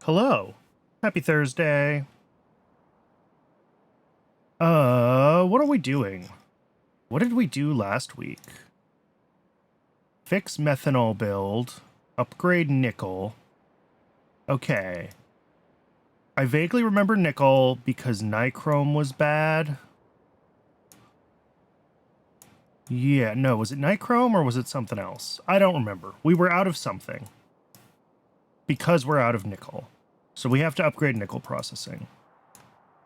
Hello. Happy Thursday. What are we doing? What did we do last week? Fix methanol build. Upgrade nickel. Okay. I vaguely remember nickel because nichrome was bad. Yeah, no, was it nichrome or was it something else? I don't remember. We were out of something. Because we're out of nickel. So we have to upgrade nickel processing.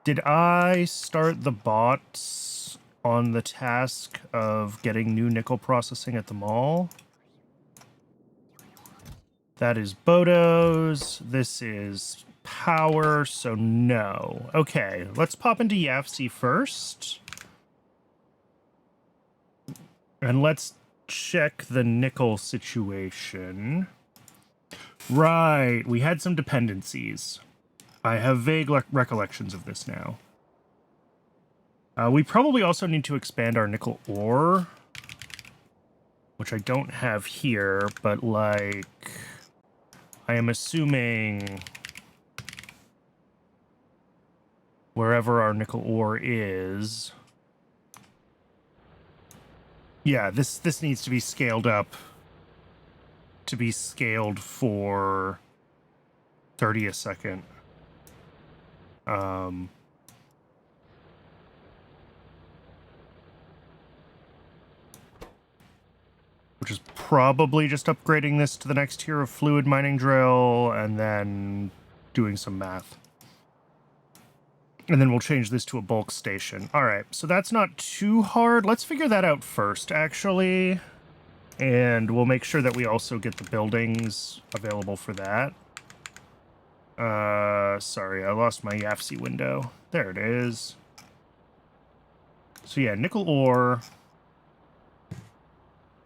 Did I start the bots on the task of getting new nickel processing at the mall? That is Bodo's. This is power, so no. Okay, let's pop into YAFC first. And let's check the nickel situation. Right, we had some dependencies. I have vague recollections of this now. We probably also need to expand our nickel ore, which I don't have here, but like, I am assuming wherever our nickel ore is. Yeah, this needs to be scaled up to be scaled for 30 a second. Which is probably just upgrading this to the next tier of fluid mining drill and then doing some math. And then we'll change this to a bulk station. All right, so that's not too hard. Let's figure that out first, actually. And we'll make sure that we also get the buildings available for that. Sorry, I lost my YAFC window. There it is. So yeah, nickel ore.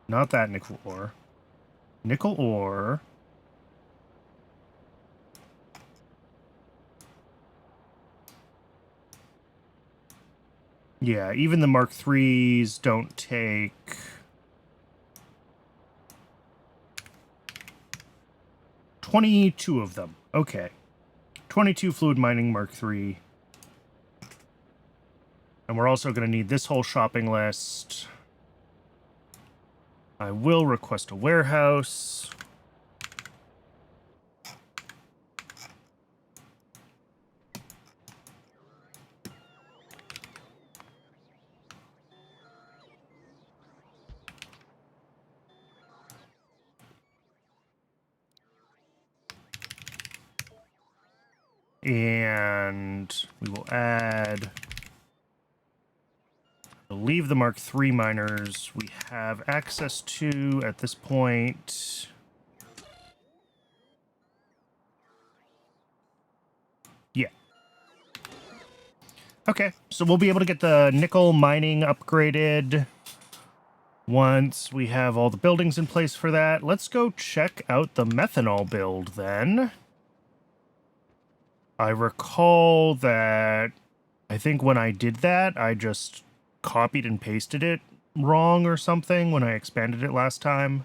Not that nickel ore. Nickel ore. Yeah, even the Mark IIIs don't take... $22 of them. Okay. 22 fluid mining Mark III. And we're also going to need this whole shopping list. I will request a warehouse. And we will add... We'll leave the Mark III miners we have access to at this point. Yeah. Okay, so we'll be able to get the nickel mining upgraded once we have all the buildings in place for that. Let's go check out the methanol build then. I recall that I think when I did that, I just copied and pasted it wrong or something when I expanded it last time.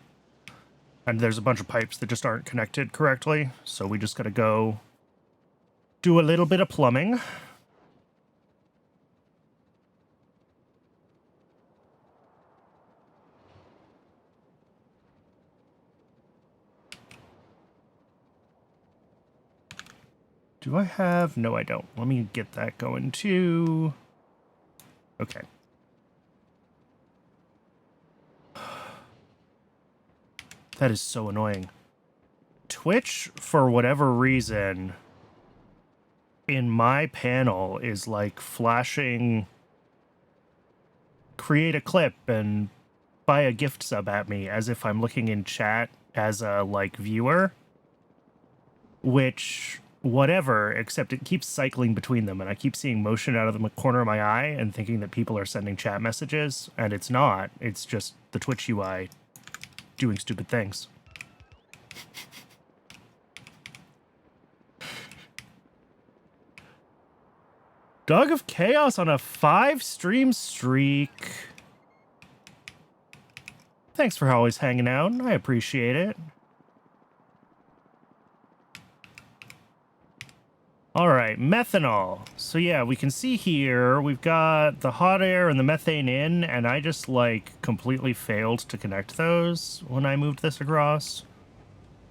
And there's a bunch of pipes that just aren't connected correctly, so we just gotta go do a little bit of plumbing. Do I have... No, I don't. Let me get that going too. Okay. That is so annoying. Twitch, for whatever reason, in my panel is like flashing create a clip and buy a gift sub at me as if I'm looking in chat as a like viewer, which whatever, except it keeps cycling between them and I keep seeing motion out of the corner of my eye and thinking that people are sending chat messages, and it's not. It's just the Twitch UI doing stupid things. Dog of Chaos on a 5-stream streak. Thanks for always hanging out. I appreciate it. All right, methanol. So yeah, we can see here we've got the hot air and the methane in, and I just like completely failed to connect those when I moved this across.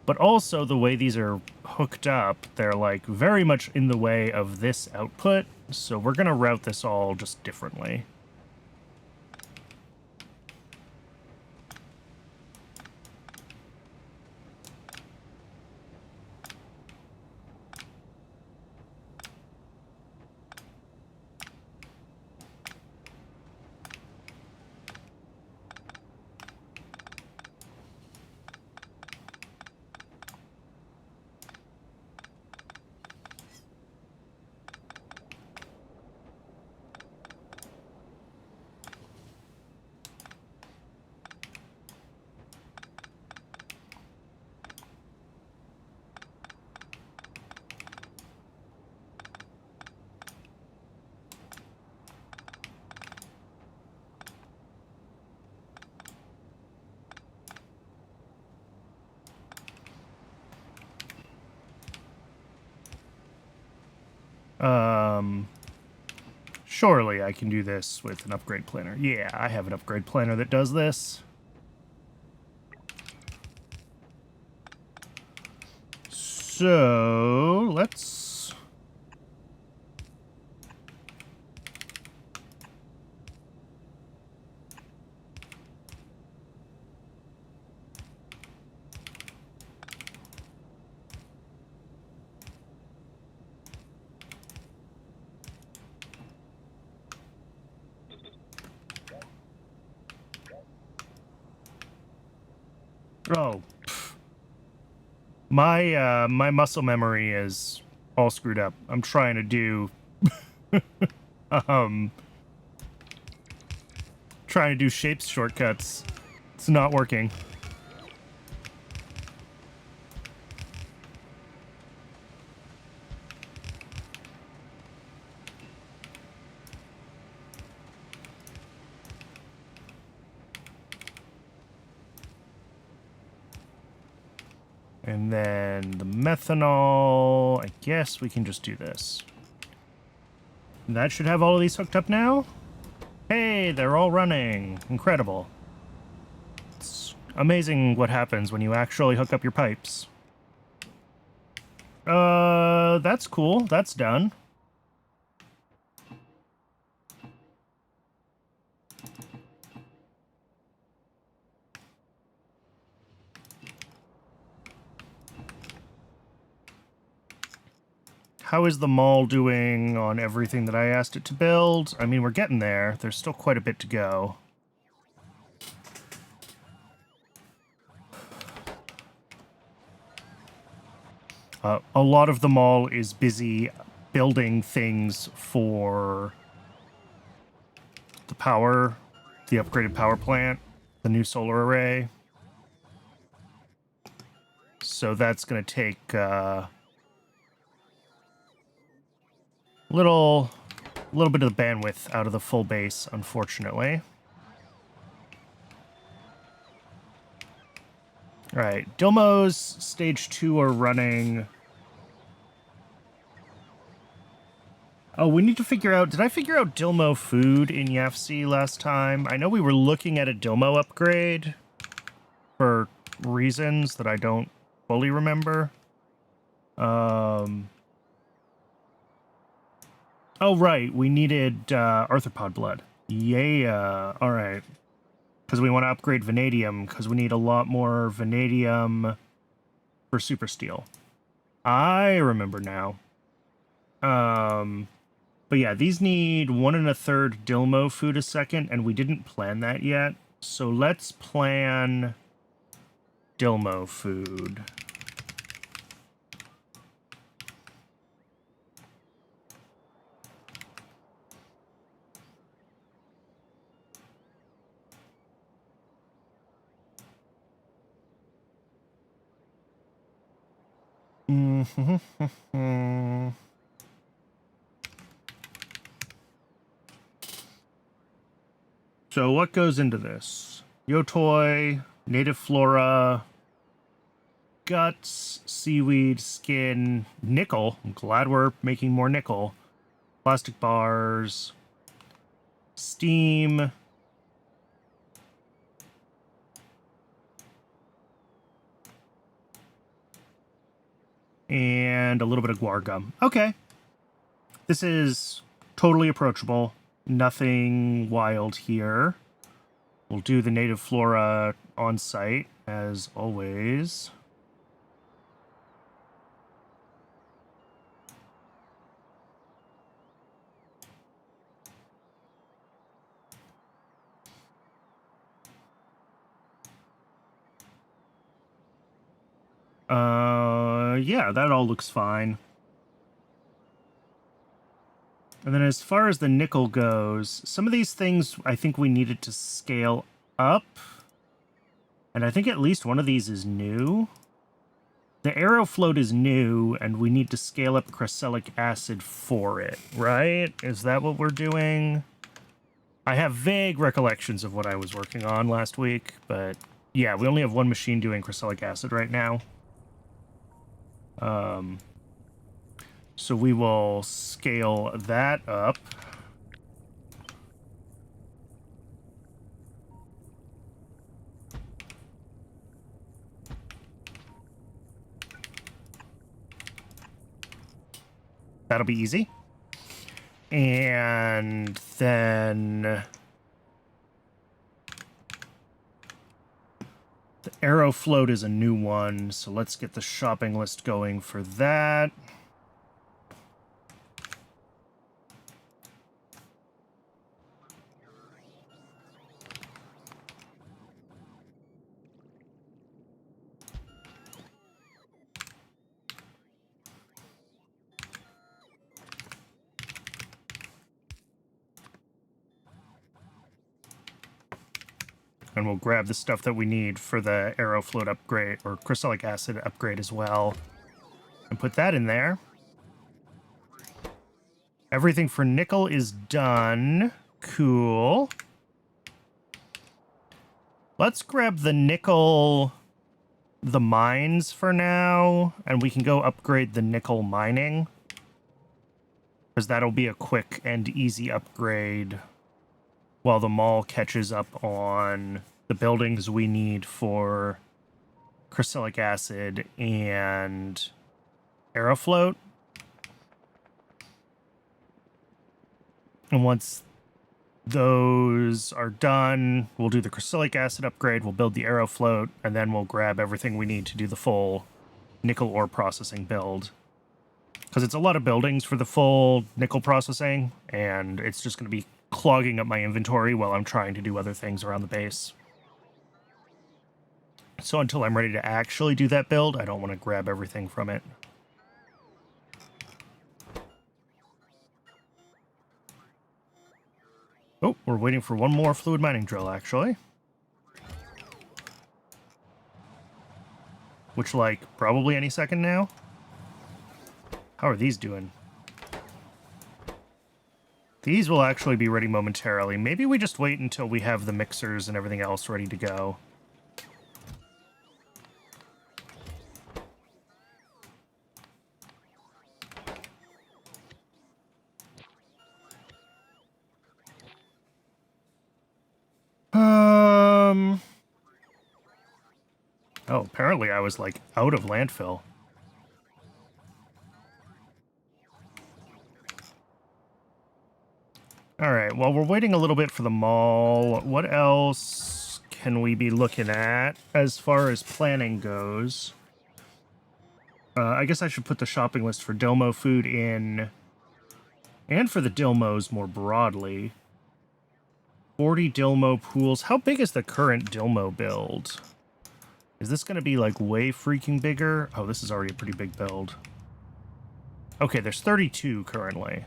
But also the way these are hooked up, they're like very much in the way of this output. So we're gonna route this all just differently. Surely I can do this with an upgrade planner. Yeah, I have an upgrade planner that does this. So, let's... Oh, my muscle memory is all screwed up. I'm trying to do um trying to do shapes shortcuts. It's not working. And then the methanol, I guess we can just do this. And that should have all of these hooked up now. Hey, they're all running. Incredible. It's amazing what happens when you actually hook up your pipes. That's cool. That's done. How is the mall doing on everything that I asked it to build? I mean, we're getting there. There's still quite a bit to go. A lot of the mall is busy building things for the power, the upgraded power plant, the new solar array. So that's going to take a little bit of the bandwidth out of the full base, unfortunately. All right, Dilmo's stage 2 are running. Oh, we need to figure out... Did I figure out Dilmo food in YAFC last time? I know we were looking at a Dilmo upgrade for reasons that I don't fully remember. Oh, right. We needed arthropod blood. Yeah. All right. Because we want to upgrade vanadium, because we need a lot more vanadium for super steel. I remember now. But yeah, these need 1 1/3 Dilmo food a second, and we didn't plan that yet. So let's plan Dilmo food. So what goes into this? Yotoi, native flora, guts, seaweed, skin, nickel. I'm glad we're making more nickel. Plastic bars, steam, and a little bit of guar gum. Okay. This is totally approachable. Nothing wild here. We'll do the native flora on site, as always. Yeah, that all looks fine. And then as far as the nickel goes, some of these things I think we needed to scale up. And I think at least one of these is new. The Aerofloat is new, and we need to scale up crescelic acid for it, right? Is that what we're doing? I have vague recollections of what I was working on last week, but yeah, we only have one machine doing crescelic acid right now. So we will scale that up. That'll be easy. And then the Aerofloat is a new one, so let's get the shopping list going for that. And we'll grab the stuff that we need for the aerofloat upgrade, or crystallic acid upgrade as well. And put that in there. Everything for nickel is done. Cool. Let's grab the nickel, the mines for now, and we can go upgrade the nickel mining. Because that'll be a quick and easy upgrade while the mall catches up on the buildings we need for crystallic acid and aerofloat. And once those are done, we'll do the crystallic acid upgrade, we'll build the aerofloat, and then we'll grab everything we need to do the full nickel ore processing build. Because it's a lot of buildings for the full nickel processing, and it's just going to be clogging up my inventory while I'm trying to do other things around the base. So until I'm ready to actually do that build, I don't want to grab everything from it. Oh, we're waiting for one more fluid mining drill, actually. Which, like, probably any second now. How are these doing? These will actually be ready momentarily. Maybe we just wait until we have the mixers and everything else ready to go. Oh, apparently I was, like, out of landfill. Alright, well, we're waiting a little bit for the mall. What else can we be looking at as far as planning goes? I guess I should put the shopping list for Dilmo food in, and for the Dilmos more broadly. 40 Dilmo pools. How big is the current Dilmo build? Is this going to be, like, way freaking bigger? Oh, this is already a pretty big build. Okay, there's 32 currently.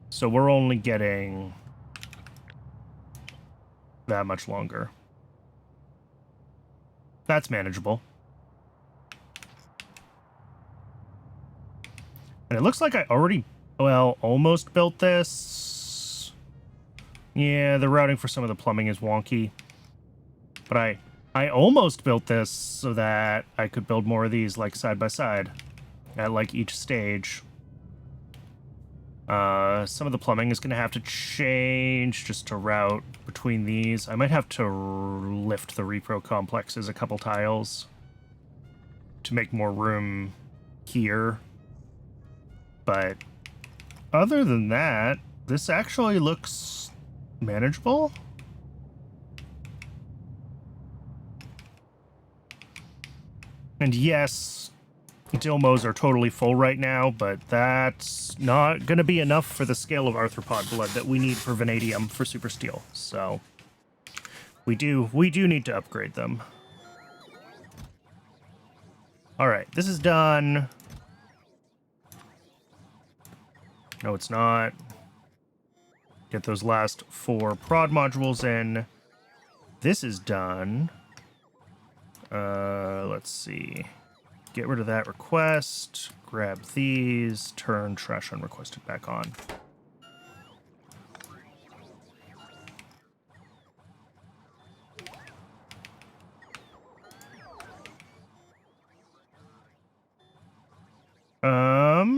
So we're only getting that much longer. That's manageable. And it looks like I already, well, almost built this. Yeah, the routing for some of the plumbing is wonky. But I almost built this so that I could build more of these, like, side by side at, like, each stage. Some of the plumbing is going to have to change just to route between these. I might have to lift the repro complexes a couple tiles to make more room here. But other than that, this actually looks manageable. And yes, Dilmos are totally full right now, but that's not going to be enough for the scale of arthropod blood that we need for vanadium for super steel. So we do need to upgrade them. All right, this is done. No, it's not. Get those last 4 prod modules in. This is done. Let's see. Get rid of that request. Grab these. Turn trash unrequested back on.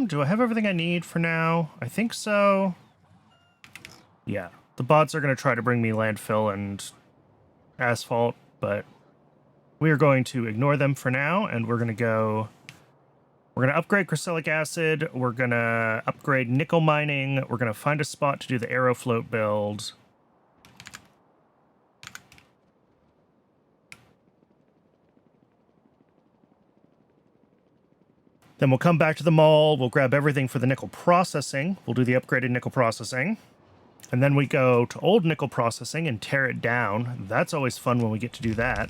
Do I have everything I need for now? I think so. Yeah. The bots are going to try to bring me landfill and asphalt, but we are going to ignore them for now, and we're going to upgrade crystallic acid, we're going to upgrade nickel mining, we're going to find a spot to do the aerofloat build. Then we'll come back to the mall, we'll grab everything for the nickel processing, we'll do the upgraded nickel processing, and then we go to old nickel processing and tear it down. That's always fun when we get to do that.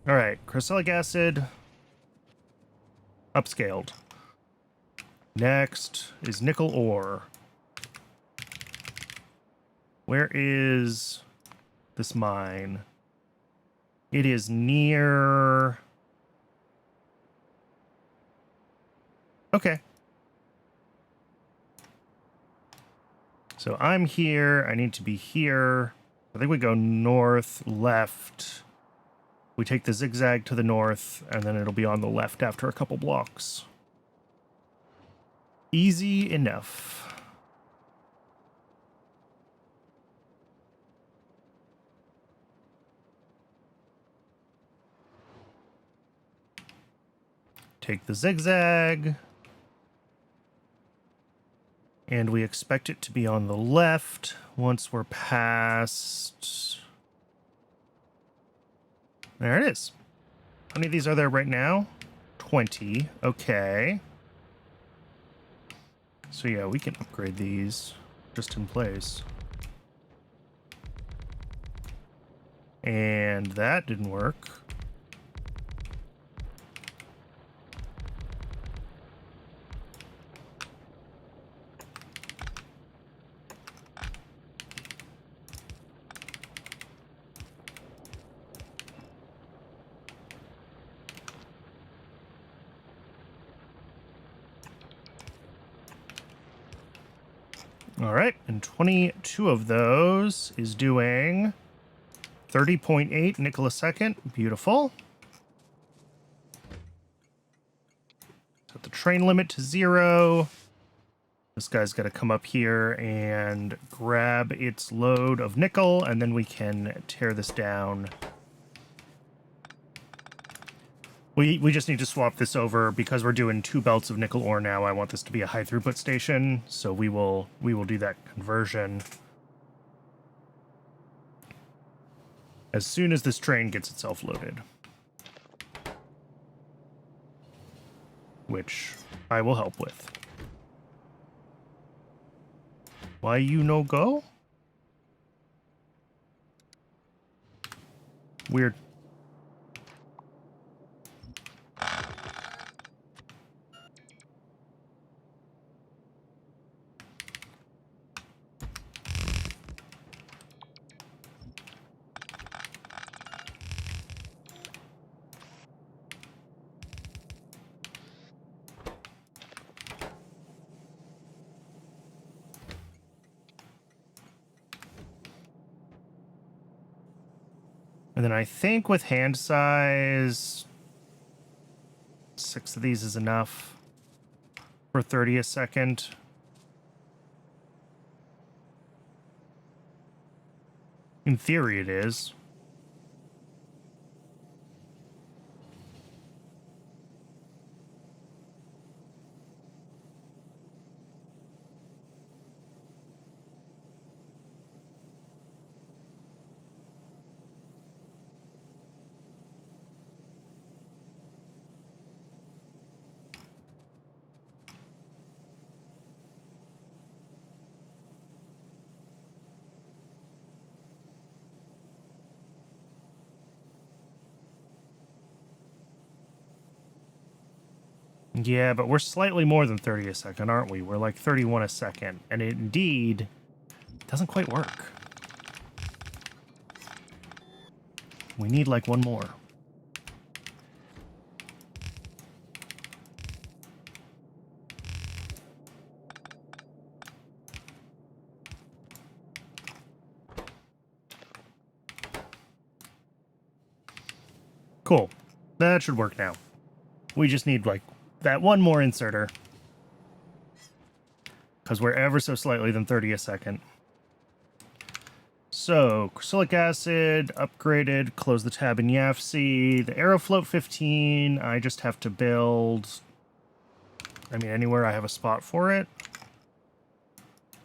All right, crystallic acid, upscaled. Next is nickel ore. Where is this mine? It is near... Okay. So I'm here. I need to be here. I think we go north, left. We take the zigzag to the north, and then it'll be on the left after a couple blocks. Easy enough. Take the zigzag. And we expect it to be on the left once we're past... There it is. How many of these are there right now? 20. Okay. So yeah, we can upgrade these just in place. And that didn't work. All right, and 22 of those is doing 30.8 nickel a second. Beautiful. Set the train limit to 0. This guy's got to come up here and grab its load of nickel, and then we can tear this down. We just need to swap this over because we're doing 2 belts of nickel ore now. I want this to be a high throughput station, so we will do that conversion as soon as this train gets itself loaded, which I will help with. Why you no go? Weird. And then I think with hand size, 6 of these is enough for 30 a second. In theory, it is. Yeah, but we're slightly more than 30 a second, aren't we? We're like 31 a second, and it indeed doesn't quite work. We need like one more. Cool. That should work now. We just need like that one more inserter, because we're ever so slightly than 30 a second. So, crylic acid, upgraded, close the tab in YAFC. The Aerofloat 15, I just have to build, I mean, anywhere I have a spot for it.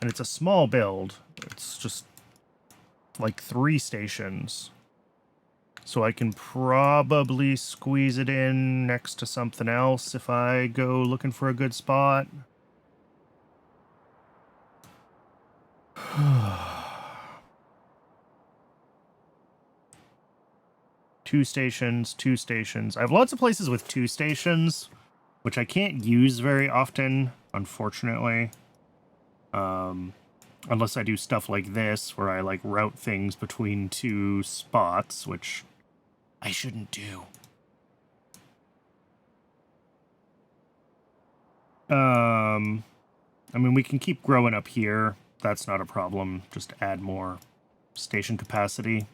And it's a small build. It's just like 3 stations. So I can probably squeeze it in next to something else if I go looking for a good spot. Two stations. I have lots of places with 2 stations, which I can't use very often, unfortunately. Unless I do stuff like this, where I, like, route things between two spots, which I shouldn't do. I mean, we can keep growing up here. That's not a problem. Just add more station capacity.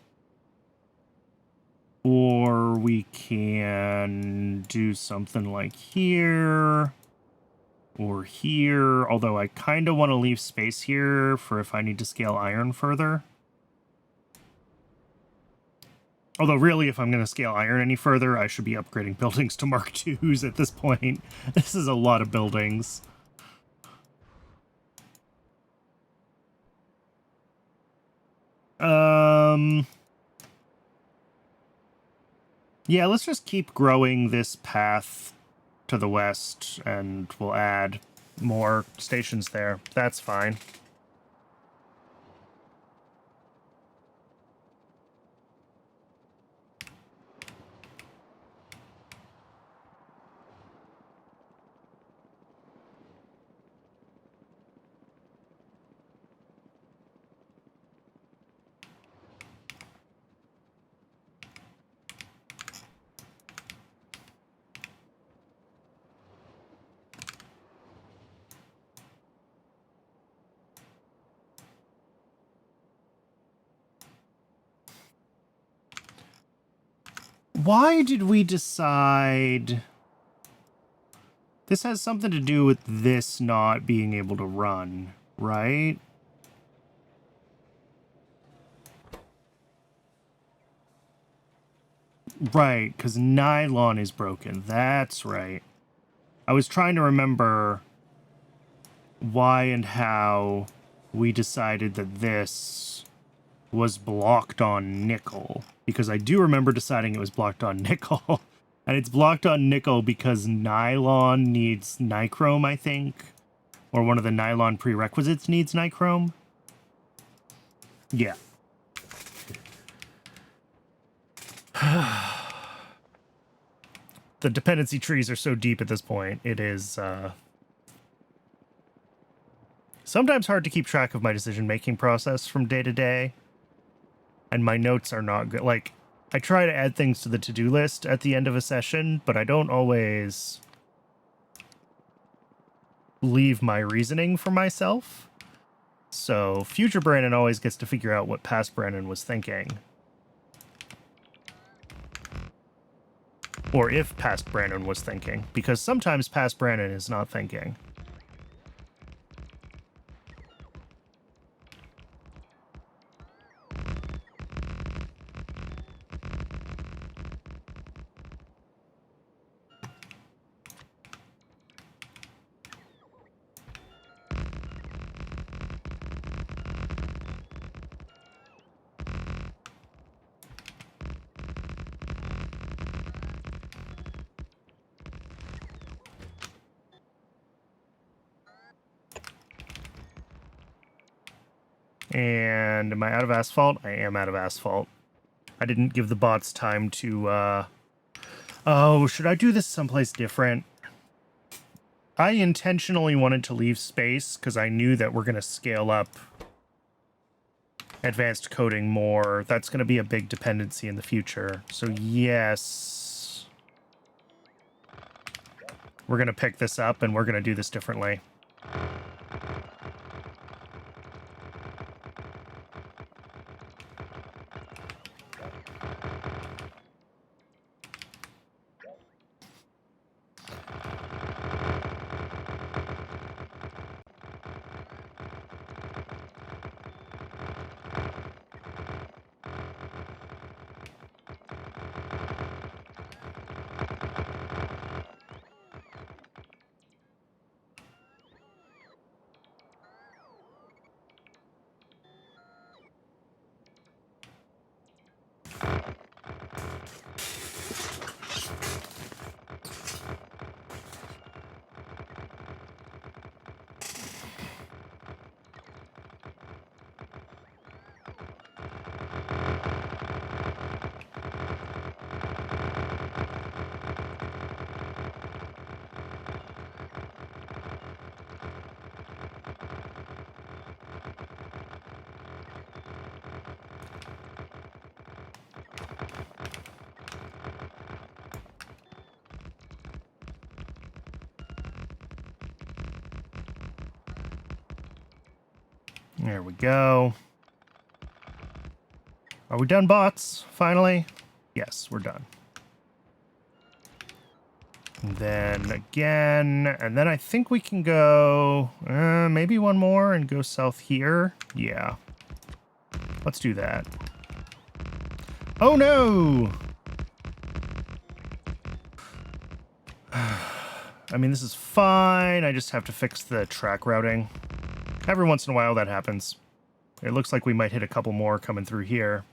Or we can do something like here or here, although I kind of want to leave space here for if I need to scale iron further. Although really, if I'm going to scale iron any further, I should be upgrading buildings to Mark IIs at this point. This is a lot of buildings. Yeah, let's just keep growing this path to the west, and we'll add more stations there. That's fine. Why did we decide... This has something to do with this not being able to run, right? Right, because nylon is broken. That's right. I was trying to remember why and how we decided that this was blocked on nickel. Because I do remember deciding it was blocked on nickel. And it's blocked on nickel because nylon needs nichrome, I think. Or one of the nylon prerequisites needs nichrome. Yeah. The dependency trees are so deep at this point, it is sometimes hard to keep track of my decision-making process from day to day. And my notes are not good. Like, I try to add things to the to-do list at the end of a session, but I don't always leave my reasoning for myself. So future Brandon always gets to figure out what past Brandon was thinking. Or if past Brandon was thinking, because sometimes past Brandon is not thinking. And am I out of asphalt? I am out of asphalt. I didn't give the bots time to, Oh, should I do this someplace different? I intentionally wanted to leave space because I knew that we're going to scale up advanced coding more. That's going to be a big dependency in the future. So yes, we're going to pick this up and we're going to do this differently. There we go. Are we done, bots? Finally? Yes, we're done. And then again, and then I think we can go maybe one more and go south here. Yeah. Let's do that. Oh no! I mean, this is fine. I just have to fix the track routing. Every once in a while that happens. It looks like we might hit a couple more coming through here.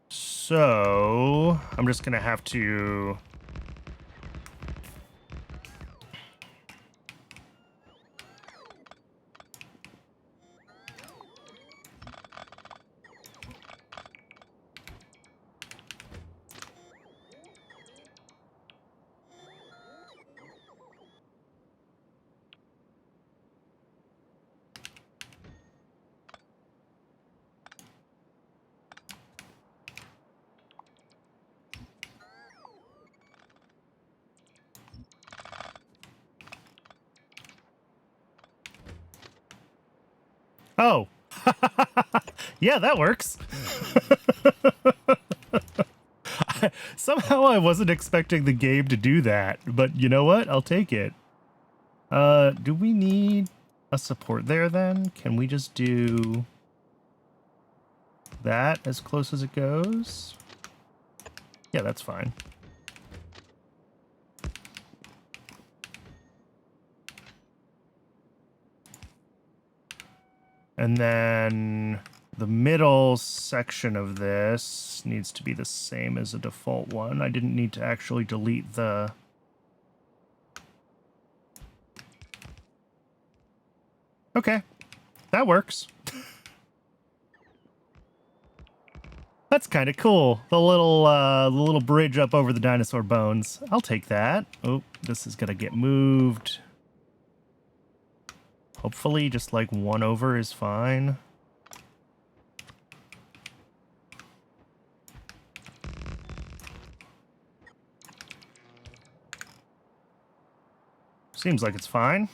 So, I'm just going to have to... Oh. Yeah, that works. Somehow I wasn't expecting the game to do that, but you know what? I'll take it. Do we need a support there then? Can we just do that as close as it goes? Yeah, that's fine. And then the middle section of this needs to be the same as a default one. I didn't need to actually delete the... Okay, that works. That's kind of cool. The little bridge up over the dinosaur bones. I'll take that. Oh, this is gonna get moved. Hopefully just like one over is fine. Seems like it's fine.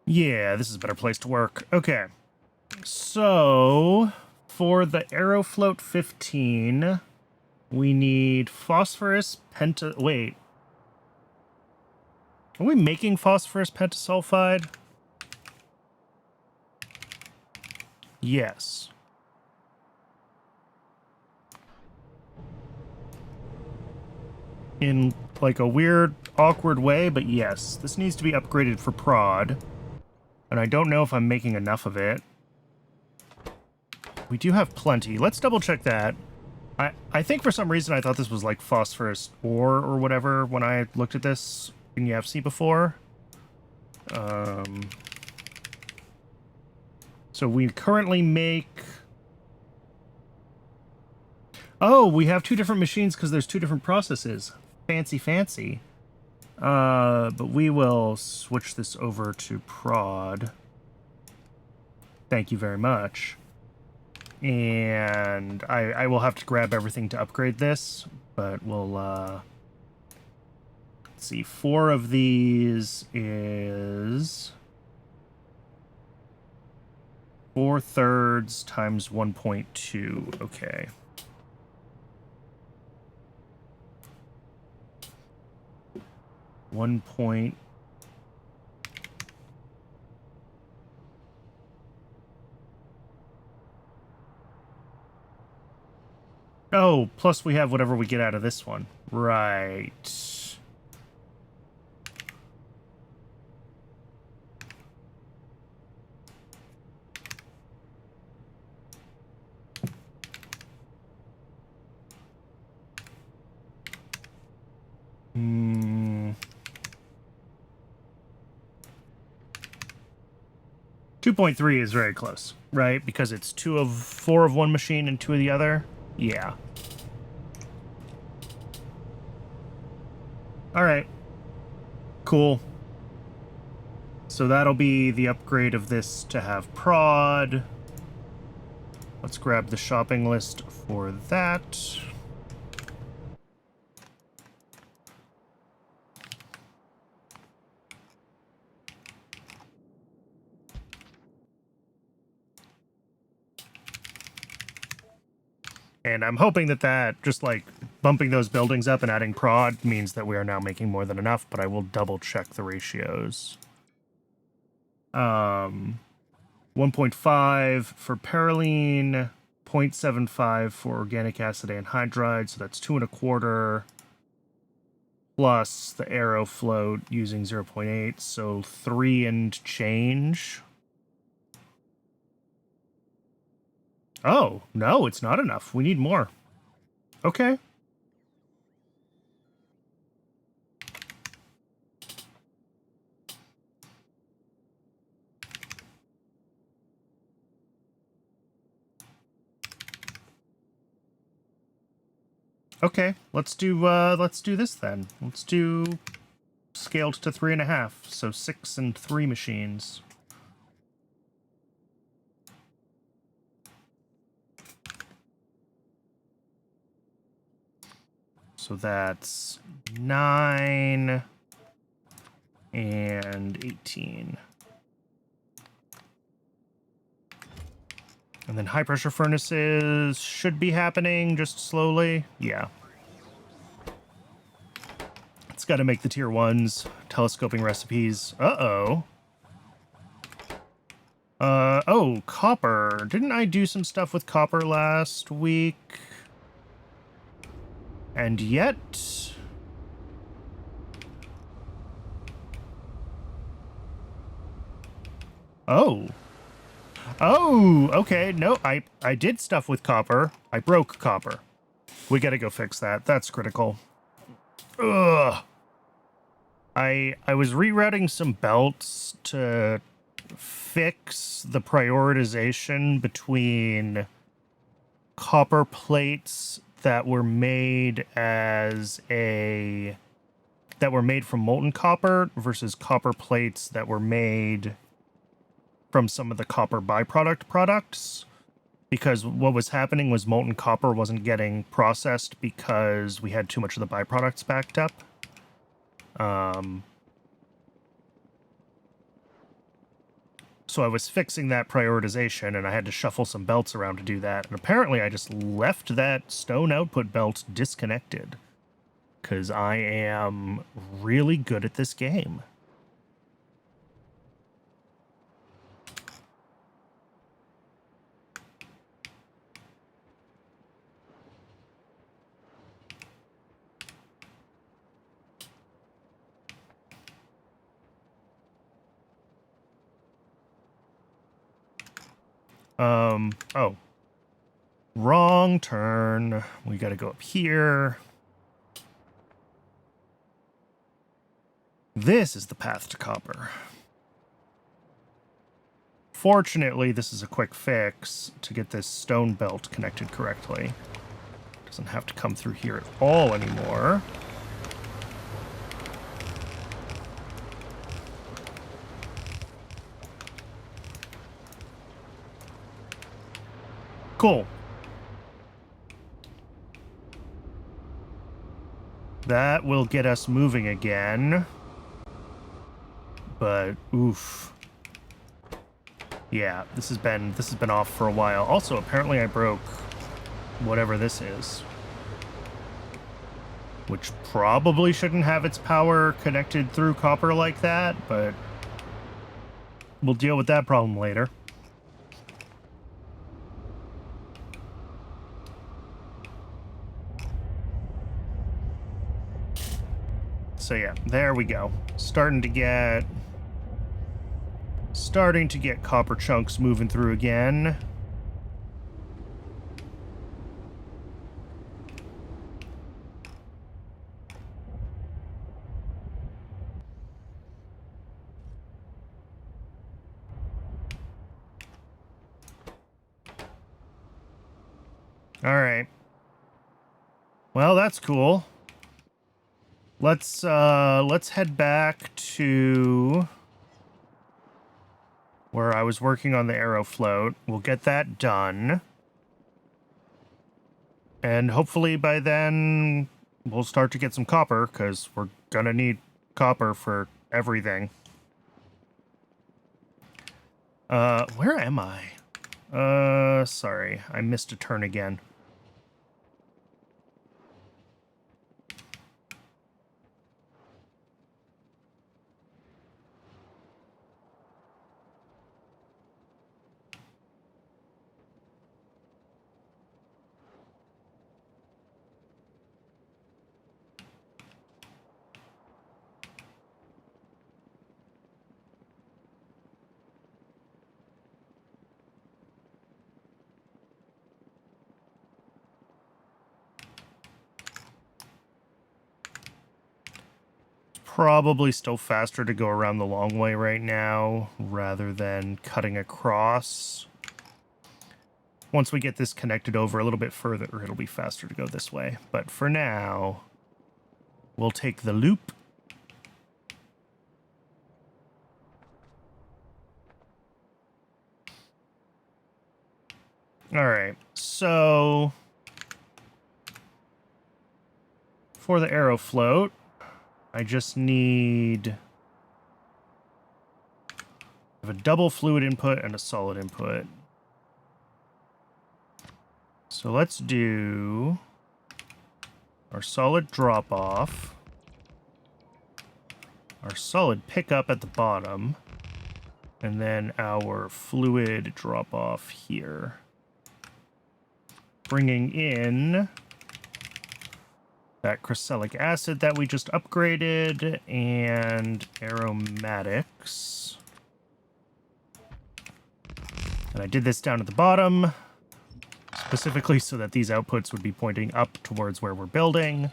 Yeah, this is a better place to work. Okay. So, for the Aerofloat 15, we need phosphorus Wait. Are we making phosphorus pentasulfide? Yes. In, like, a weird, awkward way, but yes. This needs to be upgraded for prod. And I don't know if I'm making enough of it. We do have plenty. Let's double check that. I think for some reason I thought this was like phosphorus ore or whatever when I looked at this in UFC before. So we currently make... Oh, we have two different machines because there's two different processes. Fancy, fancy. But we will switch this over to prod. Thank you very much. And I will have to grab everything to upgrade this, but we'll, let's see, 4 of these is 4/3 times 1.2. Okay. Oh, plus we have whatever we get out of this one. Right. Hmm. 2.3 is very close, right? Because it's 4 of one machine and 2 of the other. Yeah. All right. Cool. So that'll be the upgrade of this to have prod. Let's grab the shopping list for that. And I'm hoping that just like bumping those buildings up and adding prod means that we are now making more than enough, but I will double check the ratios. 1.5 for paraline, 0.75 for organic acid anhydride, so that's 2.25, plus the arrow float using 0.8, so 3 and change. Oh, no, it's not enough. We need more. Okay. Okay, let's do this then. Let's do scaled to 3.5, so 6 and 3 machines. So that's 9 and 18. And then high pressure furnaces should be happening just slowly. Yeah. It's got to make the tier 1s. Telescoping recipes. Uh-oh. Oh, copper. Didn't I do some stuff with copper last week? And yet... Oh. Oh, okay. No, I did stuff with copper. I broke copper. We gotta go fix that. That's critical. Ugh. I was rerouting some belts to fix the prioritization between copper plates that were made from molten copper versus copper plates that were made from some of the copper byproduct products, because what was happening was molten copper wasn't getting processed because we had too much of the byproducts backed up. So I was fixing that prioritization, and I had to shuffle some belts around to do that. And apparently I just left that stone output belt disconnected, because I am really good at this game. Oh. Wrong turn. We gotta go up here. This is the path to copper. Fortunately, this is a quick fix to get this stone belt connected correctly. Doesn't have to come through here at all anymore. Cool. That will get us moving again. But oof. Yeah, this has been off for a while. Also, apparently I broke whatever this is, which probably shouldn't have its power connected through copper like that, but we'll deal with that problem later. So yeah, there we go. Starting to get copper chunks moving through again. All right. Well, that's cool. Let's head back to where I was working on the arrow float. We'll get that done. And hopefully by then we'll start to get some copper, because we're gonna need copper for everything. Where am I? Sorry, I missed a turn again. Probably still faster to go around the long way right now rather than cutting across. Once we get this connected over a little bit further, it'll be faster to go this way. But for now, we'll take the loop. All right, so for the arrow float, I just need a double fluid input and a solid input. So let's do our solid drop off, our solid pickup at the bottom, and then our fluid drop off here. Bringing in that chrysalic acid that we just upgraded and aromatics. And I did this down at the bottom, specifically so that these outputs would be pointing up towards where we're building.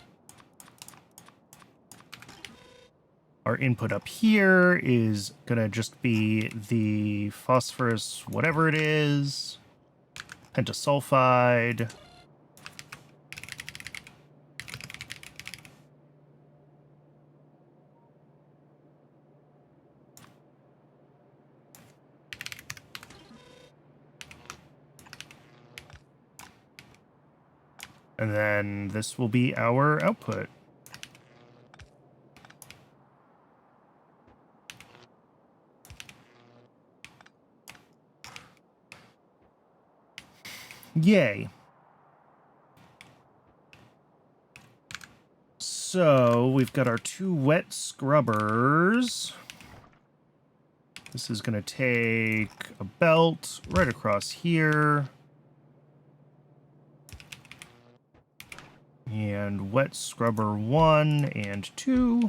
Our input up here is gonna just be the phosphorus, whatever it is, pentasulfide. And then this will be our output. Yay. So we've got our 2 wet scrubbers. This is going to take a belt right across here. And wet scrubber 1 and 2.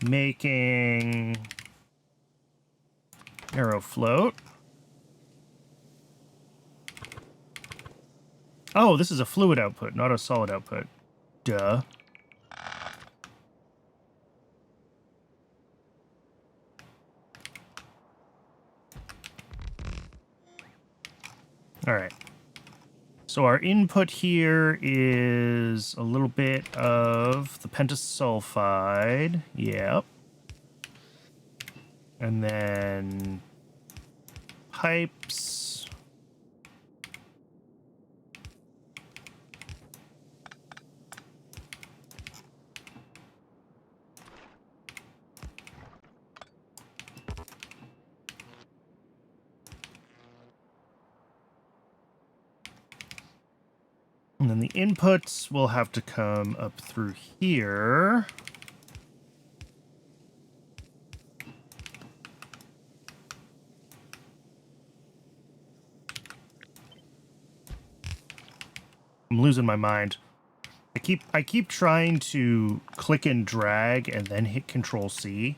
Making arrow float. Oh, this is a fluid output, not a solid output. Duh. All right. So our input here is a little bit of the pentasulfide. Yep. And then pipes. And then the inputs will have to come up through here. I'm losing my mind. I keep trying to click and drag and then hit Control C.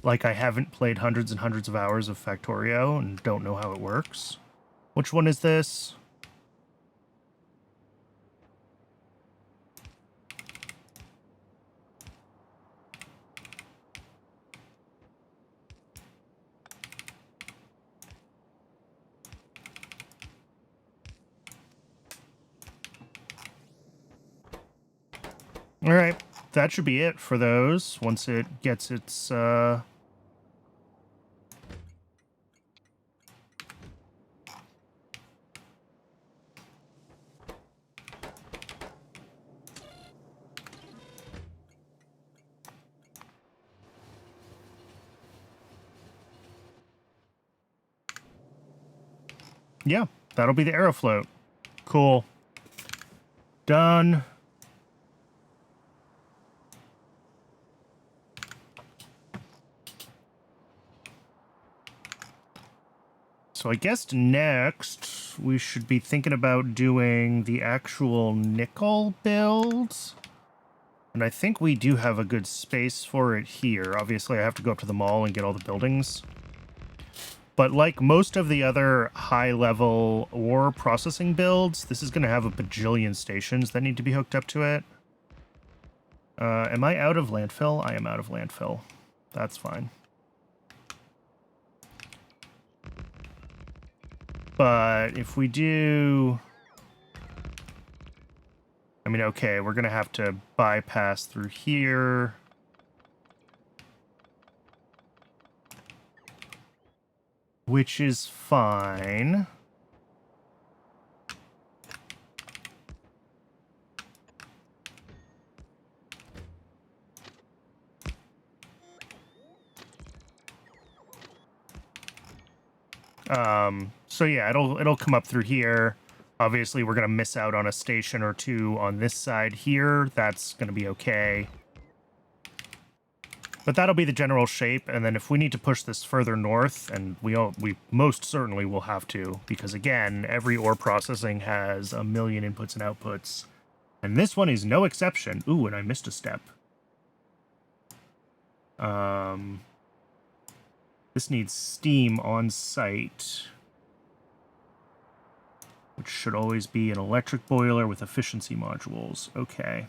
Like I haven't played hundreds and hundreds of hours of Factorio and don't know how it works. Which one is this? All right, that should be it for those once it gets its yeah, that'll be the Aerofloat. Cool. Done. So I guess next we should be thinking about doing the actual nickel builds. And I think we do have a good space for it here. Obviously, I have to go up to the mall and get all the buildings. But like most of the other high-level ore processing builds, this is going to have a bajillion stations that need to be hooked up to it. Am I out of landfill? I am out of landfill. That's fine. But if we do... I mean, okay, we're going to have to bypass through here. Which is fine. So yeah, it'll come up through here. Obviously, we're going to miss out on a station or two on this side here. That's going to be okay. But that'll be the general shape, and then if we need to push this further north, and we most certainly will have to, because again, every ore processing has a million inputs and outputs, and this one is no exception. Ooh, and I missed a step. This needs steam on site, which should always be an electric boiler with efficiency modules. Okay.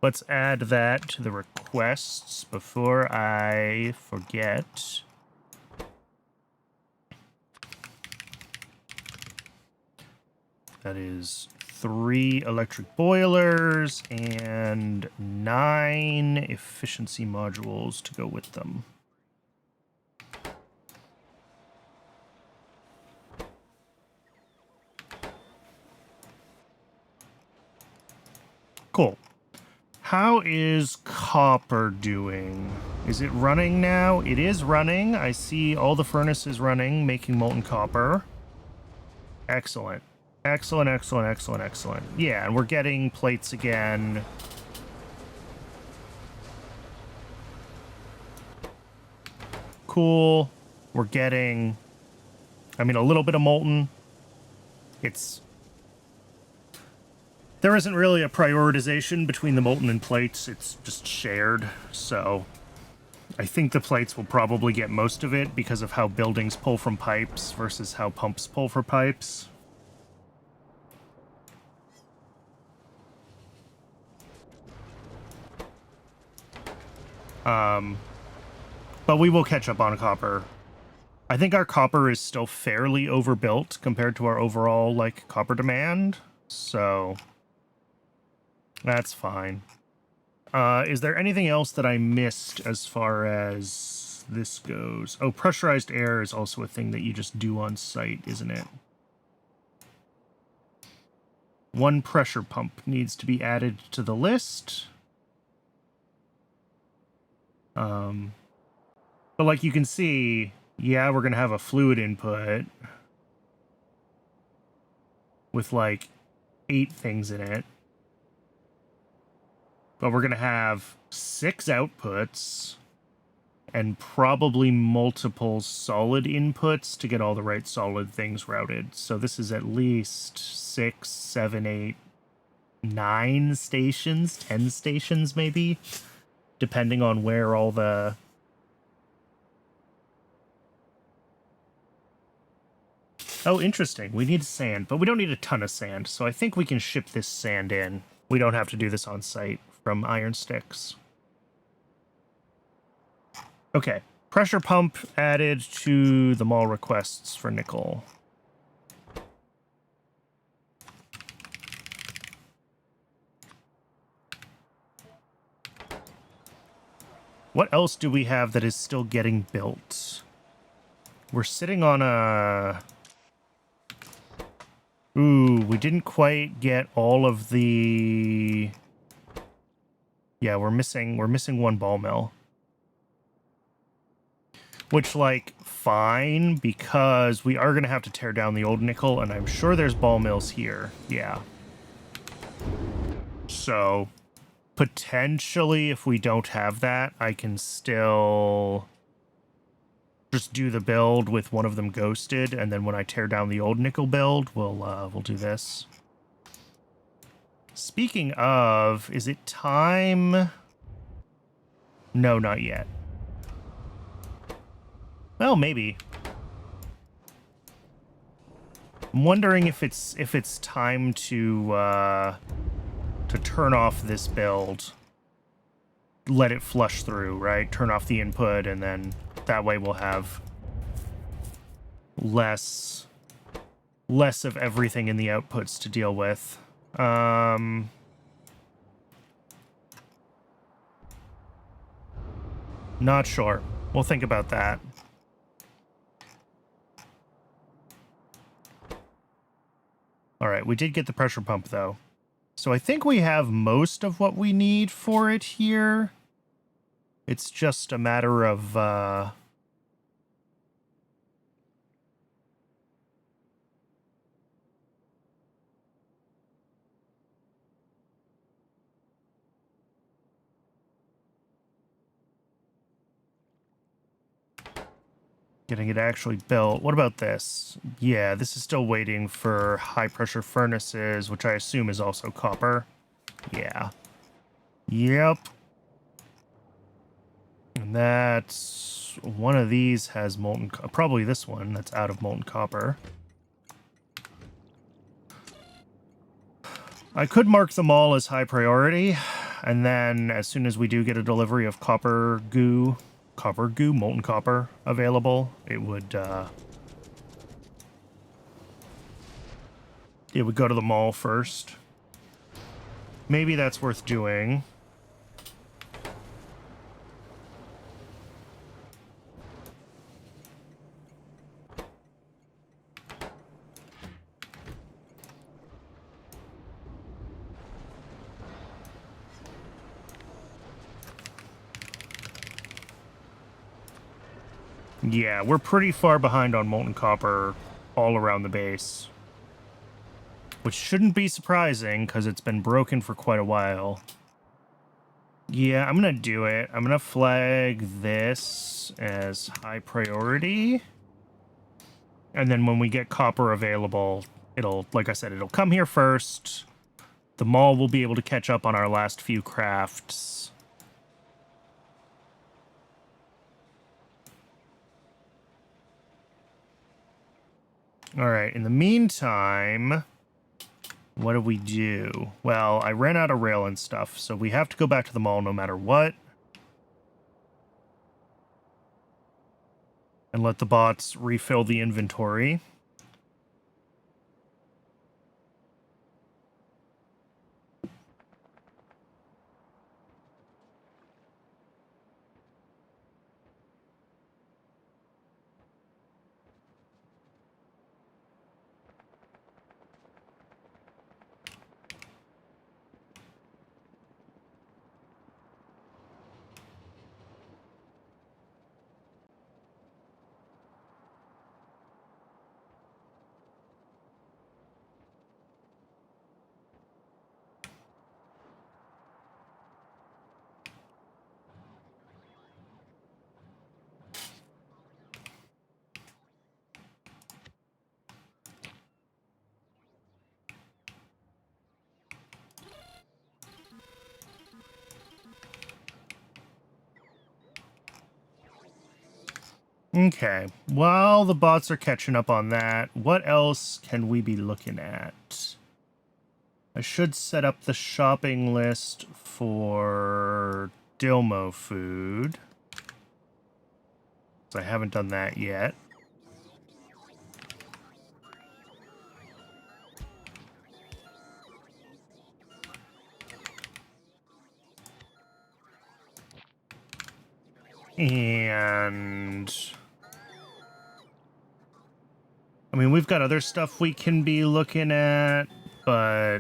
Let's add that to the requests before I forget. That is 3 electric boilers and 9 efficiency modules to go with them. Cool. How is copper doing? Is it running now? It is running. I see all the furnaces running, making molten copper. Excellent. Excellent, excellent, excellent, excellent. Yeah, and we're getting plates again. Cool. We're getting, I mean, a little bit of molten. There isn't really a prioritization between the molten and plates. It's just shared. So I think the plates will probably get most of it because of how buildings pull from pipes versus how pumps pull for pipes. But we will catch up on copper. I think our copper is still fairly overbuilt compared to our overall, like, copper demand. So that's fine. Is there anything else that I missed as far as this goes? Oh, pressurized air is also a thing that you just do on site, isn't it? 1 pressure pump needs to be added to the list. But like you can see, yeah, we're going to have a fluid input with like 8 things in it. But we're going to have 6 outputs and probably multiple solid inputs to get all the right solid things routed. So this is at least 6, 7, 8, 9 stations, 10 stations maybe, depending on where all the... Oh, interesting. We need sand, but we don't need a ton of sand, so I think we can ship this sand in. We don't have to do this on site from iron sticks. Okay, pressure pump added to the mall requests for nickel. What else do we have that is still getting built? We're sitting on a... Ooh, we didn't quite get all of the... Yeah, we're missing one ball mill. Which, like, fine, because we are going to have to tear down the old nickel, and I'm sure there's ball mills here. Yeah. So, potentially, if we don't have that, I can still just do the build with one of them ghosted, and then when I tear down the old nickel build, we'll do this. Speaking of, is it time? No, not yet. Well, maybe. I'm wondering if it's time to turn off this build. Let it flush through, right? Turn off the input, and then that way we'll have less of everything in the outputs to deal with. Not sure. We'll think about that. All right, we did get the pressure pump, though. So I think we have most of what we need for it here. It's just a matter of... getting it actually built. What about this? Yeah, this is still waiting for high-pressure furnaces, which I assume is also copper. Yeah. Yep. And that's... one of these has molten... probably this one that's out of molten copper. I could mark them all as high priority, and then as soon as we do get a delivery of copper goo, molten copper available, it would go to the mall first. Maybe that's worth doing. Yeah, we're pretty far behind on molten copper all around the base. Which shouldn't be surprising, because it's been broken for quite a while. Yeah, I'm going to do it. I'm going to flag this as high priority. And then when we get copper available, it'll, like I said, it'll come here first. The mall will be able to catch up on our last few crafts. All right, in the meantime, what do we do? Well, I ran out of rail and stuff, so we have to go back to the mall no matter what. And let the bots refill the inventory. Okay, while the bots are catching up on that, what else can we be looking at? I should set up the shopping list for Dilmo food. So I haven't done that yet. And I mean, we've got other stuff we can be looking at, but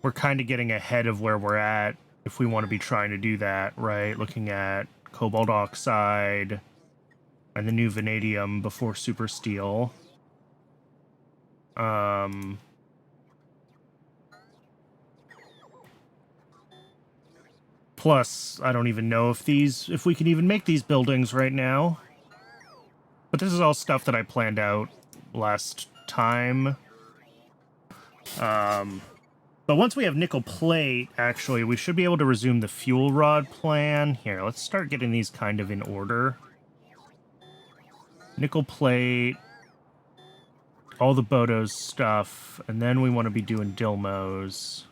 we're kind of getting ahead of where we're at if we want to be trying to do that, right? Looking at cobalt oxide and the new vanadium before super steel. Plus, I don't even know if we can even make these buildings right now. But this is all stuff that I planned out last time. But once we have nickel plate, actually, we should be able to resume the fuel rod plan. Here, let's start getting these kind of in order. Nickel plate, all the Bodo's stuff, and then we want to be doing Dilmos.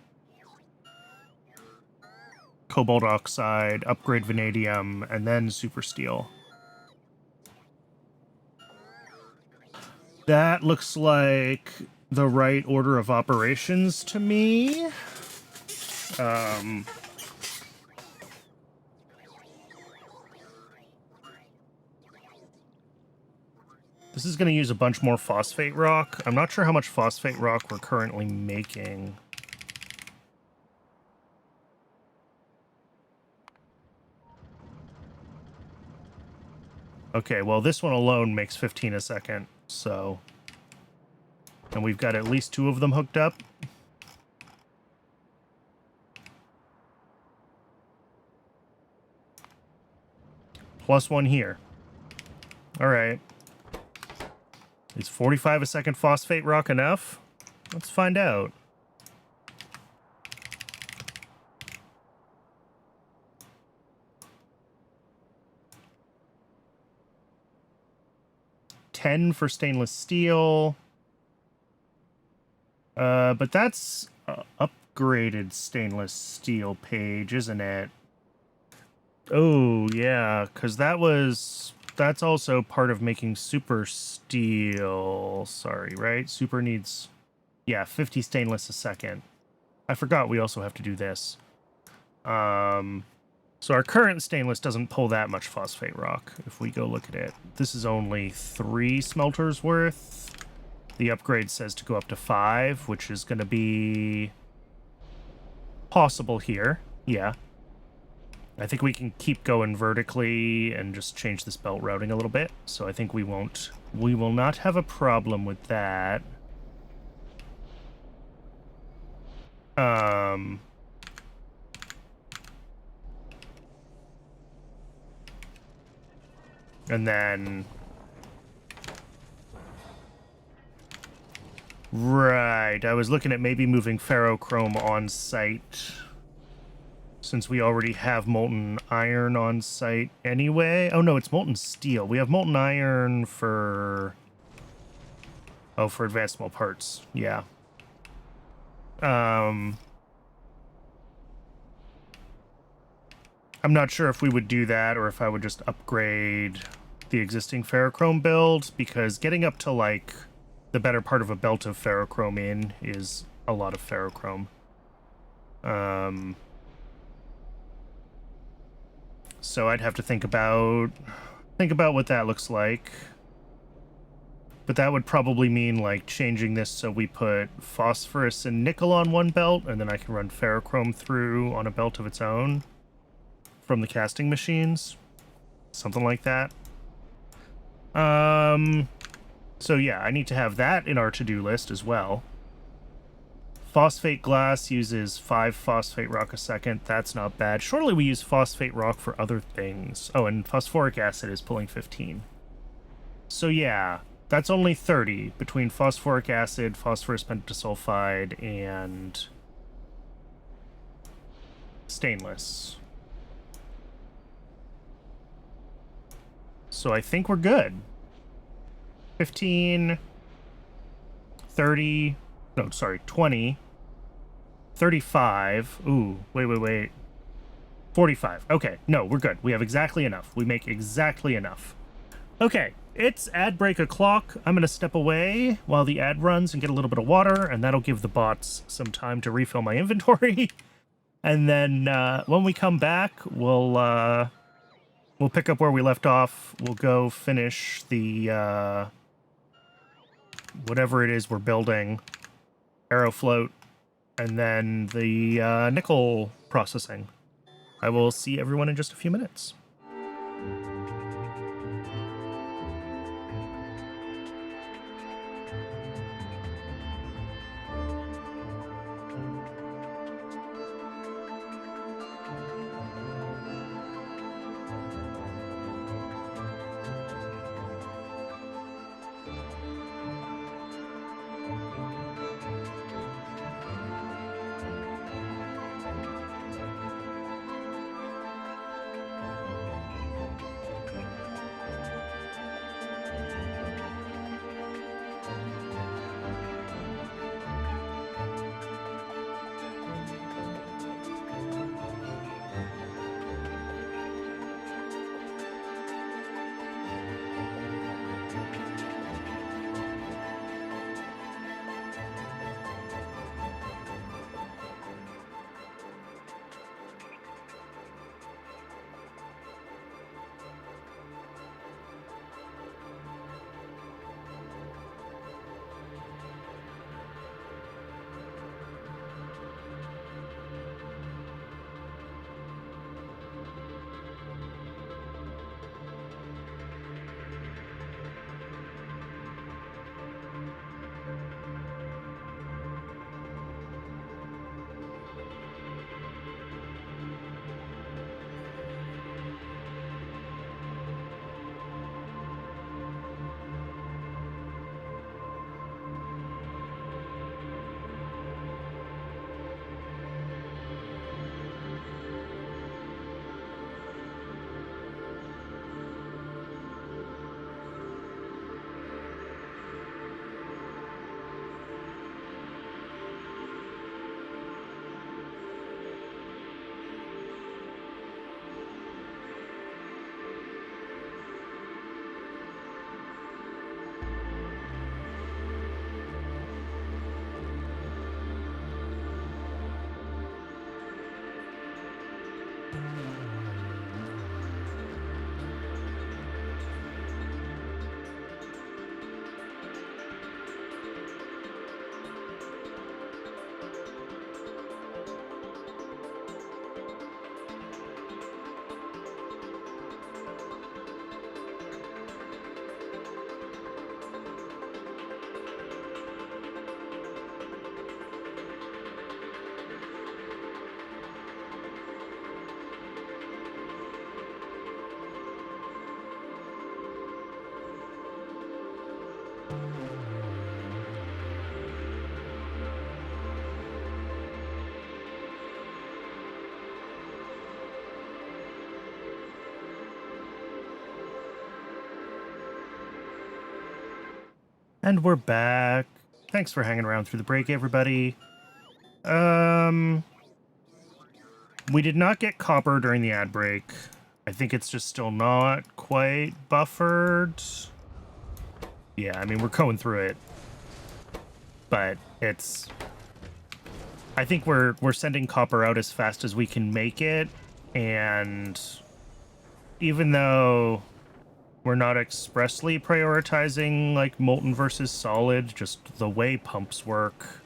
Cobalt oxide, upgrade vanadium, and then super steel. That looks like the right order of operations to me. This is going to use a bunch more phosphate rock. I'm not sure how much phosphate rock we're currently making. Okay, well, this one alone makes 15 a second, so... And we've got at least 2 of them hooked up. Plus 1 here. Alright. Is 45 a second phosphate rock enough? Let's find out. $10 for stainless steel. But that's upgraded stainless steel page, isn't it? Oh, yeah, because that's also part of making super steel. Sorry, right? Super needs, yeah, 50 stainless a second. I forgot we also have to do this. So our current stainless doesn't pull that much phosphate rock, if we go look at it. This is only 3 smelters worth. The upgrade says to go up to 5, which is going to be possible here. Yeah. I think we can keep going vertically and just change this belt routing a little bit. So I think we will not have a problem with that. And then... Right, I was looking at maybe moving ferrochrome on site, since we already have molten iron on site anyway. Oh no, it's molten steel. We have molten iron for... Oh, for advanced small parts, yeah. I'm not sure if we would do that, or if I would just upgrade the existing ferrochrome build, because getting up to, like... the better part of a belt of ferrochrome in is a lot of ferrochrome. So I'd have to think about what that looks like. But that would probably mean like changing this so we put phosphorus and nickel on one belt, and then I can run ferrochrome through on a belt of its own from the casting machines. Something like that. So yeah, I need to have that in our to-do list as well. Phosphate glass uses 5 phosphate rock a second. That's not bad. Surely we use phosphate rock for other things. Oh, and phosphoric acid is pulling 15. So yeah, that's only 30 between phosphoric acid, phosphorus pentasulfide, and stainless. So I think we're good. 15, 30, no, sorry, 20, 35, ooh, wait, 45, okay, no, we're good, we have exactly enough, we make exactly enough. Okay, It's ad break o'clock. I'm going to step away while the ad runs and get a little bit of water, and that'll give the bots some time to refill my inventory. And then when we come back, we'll pick up where we left off. We'll go finish the whatever it is we're building, Aerofloat, and then the nickel processing. I will see everyone in just a few minutes. And we're back. Thanks for hanging around through the break, everybody. We did not get copper during the ad break. I think it's just still not quite buffered. Yeah, I mean, we're going through it. But it's... I think we're sending copper out as fast as we can make it, and even though we're not expressly prioritizing like molten versus solid, just the way pumps work,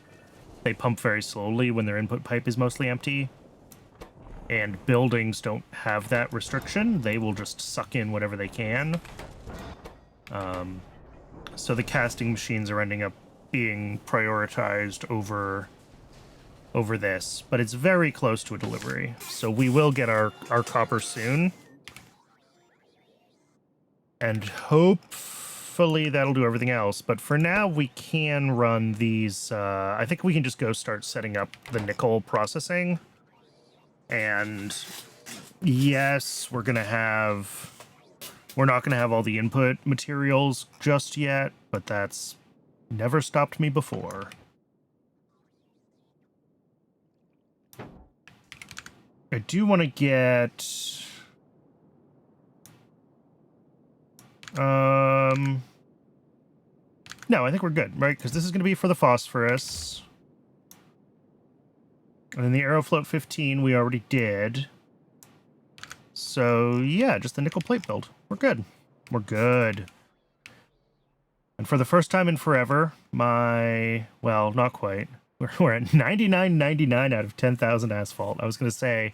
they pump very slowly when their input pipe is mostly empty, and buildings don't have that restriction. They will just suck in whatever they can. So the casting machines are ending up being prioritized over this, but it's very close to a delivery. So we will get our copper soon. And hopefully that'll do everything else. But for now, we can run these. I think we can just go start setting up the nickel processing. And yes, we're not going to have all the input materials just yet, but that's never stopped me before. I do want to get No, I think we're good, right? Because this is going to be for the phosphorus. And then the Aerofloat 15 we already did. So, yeah, just the nickel plate build. We're good. We're good. And for the first time in forever, well, not quite. We're at 99.99 out of 10,000 asphalt. I was going to say,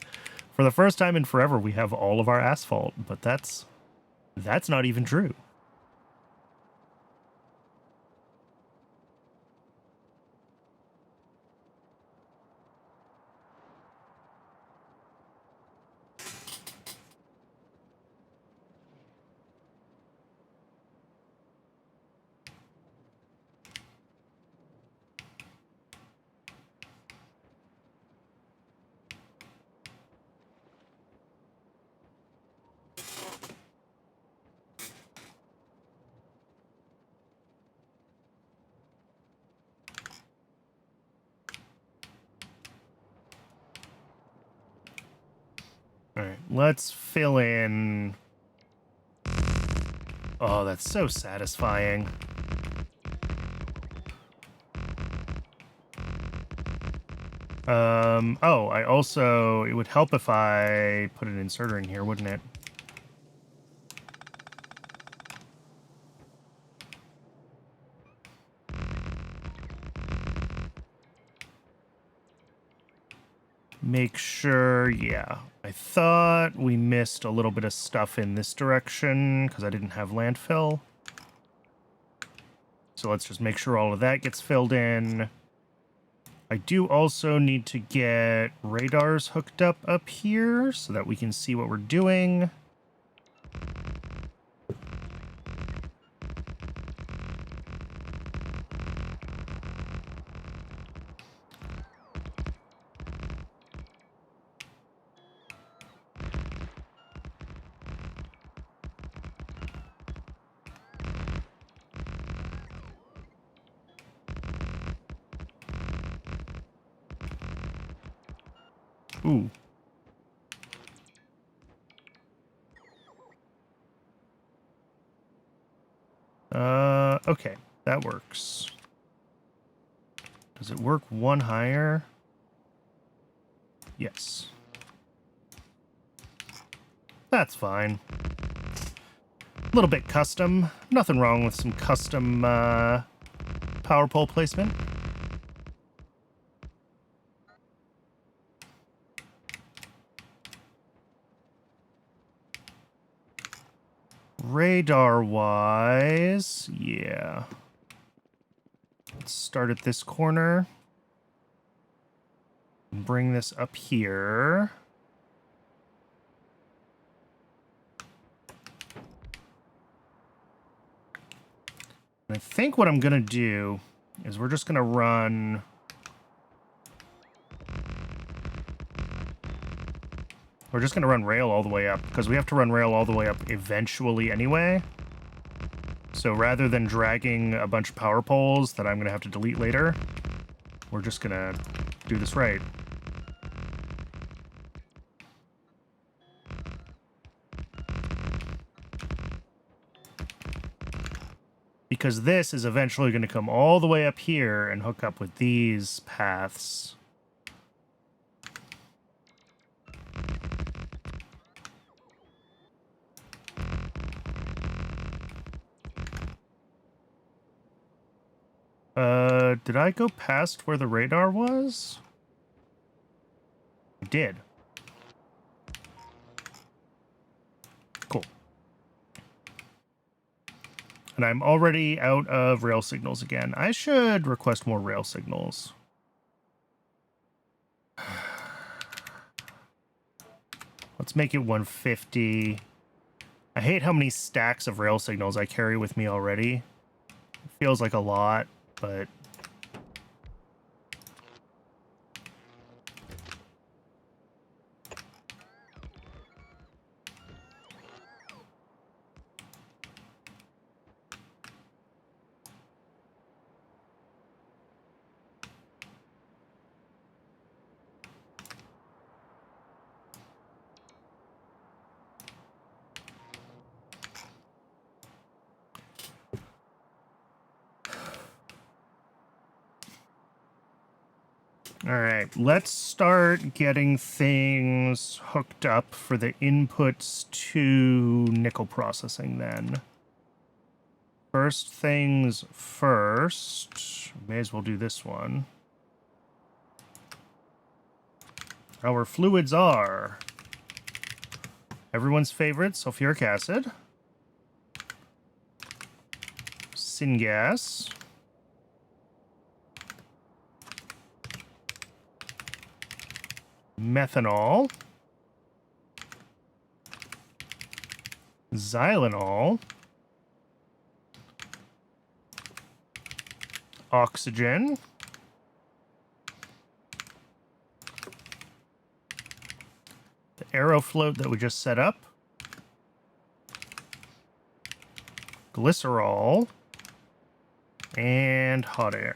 for the first time in forever, we have all of our asphalt, but that's not even true. All right, let's fill in. Oh, that's so satisfying. It would help if I put an inserter in here, wouldn't it? Make sure, yeah. I thought we missed a little bit of stuff in this direction because I didn't have landfill. So let's just make sure all of that gets filled in. I do also need to get radars hooked up here so that we can see what we're doing. Ooh. Okay, that works. Does it work one higher? Yes. That's fine. A little bit custom. Nothing wrong with some custom power pole placement. Radar-wise, yeah. Let's start at this corner. Bring this up here. And I think what I'm going to do is we're just going to run... We're just going to run rail all the way up, because we have to run rail all the way up eventually anyway. So rather than dragging a bunch of power poles that I'm going to have to delete later, we're just going to do this right. Because this is eventually going to come all the way up here and hook up with these paths. Did I go past where the radar was? I did. Cool. And I'm already out of rail signals again. I should request more rail signals. Let's make it 150. I hate how many stacks of rail signals I carry with me already. It feels like a lot, but... All right, let's start getting things hooked up for the inputs to nickel processing then. First things first, may as well do this one. Our fluids are everyone's favorite sulfuric acid, syngas, methanol, xylenol, oxygen, the aerofloat that we just set up, glycerol, and hot air.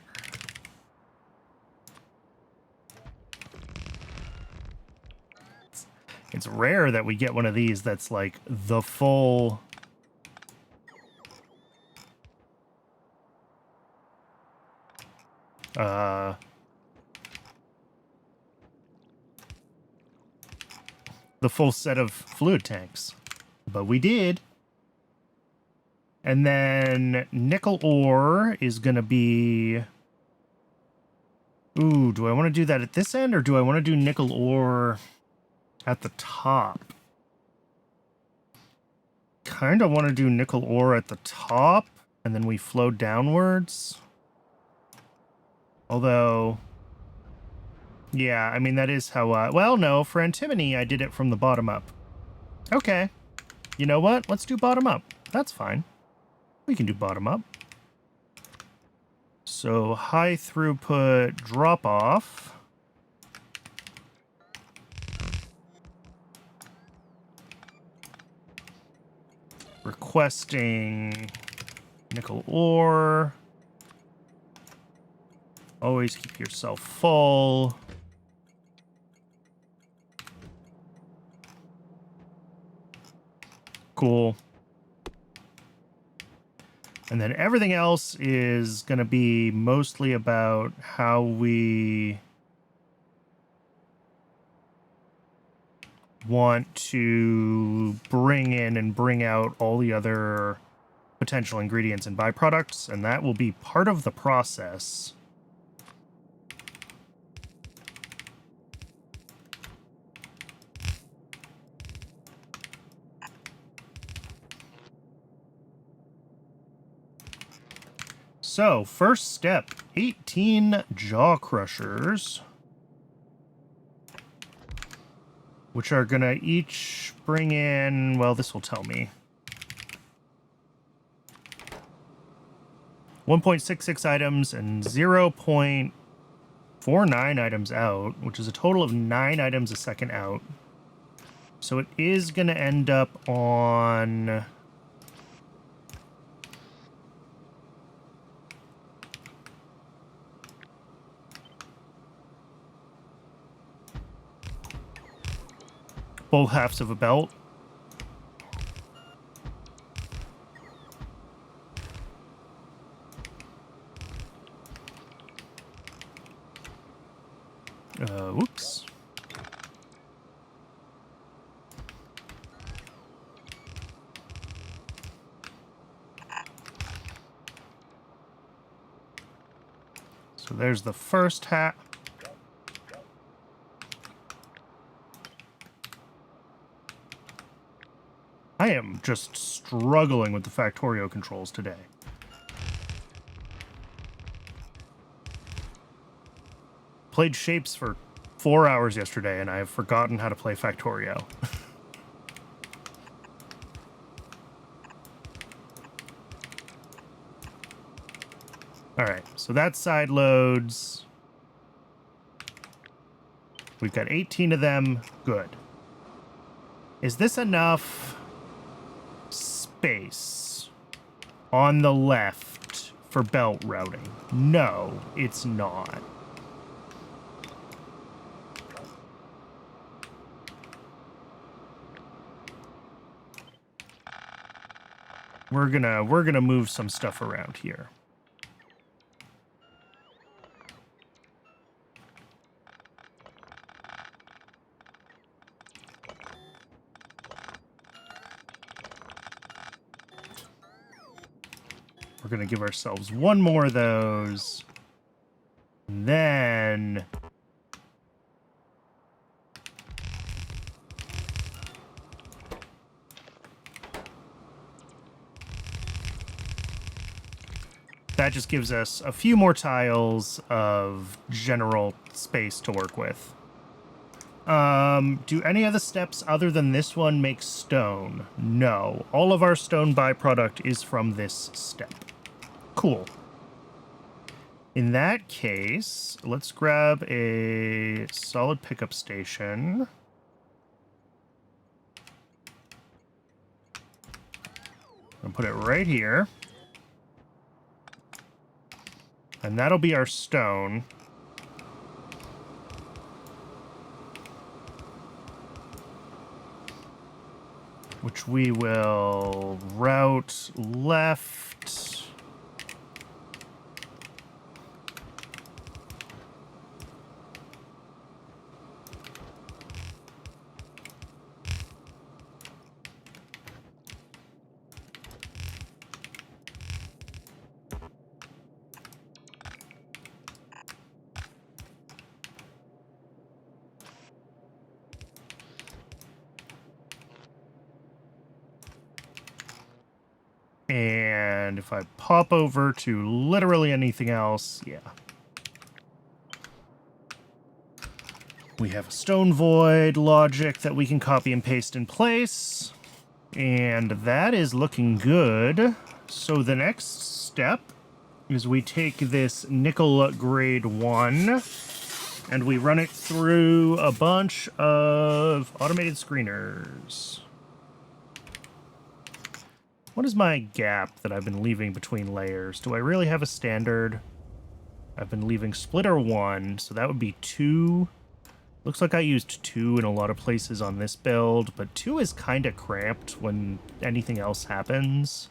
It's rare that we get one of these that's like the full... the full set of fluid tanks. But we did. And then nickel ore is going to be... Ooh, do I want to do that at this end, or do I want to do nickel ore at the top? Kind of want to do nickel ore at the top, and then we flow downwards. Although... Yeah, I mean, that is how... well, no, for antimony, I did it from the bottom up. Okay. You know what? Let's do bottom up. That's fine. We can do bottom up. So, high throughput drop off. Requesting nickel ore. Always keep yourself full. Cool. And then everything else is going to be mostly about how we want to bring in and bring out all the other potential ingredients and byproducts, and that will be part of the process. So, first step, 18 jaw crushers, which are going to each bring in, well, this will tell me, 1.66 items and 0.49 items out, which is a total of 9 items a second out. So it is going to end up on... both halves of a belt. Whoops. So there's the first hat. I am just struggling with the Factorio controls today. Played Shapes for 4 hours yesterday, and I have forgotten how to play Factorio. Alright, so that side loads. We've got 18 of them. Good. Is this enough space on the left for belt routing? No, it's not. We're gonna move some stuff around here. going to give ourselves one more of those. And then... that just gives us a few more tiles of general space to work with. Do any of the steps other than this one make stone? No. All of our stone byproduct is from this step. Cool. In that case, let's grab a solid pickup station. And put it right here. And that'll be our stone. Which we will route left. And if I pop over to literally anything else, yeah. We have a stone void logic that we can copy and paste in place. And that is looking good. So the next step is we take this nickel grade 1 and we run it through a bunch of automated screeners. What is my gap that I've been leaving between layers? Do I really have a standard? I've been leaving splitter 1, so that would be 2. Looks like I used 2 in a lot of places on this build, but 2 is kind of cramped when anything else happens.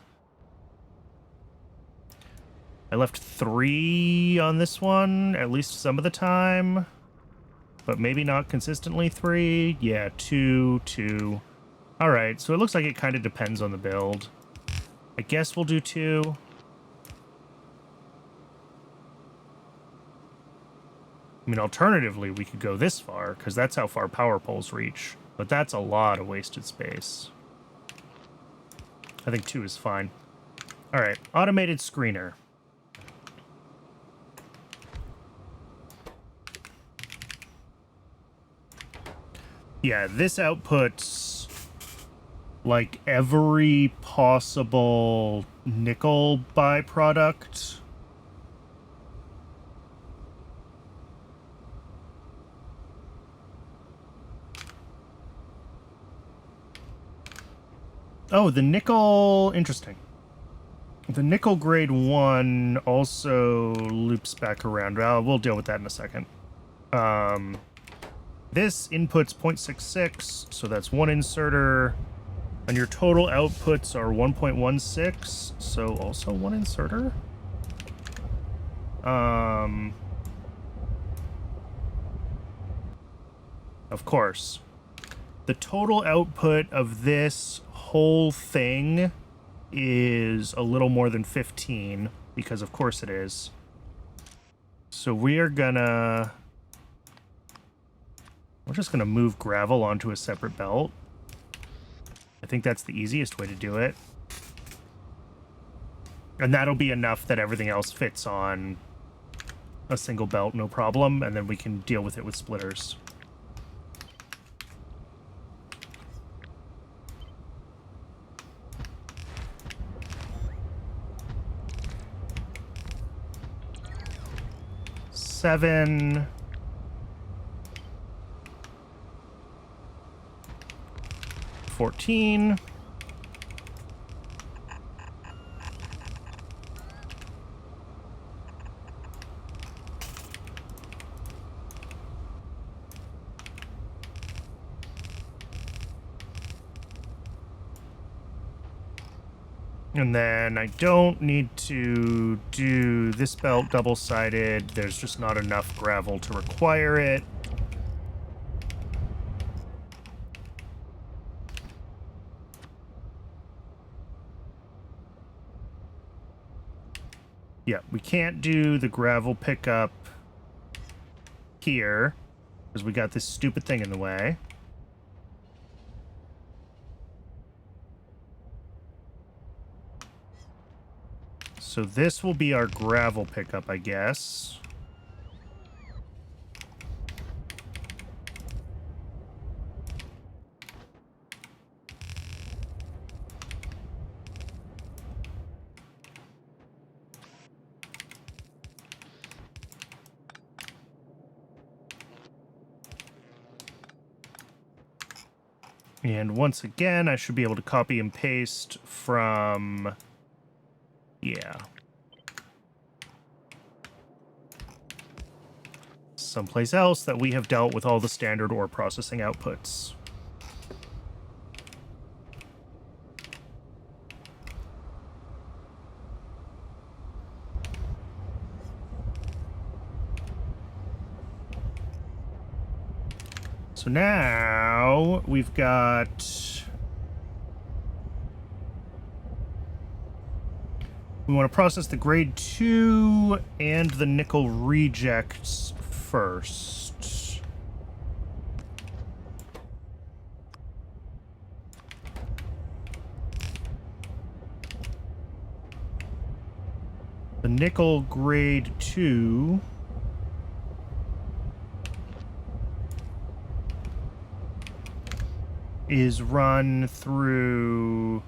I left 3 on this one, at least some of the time, but maybe not consistently 3. Yeah, 2, 2. All right, so it looks like it kind of depends on the build. I guess we'll do 2. I mean, alternatively, we could go this far, because that's how far power poles reach. But that's a lot of wasted space. I think 2 is fine. All right, automated screener. Yeah, this outputs like every possible nickel byproduct. Oh, the nickel, interesting. The nickel grade 1 also loops back around. Well, we'll deal with that in a second. This inputs 0.66, so that's 1 inserter. And your total outputs are 1.16, so also 1 inserter. Of course. The total output of this whole thing is a little more than 15, because of course it is. So we're just gonna move gravel onto a separate belt. I think that's the easiest way to do it. And that'll be enough that everything else fits on a single belt, no problem, and then we can deal with it with splitters. Seven. 14. And then I don't need to do this belt double-sided. There's just not enough gravel to require it. Yeah, we can't do the gravel pickup here because we got this stupid thing in the way. So this will be our gravel pickup, I guess. And once again, I should be able to copy and paste from... Yeah. Someplace else that we have dealt with all the standard ore processing outputs. So now we've got... We want to process the grade 2 and the nickel rejects first. The nickel grade 2... is run through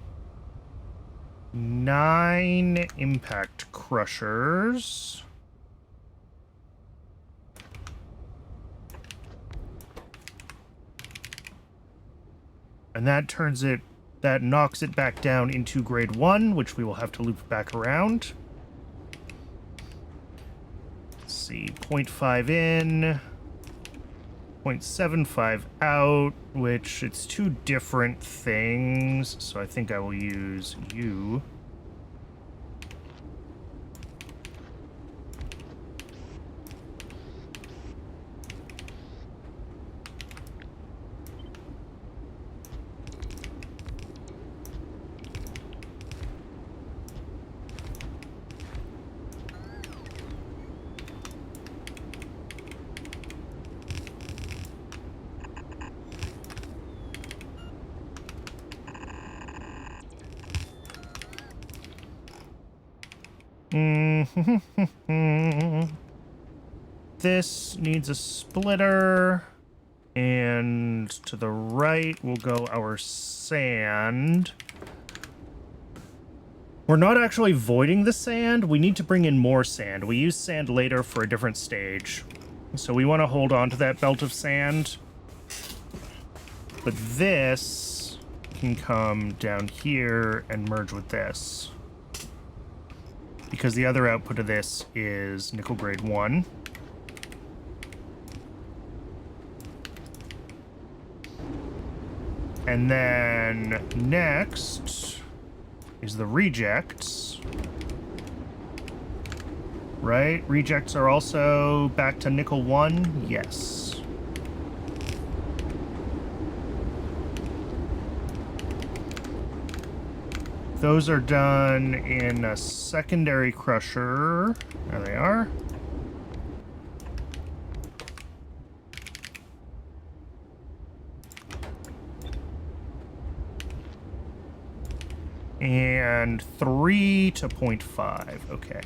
9 impact crushers. And that knocks it back down into grade 1, which we will have to loop back around. Let's see, 0.5 in, 0.75 out, which it's 2 different things, so I think I will use you. This needs a splitter, and to the right will go our sand. We're not actually voiding the sand. We need to bring in more sand. We use sand later for a different stage. So we want to hold on to that belt of sand. But this can come down here and merge with this, because the other output of this is nickel grade 1. And then next is the rejects. Right? Rejects are also back to nickel 1? Yes. Those are done in a secondary crusher. There they are. And 3 to 0.5. Okay.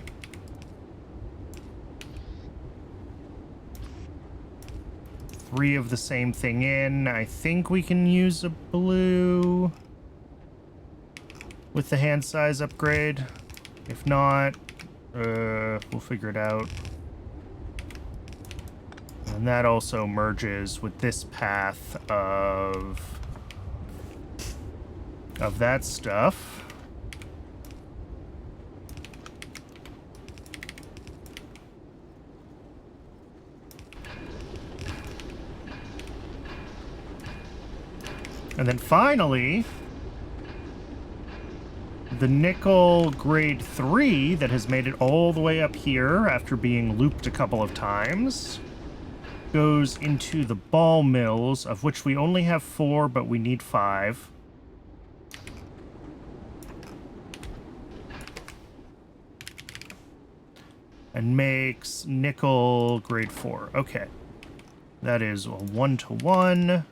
Three of the same thing in. I think we can use a blue with the hand size upgrade. If not, we'll figure it out. And that also merges with this path of that stuff. And then finally, the nickel grade 3 that has made it all the way up here after being looped a couple of times goes into the ball mills, of which we only have 4, but we need 5. and makes nickel grade 4. Okay. That is a 1-to-1.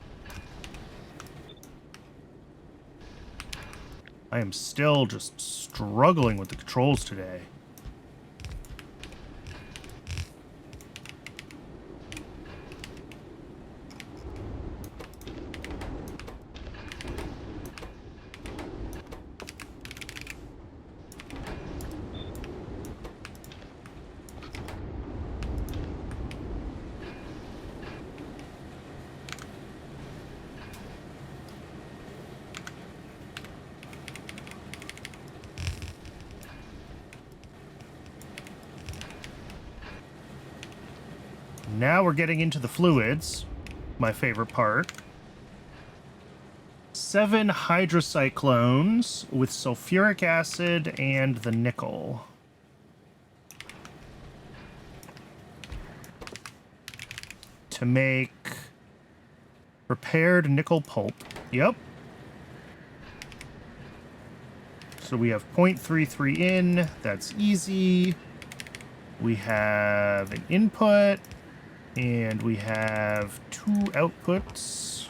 I am still just struggling with the controls today. Now we're getting into the fluids, my favorite part. 7 hydrocyclones with sulfuric acid and the nickel. To make prepared nickel pulp. Yep. So we have 0.33 in. That's easy. We have an input. And we have 2 outputs.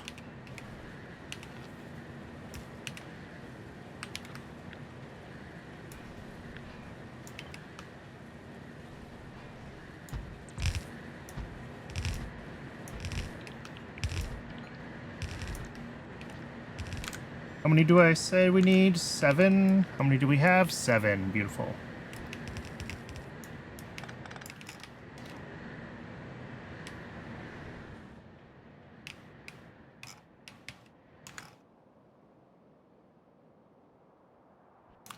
How many do I say we need? 7. How many do we have? 7. Beautiful.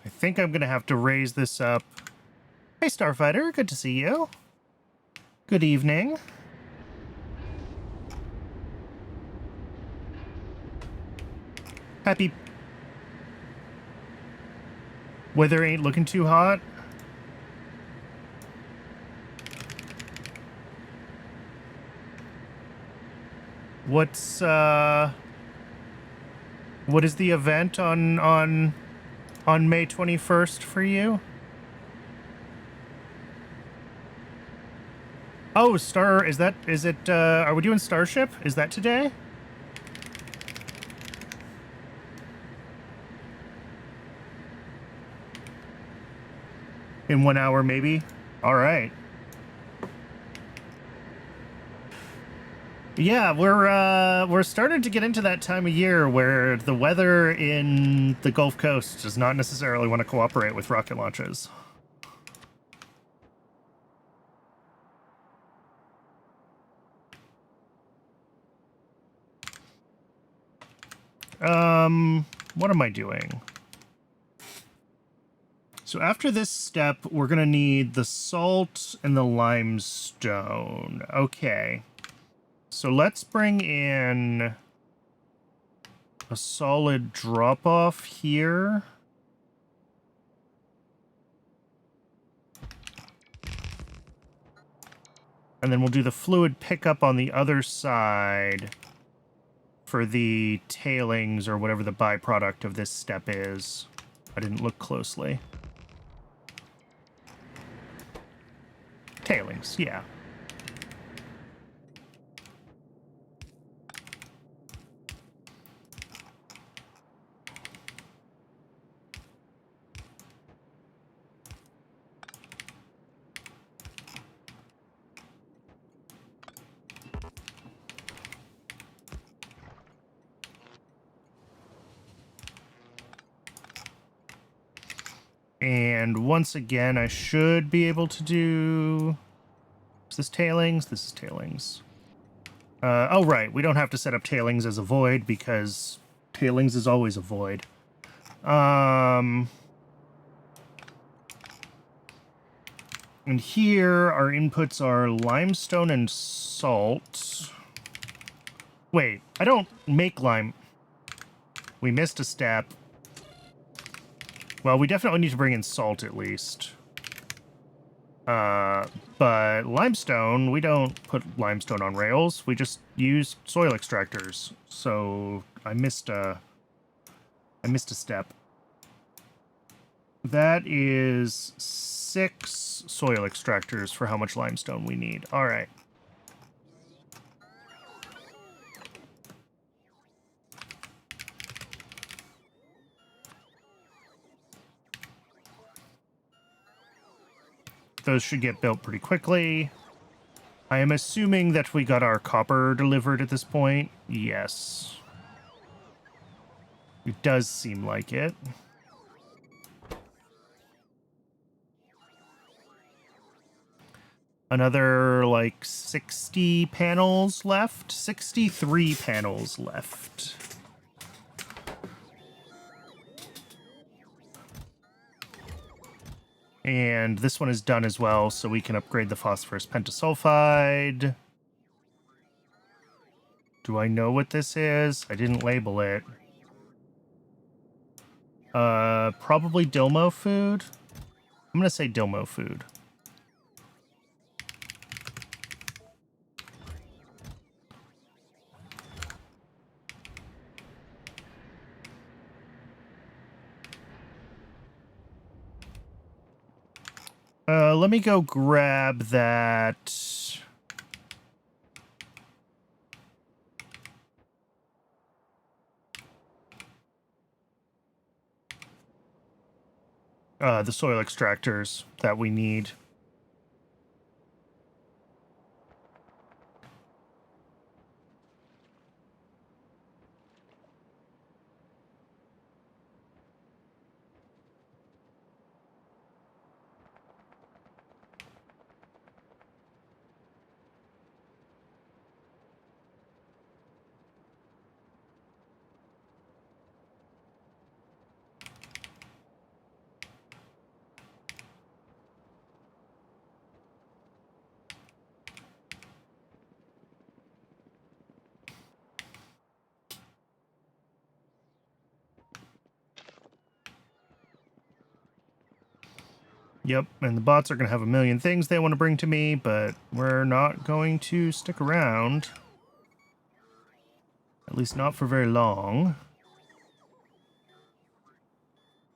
I think I'm going to have to raise this up. Hey, Starfighter. Good to see you. Good evening. Happy... Weather ain't looking too hot. What's, what is the event on May 21st for you? Oh, is it, are we doing Starship? Is that today? In 1 hour, maybe? Alright. Yeah, we're starting to get into that time of year where the weather in the Gulf Coast does not necessarily want to cooperate with rocket launches. What am I doing? So after this step, we're going to need the salt and the limestone. Okay. So let's bring in a solid drop-off here. And then we'll do the fluid pickup on the other side for the tailings or whatever the byproduct of this step is. I didn't look closely. Tailings, yeah. And once again, I should be able to do... Is this tailings? This is tailings. Oh, right. We don't have to set up tailings as a void because tailings is always a void. And here, our inputs are limestone and salt. Wait, I don't make lime. We missed a step. Well, we definitely need to bring in salt at least. But limestone, we don't put limestone on rails. We just use soil extractors. So I missed a step. That is 6 soil extractors for how much limestone we need. All right. Those should get built pretty quickly. I am assuming that we got our copper delivered at this point. Yes. It does seem like it. Another, like, 60 panels left? 63 panels left. And this one is done as well, so we can upgrade the phosphorus pentasulfide. Do I know what this is? I didn't label it. Probably Dilmo food. I'm gonna say Dilmo food. Let me go grab that. The soil extractors that we need. Yep, and the bots are going to have a million things they want to bring to me, but we're not going to stick around. At least not for very long.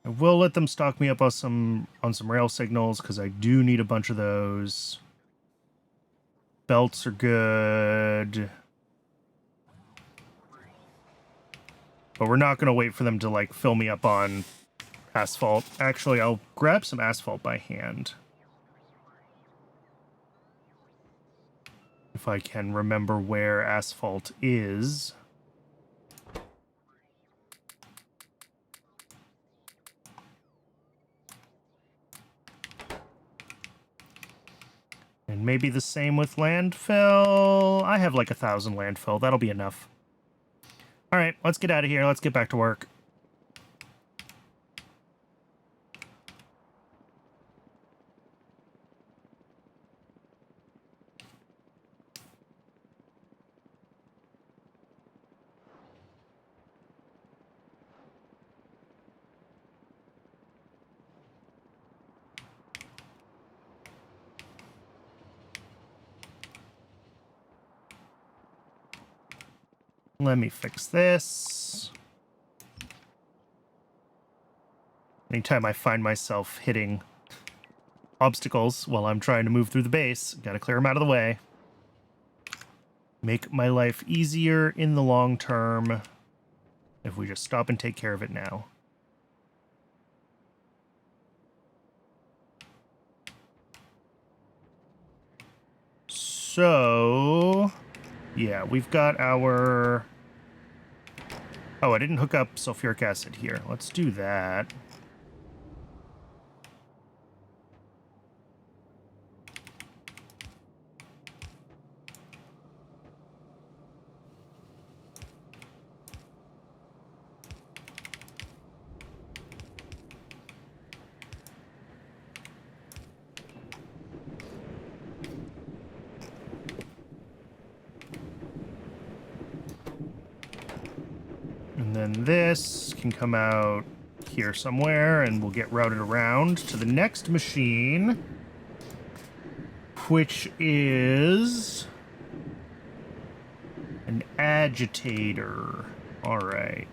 I will let them stock me up on some rail signals, because I do need a bunch of those. Belts are good. But we're not going to wait for them to, like, fill me up on asphalt. Actually, I'll grab some asphalt by hand. If I can remember where asphalt is. And maybe the same with landfill. I have like 1,000 landfill. That'll be enough. All right, let's get out of here. Let's get back to work. Let me fix this. Anytime I find myself hitting obstacles while I'm trying to move through the base, gotta clear them out of the way. Make my life easier in the long term if we just stop and take care of it now. So, yeah, we've got our... Oh, I didn't hook up sulfuric acid here. Let's do that. And then this can come out here somewhere, and we'll get routed around to the next machine, which is an agitator. All right.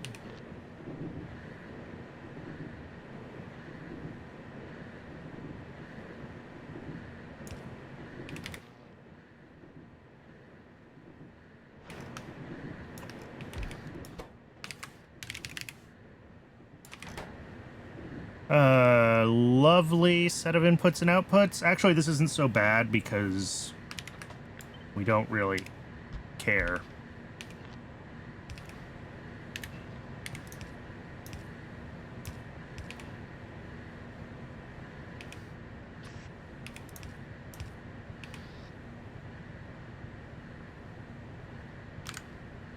Lovely set of inputs and outputs. Actually, this isn't so bad because we don't really care.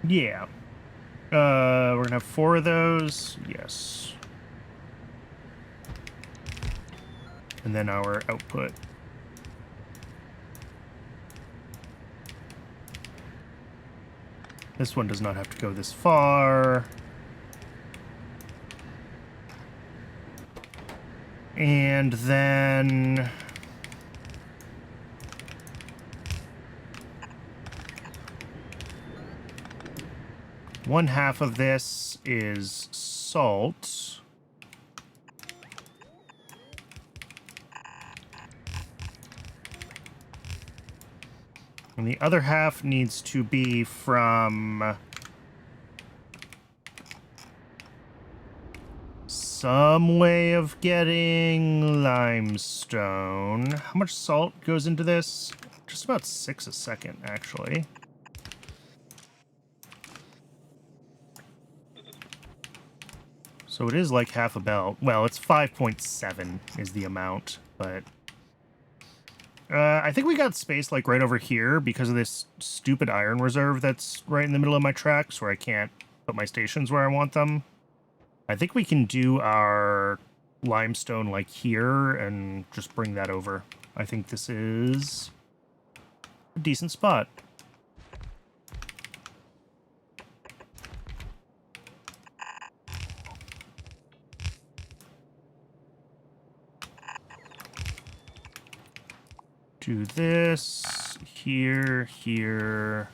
Yeah. We're gonna have 4 of those. Yes. And then our output. This one does not have to go this far. And then... one half of this is salt. And the other half needs to be from some way of getting limestone. How much salt goes into this? Just about 6 a second, actually. So it is like half a belt. Well, it's 5.7 is the amount, but... I think we got space like right over here because of this stupid iron reserve that's right in the middle of my tracks where I can't put my stations where I want them. I think we can do our limestone like here and just bring that over. I think this is a decent spot. Do this here, here.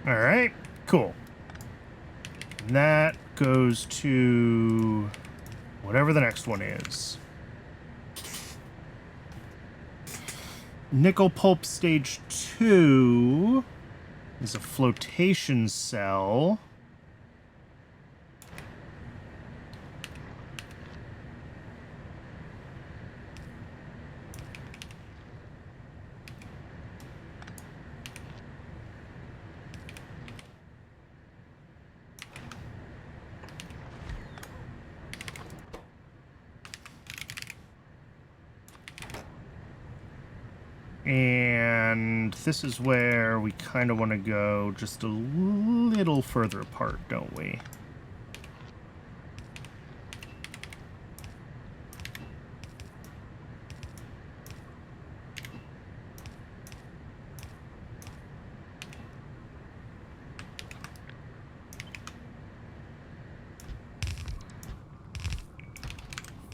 All right, cool. And that goes to whatever the next one is. Nickel pulp stage 2 is a flotation cell. And this is where we kind of want to go just a little further apart, don't we?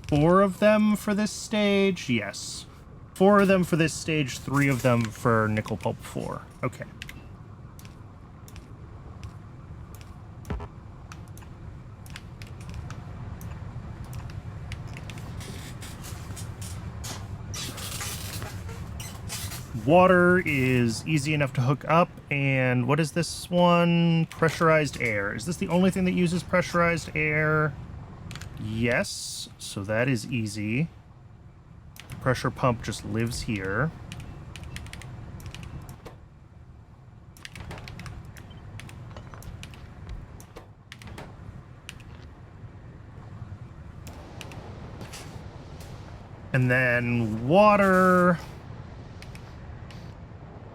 Four of them for this stage? Yes. 4 of them for this stage, 3 of them for Nickel Pulp 4. Okay. Water is easy enough to hook up, and what is this one? Pressurized air. Is this the only thing that uses pressurized air? Yes, so that is easy. Pressure pump just lives here. And then water.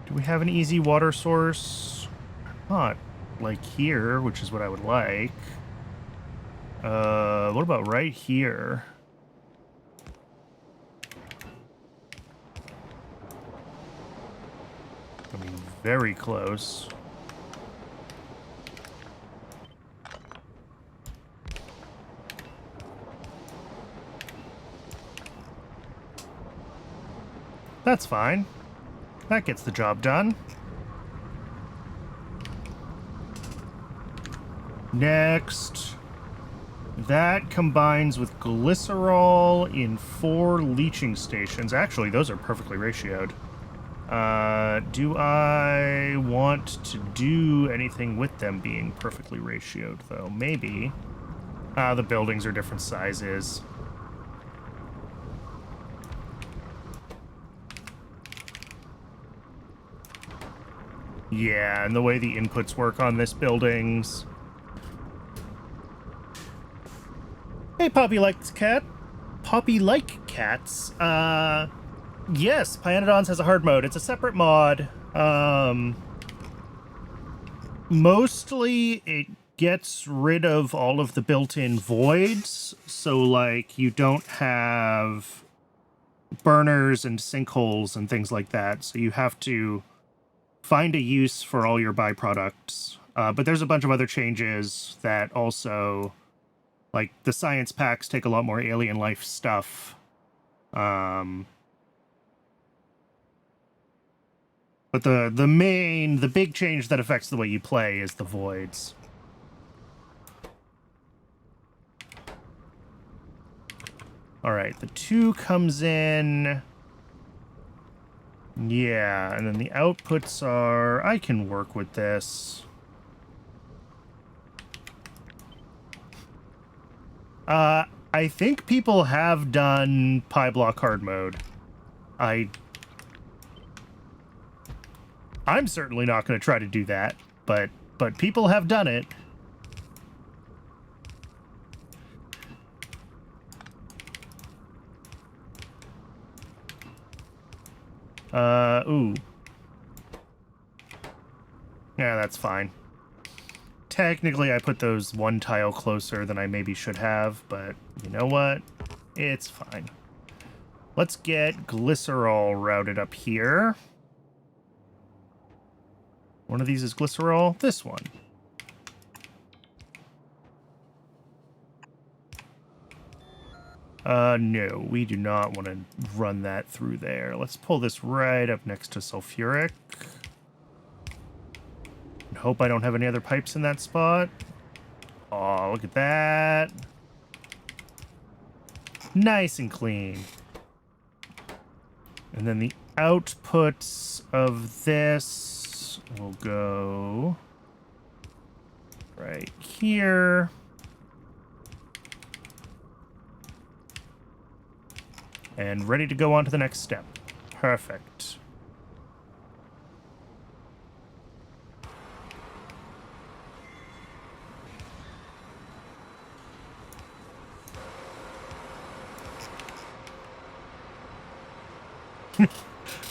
Do we have an easy water source? Not like here, which is what I would like. What about right here? I mean, very close. That's fine. That gets the job done. Next. That combines with glycerol in 4 leaching stations. Actually, those are perfectly ratioed. Do I want to do anything with them being perfectly ratioed, though? Maybe. The buildings are different sizes. Yeah, and the way the inputs work on this buildings. Hey, Poppy-like cat. Poppy-like cats. Yes, Pyanodons has a hard mode. It's a separate mod. Mostly it gets rid of all of the built-in voids, so like you don't have burners and sinkholes and things like that, so you have to find a use for all your byproducts. But there's a bunch of other changes that also, like the science packs take a lot more alien life stuff. But the big change that affects the way you play is the voids. All right, the 2 comes in. Yeah, and then the outputs are... I can work with this. I think people have done Pi block hard mode. I'm certainly not going to try to do that, but people have done it. Ooh. Yeah, that's fine. Technically, I put those 1 tile closer than I maybe should have, but you know what? It's fine. Let's get glycerol routed up here. One of these is glycerol. This one. No, we do not want to run that through there. Let's pull this right up next to sulfuric. And hope I don't have any other pipes in that spot. Oh, look at that. Nice and clean. And then the outputs of this will go right here. And ready to go on to the next step. Perfect.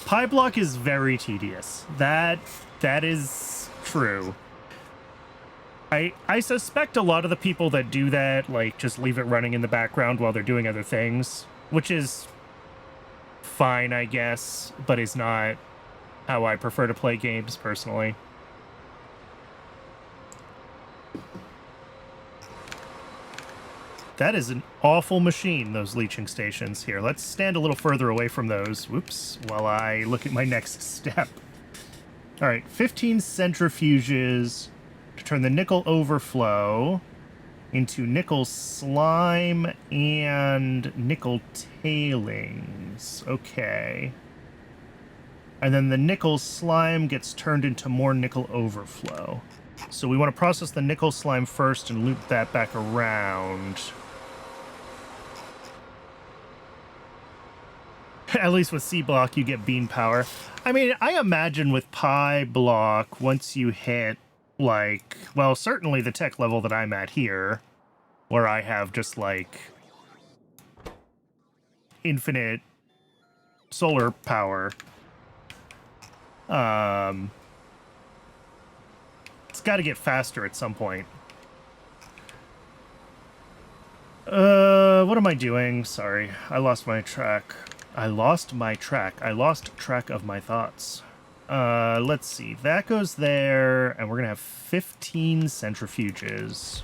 Pi block is very tedious. That is true. I suspect a lot of the people that do that, like, just leave it running in the background while they're doing other things, which is fine, I guess, but is not how I prefer to play games, personally. That is an awful machine, those leaching stations. Here, let's stand a little further away from those. Whoops, while I look at my next step. All right, 15 centrifuges to turn the nickel overflow into nickel slime and nickel tailings. Okay. And then the nickel slime gets turned into more nickel overflow. So we want to process the nickel slime first and loop that back around. At least with C block, you get beam power. I mean, I imagine with Pi block, once you hit, like, well, certainly the tech level that I'm at here, where I have just, like, infinite solar power, it's got to get faster at some point. What am I doing? Sorry, I lost my track. I lost track of my thoughts. Let's see. That goes there, and we're gonna have 15 centrifuges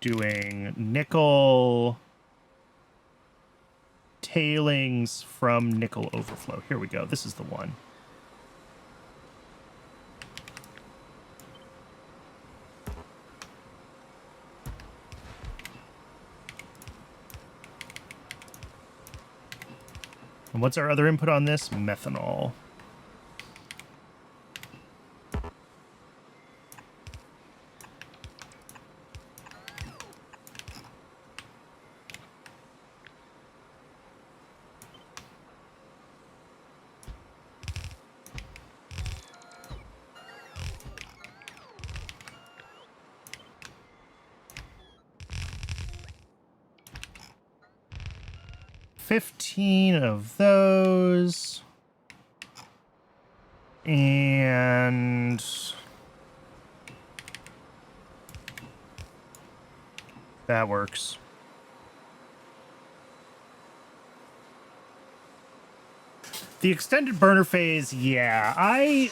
doing nickel tailings from nickel overflow. Here we go. This is the one. And what's our other input on this? Methanol. $15 of those. And that works. The extended burner phase, yeah. I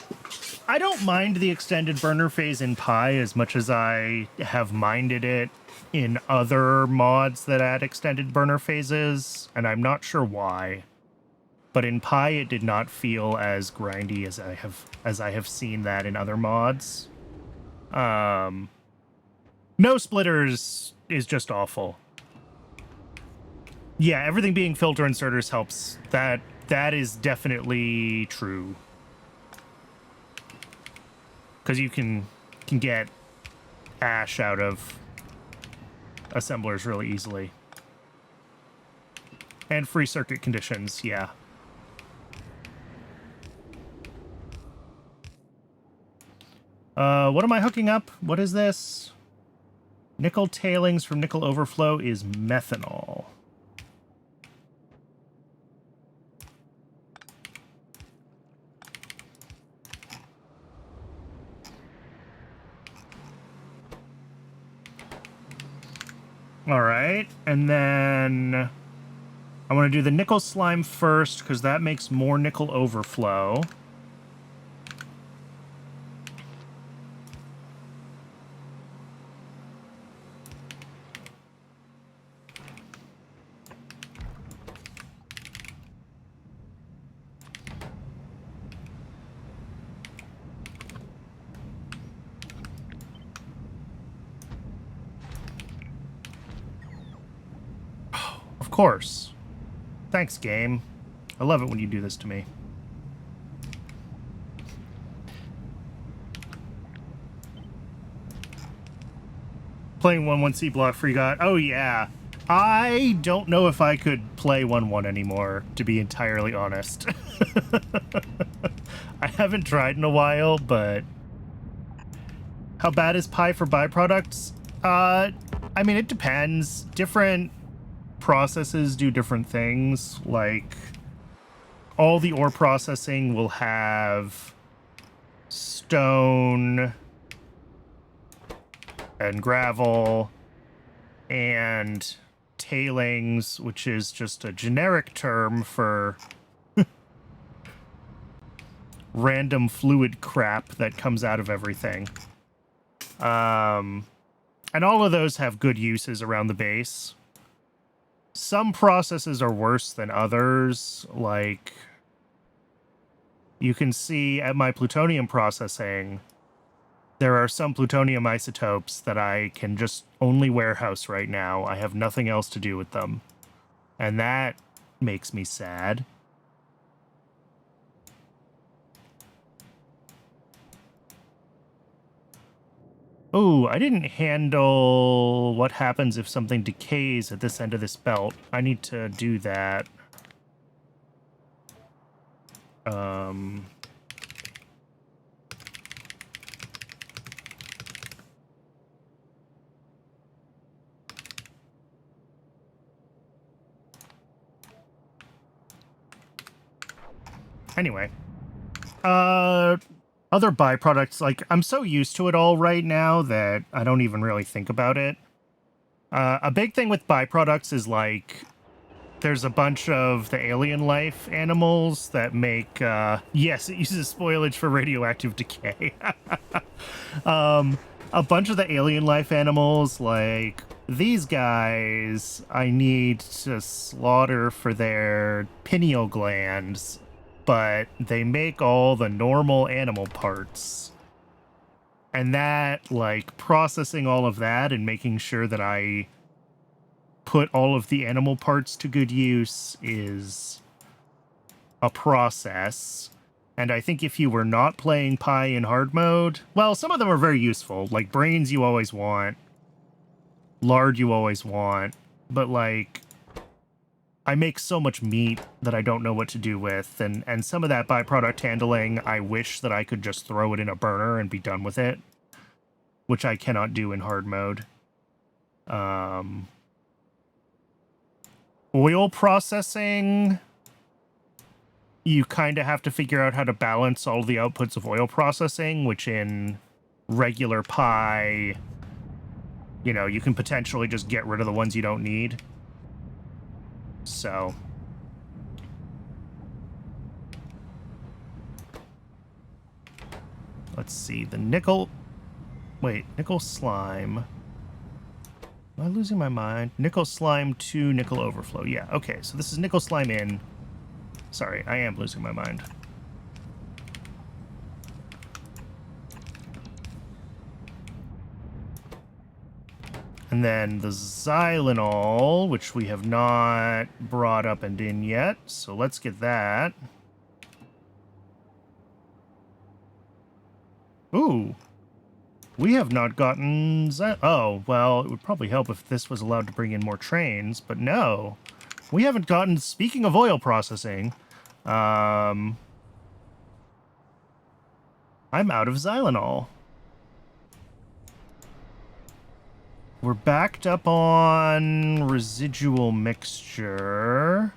don't mind the extended burner phase in Pi as much as I have minded it in other mods that add extended burner phases, and I'm not sure why. But in Pi, it did not feel as grindy as I have seen that in other mods. No splitters is just awful. Yeah, everything being filter inserters helps. That is definitely true. Because you can get ash out of assemblers really easily. And free circuit conditions, yeah. What am I hooking up? What is this? Nickel tailings from nickel overflow is methanol. All right, and then I want to do the nickel slime first because that makes more nickel overflow. Of course. Thanks, game. I love it when you do this to me. Playing 1-1C block free got. Oh, yeah. I don't know if I could play 1-1 anymore, to be entirely honest. I haven't tried in a while, but... How bad is Pi for byproducts? I mean, it depends. Different processes do different things. Like, all the ore processing will have stone and gravel and tailings, which is just a generic term for random fluid crap that comes out of everything. And all of those have good uses around the base. Some processes are worse than others. Like, you can see at my plutonium processing, there are some plutonium isotopes that I can just only warehouse right now. I have nothing else to do with them. And that makes me sad. Oh, I didn't handle what happens if something decays at this end of this belt. I need to do that. Anyway. Other byproducts, like, I'm so used to it all right now that I don't even really think about it. A big thing with byproducts is like there's a bunch of the alien life animals that make yes, it uses spoilage for radioactive decay. A bunch of the alien life animals, like these guys, I need to slaughter for their pineal glands, but they make all the normal animal parts. And that, like, processing all of that and making sure that I put all of the animal parts to good use is a process. And I think if you were not playing Pi in hard mode, well, some of them are very useful. Like, brains you always want. Lard you always want. But, like, I make so much meat that I don't know what to do with. And some of that byproduct handling, I wish that I could just throw it in a burner and be done with it. Which I cannot do in hard mode. Oil processing, you kind of have to figure out how to balance all the outputs of oil processing, which in regular Pi, you know, you can potentially just get rid of the ones you don't need. So. Let's see, the nickel... Wait, nickel slime... Am I losing my mind? Nickel slime to nickel overflow. Yeah, okay, so this is nickel slime in. Sorry, I am losing my mind. And then the xylenol, which we have not brought up and in yet. So let's get that. Ooh. We have not gotten... Oh, well, it would probably help if this was allowed to bring in more trains, but no. We haven't gotten... Speaking of oil processing, I'm out of xylenol. We're backed up on residual mixture,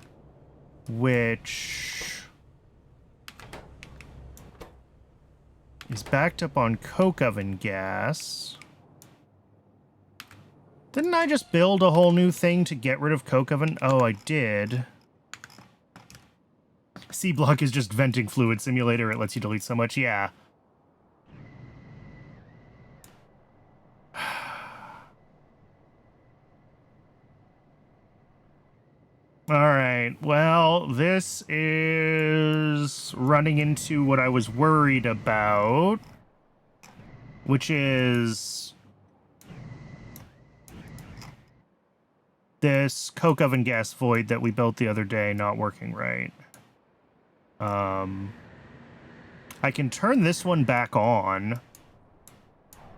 which is backed up on coke oven gas. Didn't I just build a whole new thing to get rid of coke oven? Oh, I did. C-Block is just venting fluid simulator. It lets you delete so much. Yeah. All right, well, this is running into what I was worried about, which is this coke oven gas void that we built the other day not working right. I can turn this one back on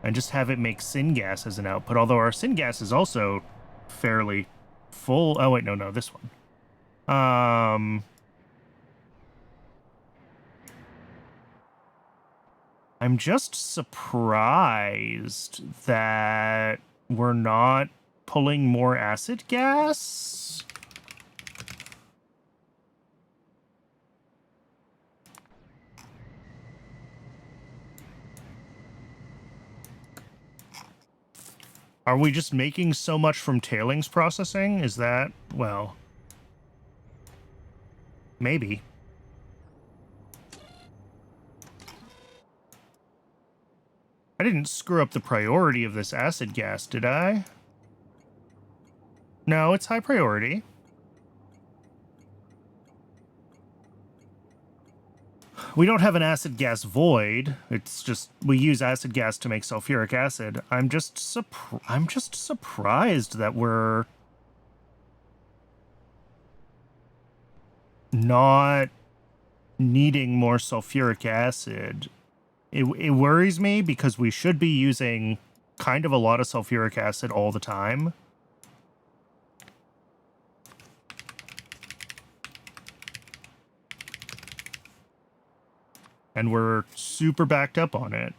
and just have it make syngas as an output, although our syngas is also fairly full. Oh, wait, no, this one. I'm just surprised that we're not pulling more acid gas. Are we just making so much from tailings processing? Is that, well, maybe. I didn't screw up the priority of this acid gas, did I? No, it's high priority. We don't have an acid gas void. It's just we use acid gas to make sulfuric acid. I'm just surprised that we're not needing more sulfuric acid. It worries me because we should be using kind of a lot of sulfuric acid all the time. And we're super backed up on it.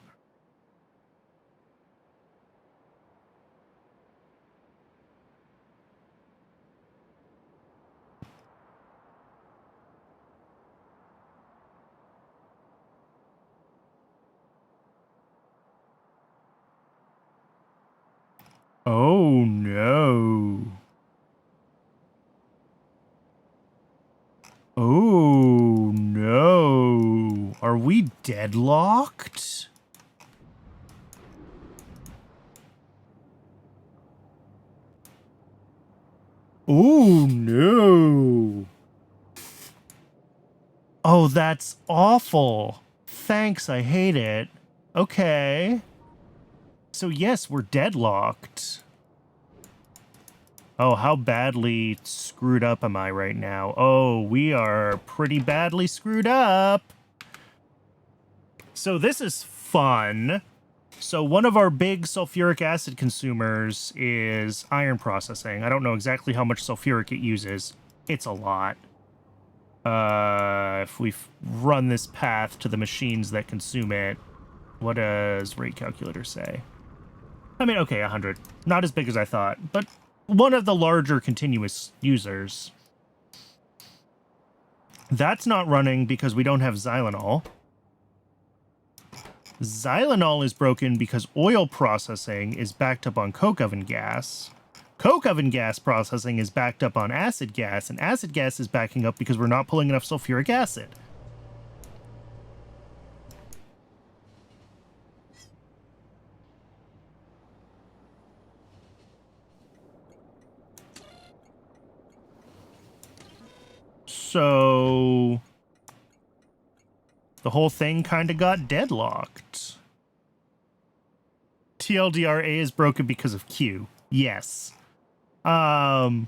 Oh, no. Oh, no. Are we deadlocked? Oh, no. Oh, that's awful. Thanks, I hate it. Okay. So yes, we're deadlocked. Oh, how badly screwed up am I right now? Oh, we are pretty badly screwed up. So this is fun. So one of our big sulfuric acid consumers is iron processing. I don't know exactly how much sulfuric it uses. It's a lot. If we run this path to the machines that consume it, what does rate calculator say? I mean, okay, 100. Not as big as I thought, but one of the larger continuous users. That's not running because we don't have Xylanol. Xylanol is broken because oil processing is backed up on coke oven gas. Coke oven gas processing is backed up on acid gas, and acid gas is backing up because we're not pulling enough sulfuric acid. So the whole thing kind of got deadlocked. TLDR A is broken because of Q. Yes. But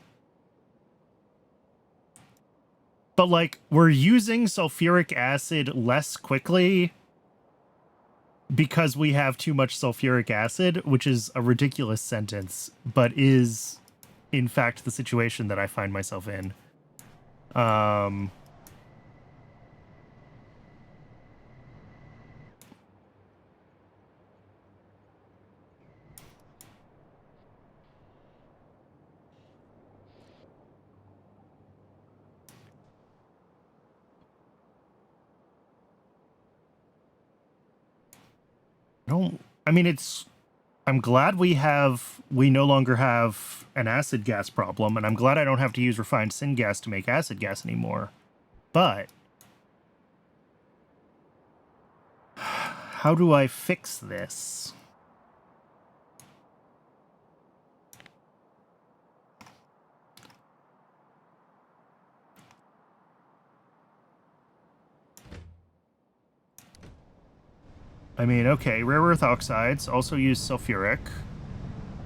like, we're using sulfuric acid less quickly because we have too much sulfuric acid, which is a ridiculous sentence, but is in fact the situation that I find myself in. I mean, I'm glad we no longer have an acid gas problem, and I'm glad I don't have to use refined syngas to make acid gas anymore. But how do I fix this? I mean, okay, rare earth oxides also use sulfuric.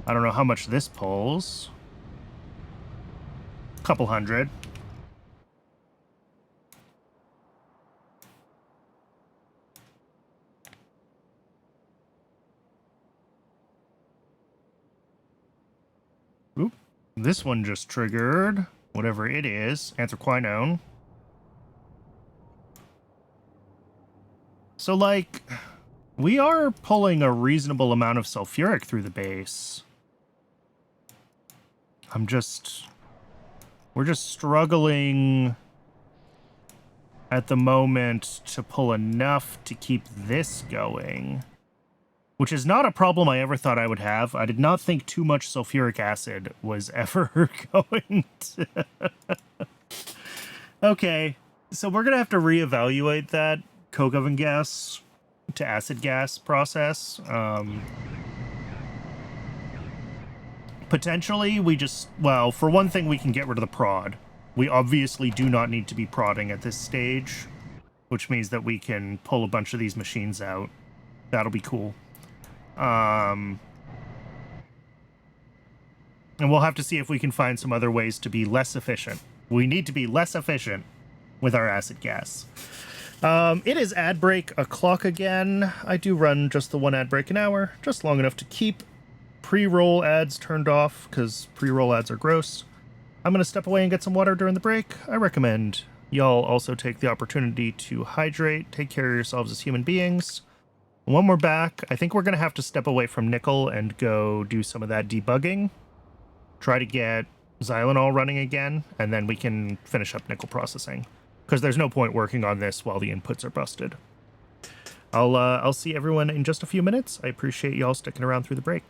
I don't know how much this pulls. A couple hundred. Oop. This one just triggered. Whatever it is. Anthraquinone. So, like, we are pulling a reasonable amount of sulfuric through the base. We're just struggling at the moment to pull enough to keep this going, which is not a problem I ever thought I would have. I did not think too much sulfuric acid was ever going to... Okay, so we're going to have to reevaluate that coke oven gas to acid gas process. Potentially, well, for one thing, we can get rid of the prod. We obviously do not need to be prodding at this stage, which means that we can pull a bunch of these machines out. That'll be cool. And we'll have to see if we can find some other ways to be less efficient. We need to be less efficient with our acid gas. It is ad break o'clock again. I do run just the one ad break an hour, just long enough to keep pre-roll ads turned off, because pre-roll ads are gross. I'm going to step away and get some water during the break. I recommend y'all also take the opportunity to hydrate, take care of yourselves as human beings. When we're back, I think we're going to have to step away from nickel and go do some of that debugging. Try to get Xylanol running again, and then we can finish up nickel processing. Because there's no point working on this while the inputs are busted. I'll see everyone in just a few minutes. I appreciate y'all sticking around through the break.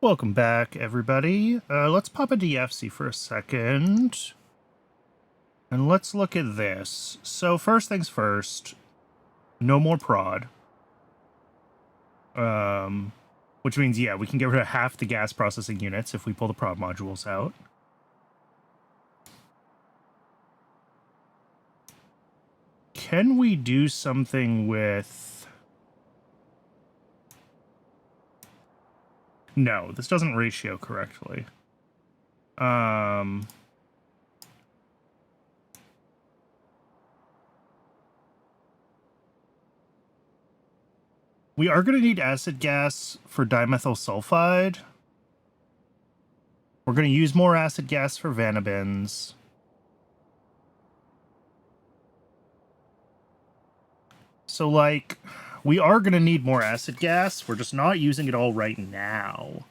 Welcome back, everybody. Let's pop into EFC for a second. And let's look at this. So first things first, no more prod. Which means, yeah, we can get rid of half the gas processing units if we pull the prod modules out. Can we do something with... No, this doesn't ratio correctly. We are going to need acid gas for dimethyl sulfide. We're going to use more acid gas for vanabins. So, like, we are going to need more acid gas. We're just not using it all right now.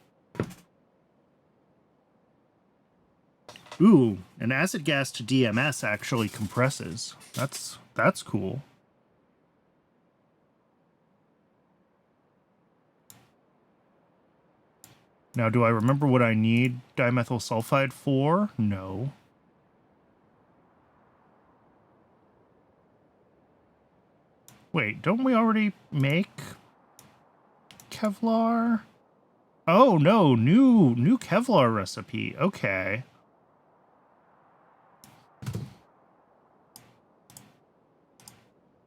Ooh, an acid gas to DMS actually compresses. That's cool. Now, do I remember what I need dimethyl sulfide for? No. Wait, don't we already make Kevlar? Oh, no, new Kevlar recipe. Okay.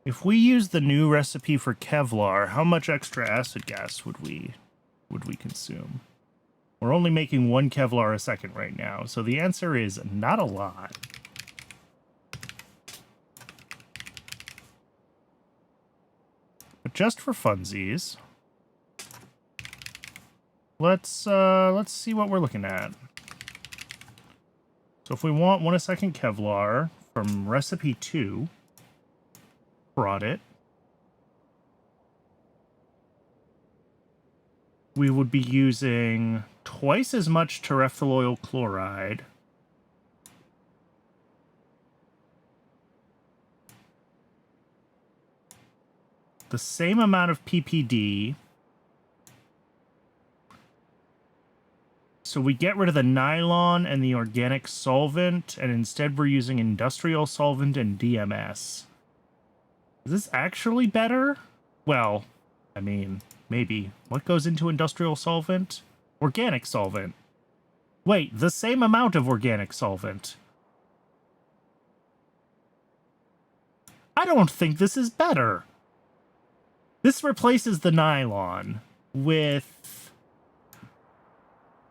If we use the new recipe for Kevlar, how much extra acid gas would we consume? We're only making 1 Kevlar a second right now, so the answer is not a lot. But just for funsies, let's see what we're looking at. So if we want 1 a second Kevlar from recipe 2, prod it, we would be using twice as much terephthalonyl chloride, the same amount of PPD, so we get rid of the nylon and the organic solvent, and instead we're using industrial solvent and DMS. Is this actually better? Well, I mean, maybe. What goes into industrial solvent? Organic solvent. Wait, the same amount of organic solvent. I don't think this is better. This replaces the nylon with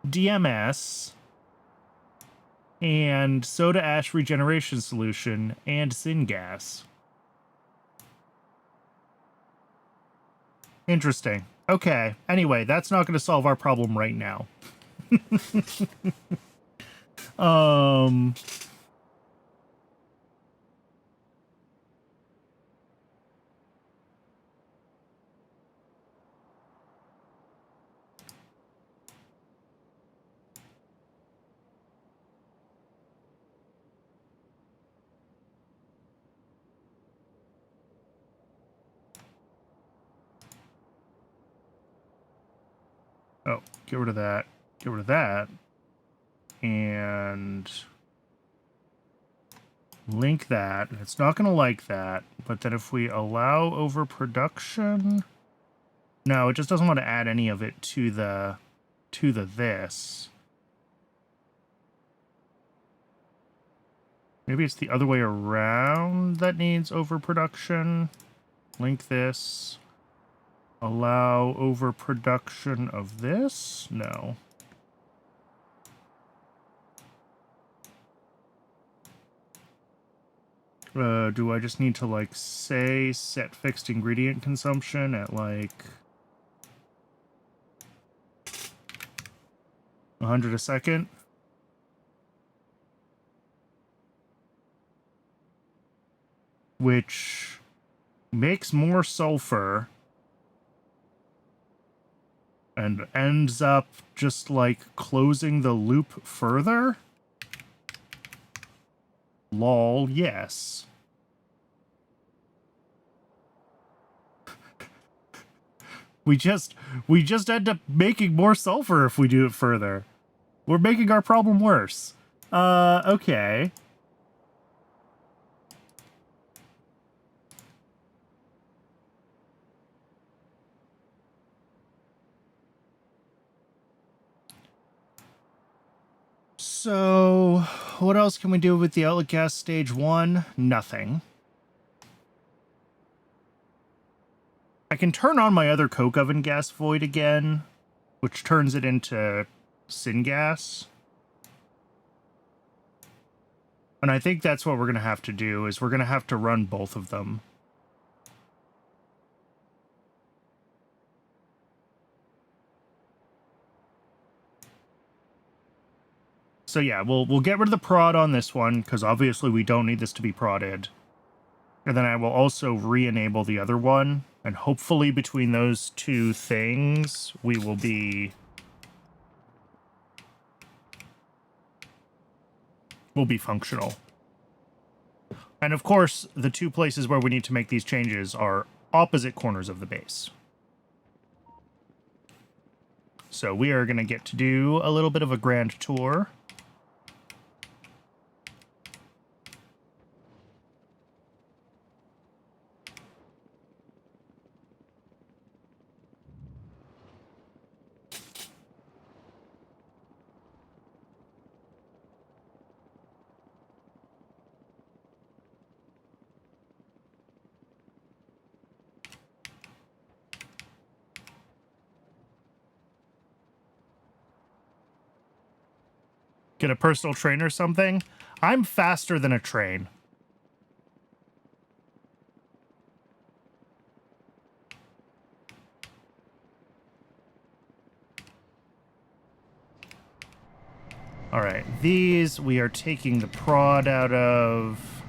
DMS and soda ash regeneration solution and syngas. Interesting. Okay. Anyway, that's not going to solve our problem right now. Oh, get rid of that. Get rid of that. And link that. It's not going to like that. But then if we allow overproduction... No, it just doesn't want to add any of it to the this. Maybe it's the other way around that needs overproduction. Link this. Allow overproduction of this? No. Do I just need to, like, say set fixed ingredient consumption at, like, 100 a second? Which makes more sulfur and ends up just, like, closing the loop further? Lol, yes. We just end up making more sulfur if we do it further. We're making our problem worse. Okay. So, what else can we do with the outlet gas stage 1? Nothing. I can turn on my other coke oven gas void again, which turns it into syngas. And I think that's what we're going to have to do, is we're going to have to run both of them. So yeah, we'll get rid of the prod on this one, because obviously we don't need this to be prodded. And then I will also re-enable the other one, and hopefully between those two things, we will be... will be functional. And of course, the two places where we need to make these changes are opposite corners of the base. So we are going to get to do a little bit of a grand tour. Get a personal train or something? I'm faster than a train. All right, these we are taking the prod out of.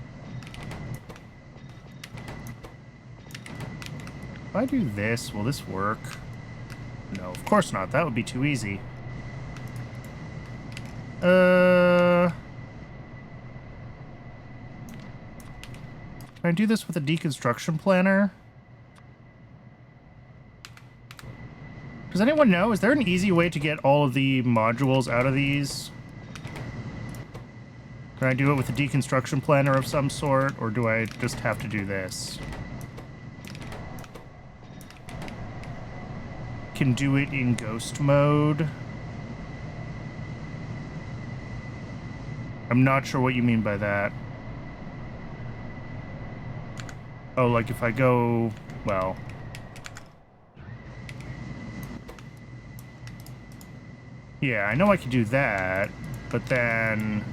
If I do this, will this work? No, of course not. That would be too easy. Can I do this with a deconstruction planner? Does anyone know? Is there an easy way to get all of the modules out of these? Can I do it with a deconstruction planner of some sort, or do I just have to do this? Can do it in ghost mode. I'm not sure what you mean by that. Oh, like if I go... well... yeah, I know I can do that, but then...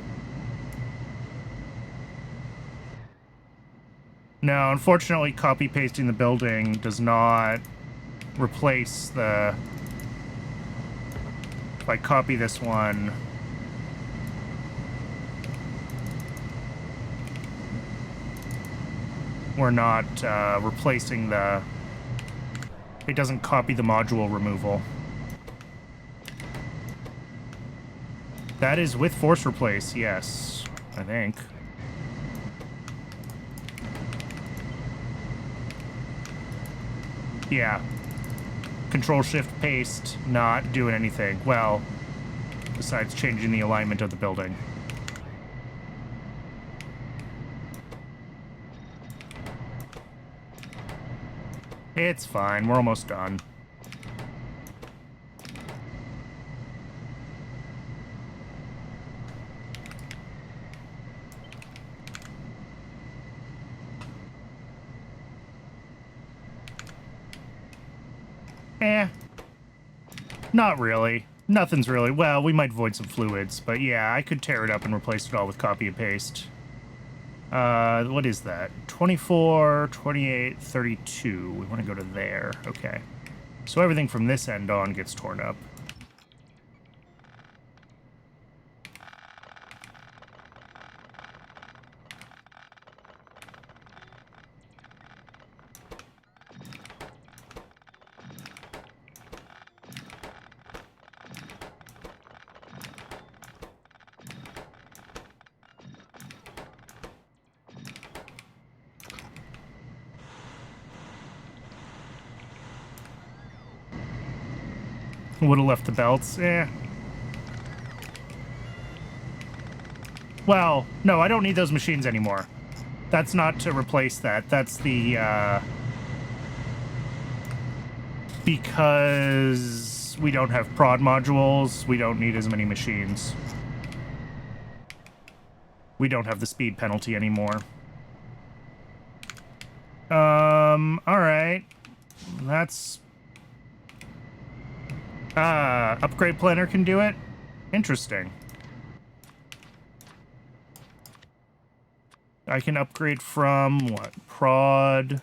no, unfortunately, copy-pasting the building does not replace the... if I copy this one... we're not replacing the... it doesn't copy the module removal. That is with force replace, yes, I think. Yeah. Control-Shift-Paste, not doing anything. Well, besides changing the alignment of the building. It's fine, we're almost done. Not really. Nothing's really... well, we might void some fluids, but yeah, I could tear it up and replace it all with copy and paste. What is that? 24, 28, 32. We want to go to there. Okay. So everything from this end on gets torn up. Would have left the belts. Eh. Well, no, I don't need those machines anymore. That's not to replace that. That's the, because we don't have prod modules, we don't need as many machines. We don't have the speed penalty anymore. Alright. That's... upgrade planner can do it? Interesting. I can upgrade from, what, prod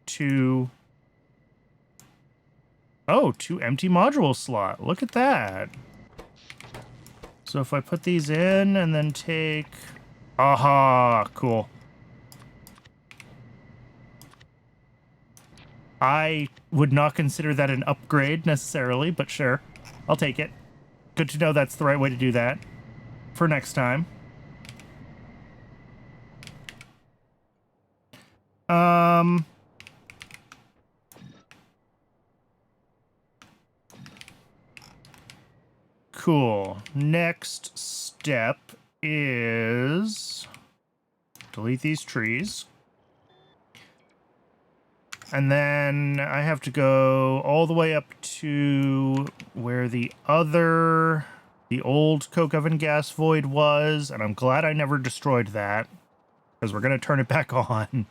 to... Oh, 2 empty module slot. Look at that. So if I put these in and then take... Aha, cool. I would not consider that an upgrade necessarily, but sure. I'll take it. Good to know that's the right way to do that for next time. Cool. Next step is delete these trees. And then I have to go all the way up to where the old coke oven gas void was, and I'm glad I never destroyed that, because we're going to turn it back on.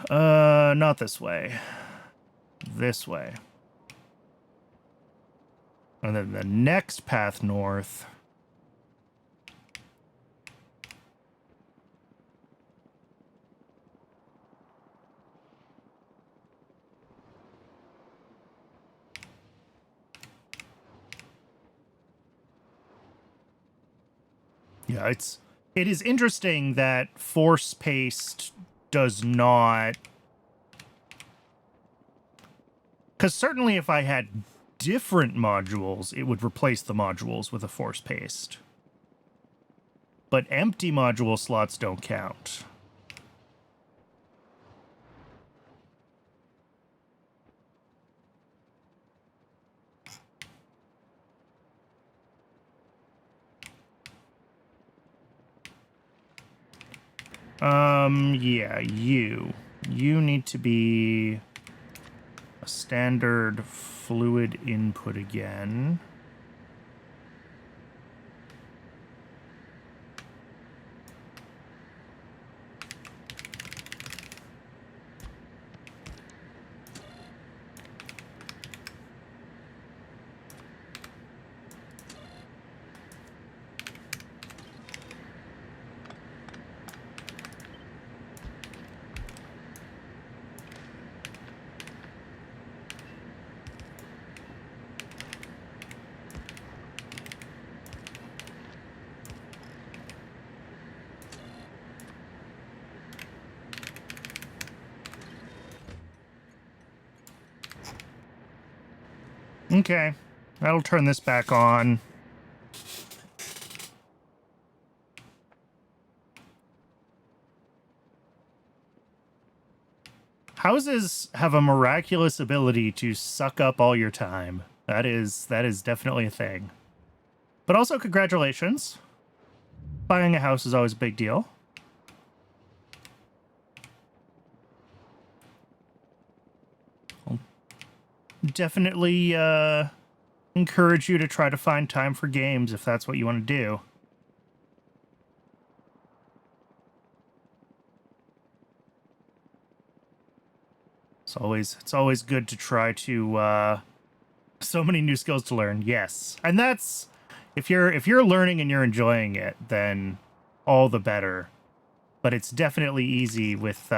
Not this way. This way. And then the next path north... Yeah, it is interesting that force paste does not... Because certainly if I had different modules, it would replace the modules with a force paste. But empty module slots don't count. Yeah, you need to be a standard fluid input again. Okay, that'll turn this back on. Houses have a miraculous ability to suck up all your time. That is definitely a thing. But also, congratulations. Buying a house is always a big deal. I'll definitely encourage you to try to find time for games if that's what you want to do. It's always good to try to so many new skills to learn. Yes. And that's if you're learning and you're enjoying it, then all the better. But it's definitely easy with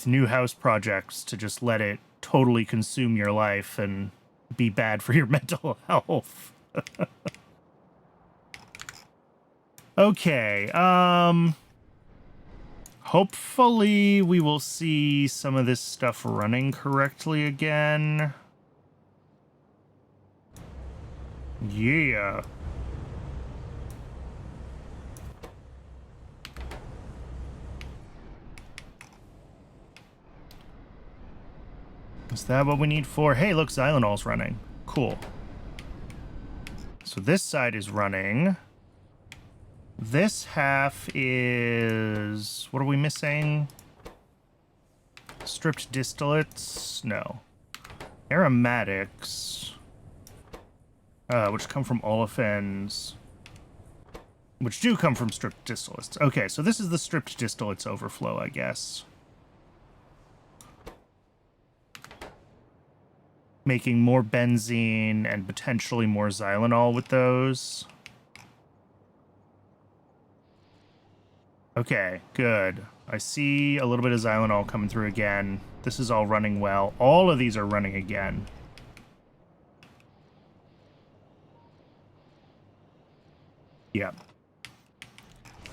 new house projects to just let it totally consume your life and be bad for your mental health. Okay, hopefully we will see some of this stuff running correctly again. Yeah. Is that what we need for? Hey, look, Xylanol's running. Cool. So this side is running. This half is... What are we missing? Stripped distillates? No. Aromatics. Which come from olefins. Which do come from stripped distillates. Okay, so this is the stripped distillates overflow, I guess. Making more benzene and potentially more xylanol with those. Okay, good. I see a little bit of xylanol coming through again. This is all running well. All of these are running again. Yep.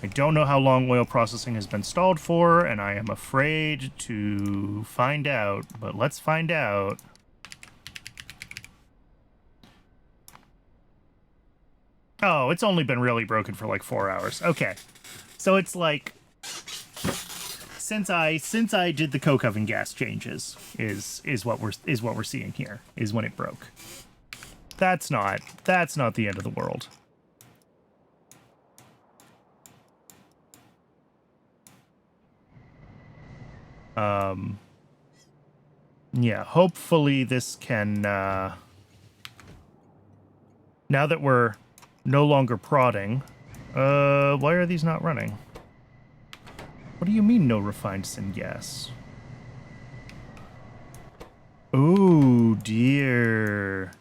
I don't know how long oil processing has been stalled for, and I am afraid to find out, but let's find out. Oh, it's only been really broken for like 4 hours. Okay. So it's like since I did the coke oven gas changes is what we're seeing here, is when it broke. That's not the end of the world. Yeah, hopefully this can now that we're no longer prodding. Why are these not running? What do you mean no refined syngas? Oh dear.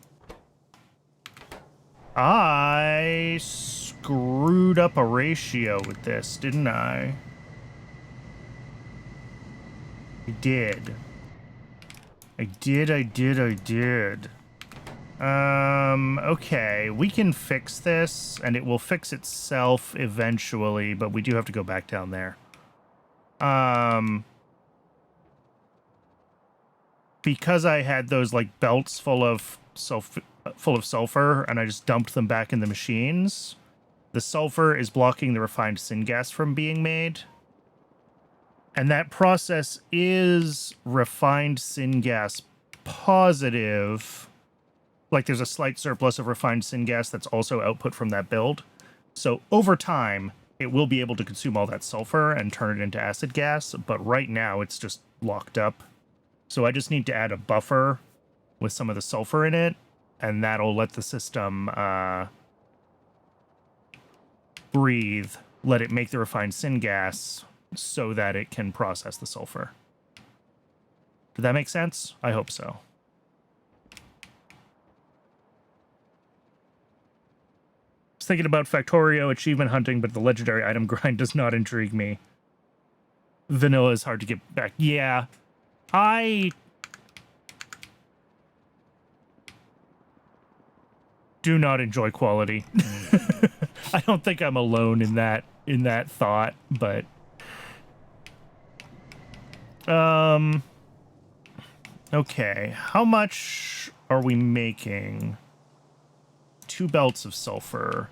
I screwed up a ratio with this, didn't I? I did. I did. Okay, we can fix this, and it will fix itself eventually, but we do have to go back down there. Because I had those, like, belts full of sulfur, and I just dumped them back in the machines, the sulfur is blocking the refined syngas from being made. And that process is refined syngas positive. Like, there's a slight surplus of refined syngas that's also output from that build. So over time, it will be able to consume all that sulfur and turn it into acid gas, but right now it's just locked up. So I just need to add a buffer with some of the sulfur in it, and that'll let the system breathe, let it make the refined syngas so that it can process the sulfur. Did that make sense? I hope so. I was thinking about Factorio achievement hunting, but the legendary item grind does not intrigue me. Vanilla is hard to get back. Yeah. I do not enjoy quality. I don't think I'm alone in that thought, but okay, how much are we making? 2 belts of sulfur.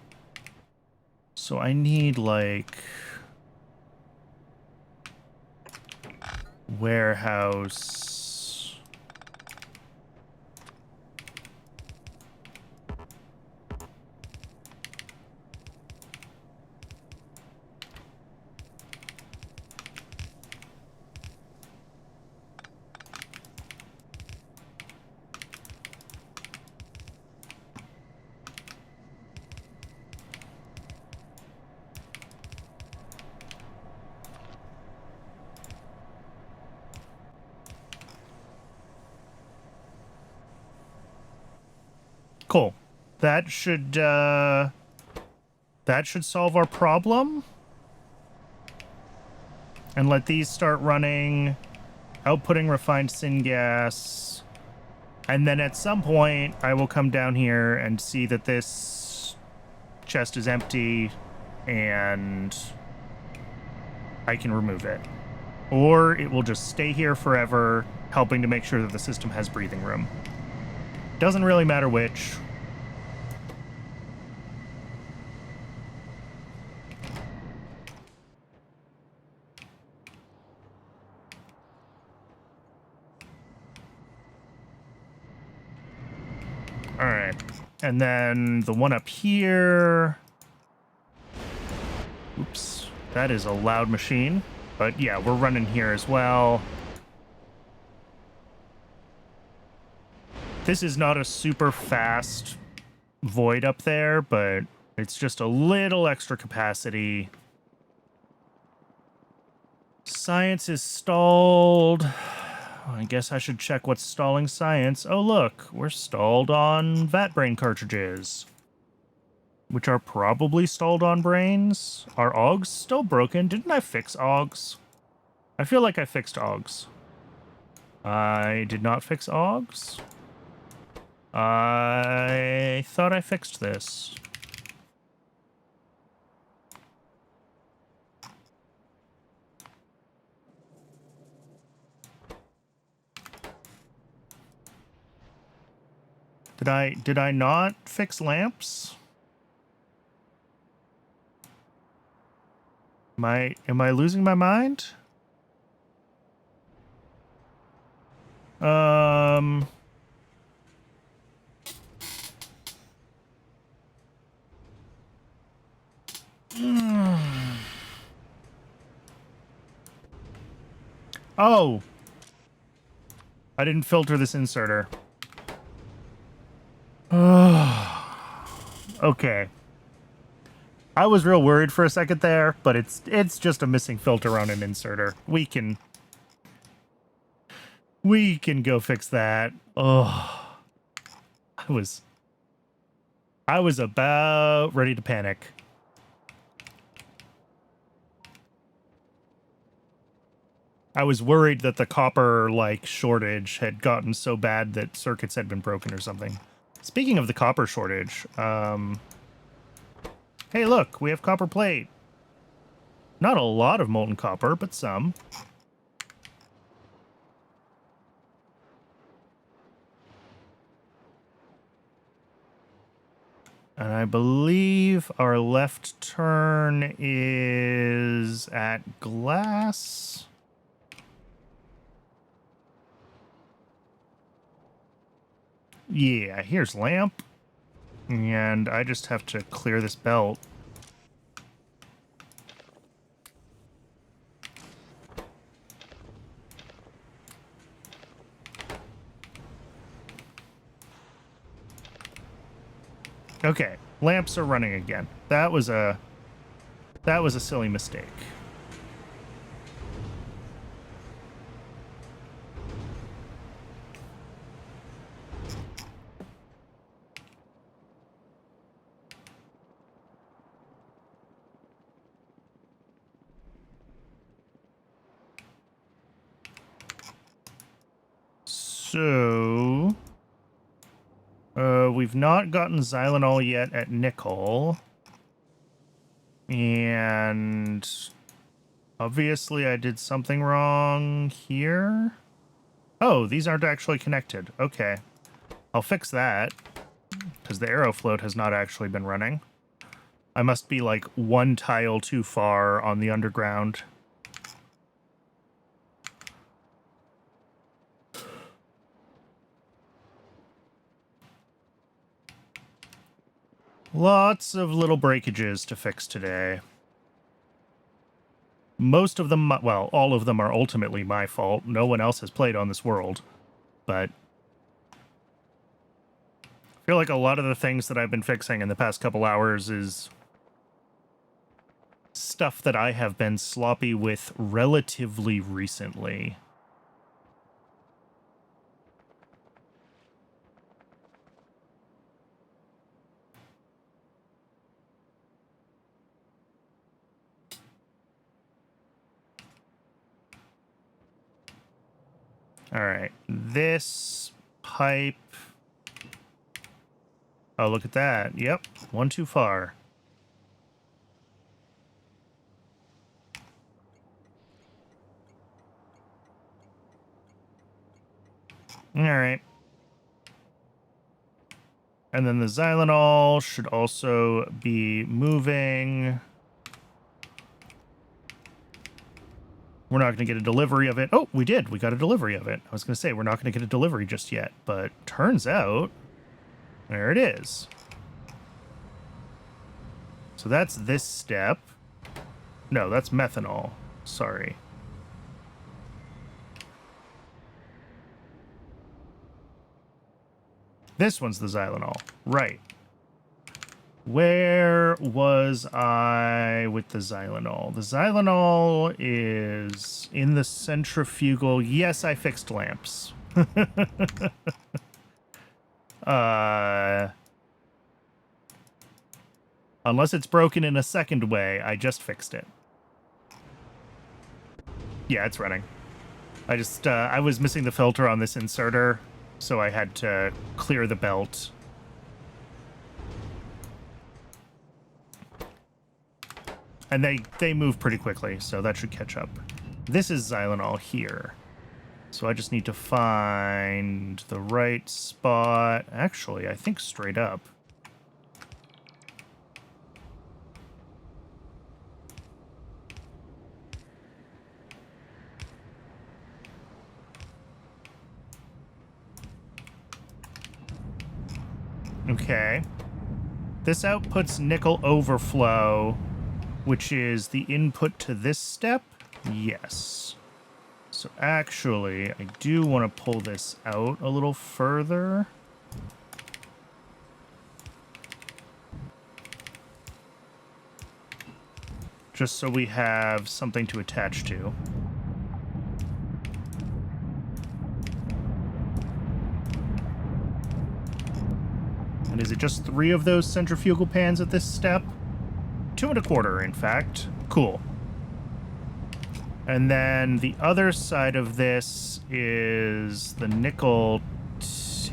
So I need, like, warehouse. Cool. That should solve our problem. And let these start running, outputting refined syngas. And then at some point, I will come down here and see that this chest is empty, and I can remove it. Or it will just stay here forever, helping to make sure that the system has breathing room. Doesn't really matter which. All right. And then the one up here. Oops. That is a loud machine. But yeah, we're running here as well. This is not a super fast void up there, but it's just a little extra capacity. Science is stalled. I guess I should check what's stalling science. Oh, look, we're stalled on vat brain cartridges, which are probably stalled on brains. Are AUGs still broken? Didn't I fix AUGs? I feel like I fixed AUGs. I did not fix AUGs. I thought I fixed this. Did I not fix lamps? Am I losing my mind? Oh. I didn't filter this inserter. Okay. I was real worried for a second there, but it's just a missing filter on an inserter. We can go fix that. Oh. I was about ready to panic. I was worried that the copper, shortage had gotten so bad that circuits had been broken or something. Speaking of the copper shortage, hey, look, we have copper plate. Not a lot of molten copper, but some. And I believe our left turn is at glass. Yeah, here's lamp. And I just have to clear this belt. Okay, lamps are running again. That was a silly mistake. So, we've not gotten Xylanol yet at nickel. And obviously I did something wrong here. Oh, these aren't actually connected. Okay. I'll fix that, because the arrow float has not actually been running. I must be one tile too far on the underground. Lots of little breakages to fix today. Most of them, well, all of them are ultimately my fault. No one else has played on this world. But I feel like a lot of the things that I've been fixing in the past couple hours is stuff that I have been sloppy with relatively recently. All right, this pipe. Oh, look at that. Yep, one too far. All right. And then the Xylanol should also be moving. We're not going to get a delivery of it. Oh, we did. We got a delivery of it. I was going to say, we're not going to get a delivery just yet. But turns out, There it is. So that's this step. No, that's methanol. Sorry. This one's the xylanol. Right. Where was I with the xylanol? The xylanol is in the centrifugal. Yes, I fixed lamps. Unless it's broken in a second way, I just fixed it. Yeah, it's running. I was missing the filter on this inserter, so I had to clear the belt. And they move pretty quickly, so that should catch up. This is xylanol here. So I just need to find the right spot. Actually, I think straight up. Okay. This outputs nickel overflow, which is the input to this step. Yes. So actually, I do want to pull this out a little further. Just so we have something to attach to. And is it just 3 of those centrifugal pans at this step? 2 1/4, in fact. Cool. And then the other side of this is the nickel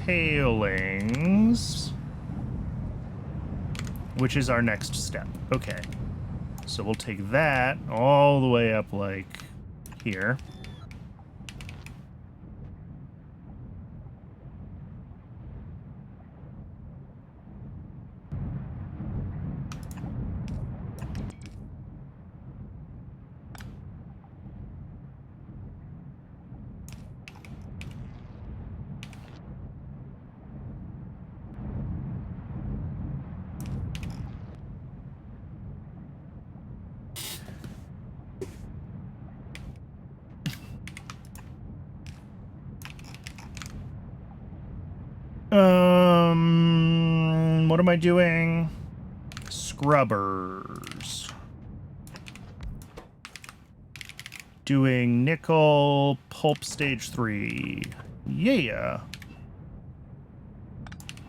tailings, which is our next step. Okay. So we'll take that all the way up, like, here. What am I doing? Scrubbers. Doing nickel pulp stage 3. Yeah.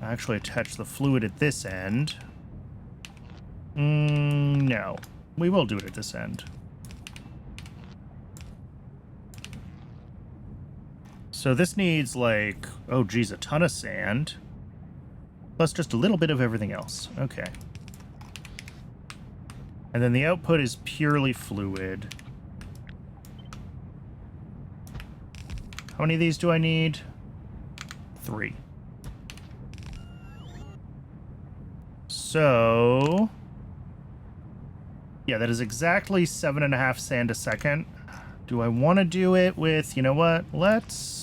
I actually attach the fluid at this end. No. We will do it at this end. So this needs, like, oh geez, a ton of sand. Plus just a little bit of everything else. Okay. And then the output is purely fluid. How many of these do I need? 3. So... yeah, that is exactly 7.5 sand a second. Do I want to do it with, you know what? Let's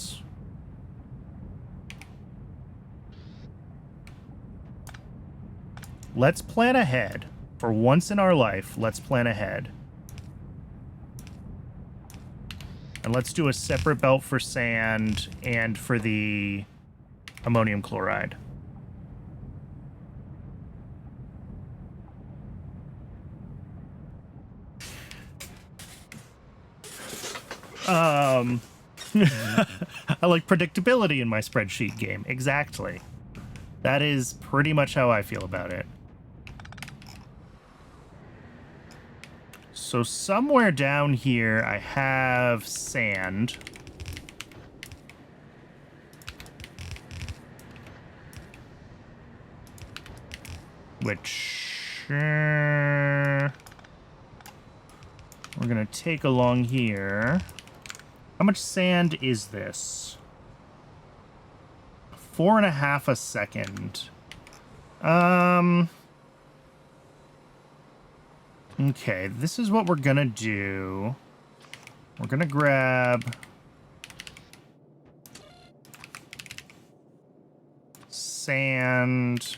plan ahead. For once in our life, let's plan ahead. And let's do a separate belt for sand and for the ammonium chloride. I like predictability in my spreadsheet game. Exactly. That is pretty much how I feel about it. So somewhere down here, I have sand. Which... we're going to take along here. How much sand is this? 4.5 a second. Okay, this is what we're gonna do. We're gonna grab sand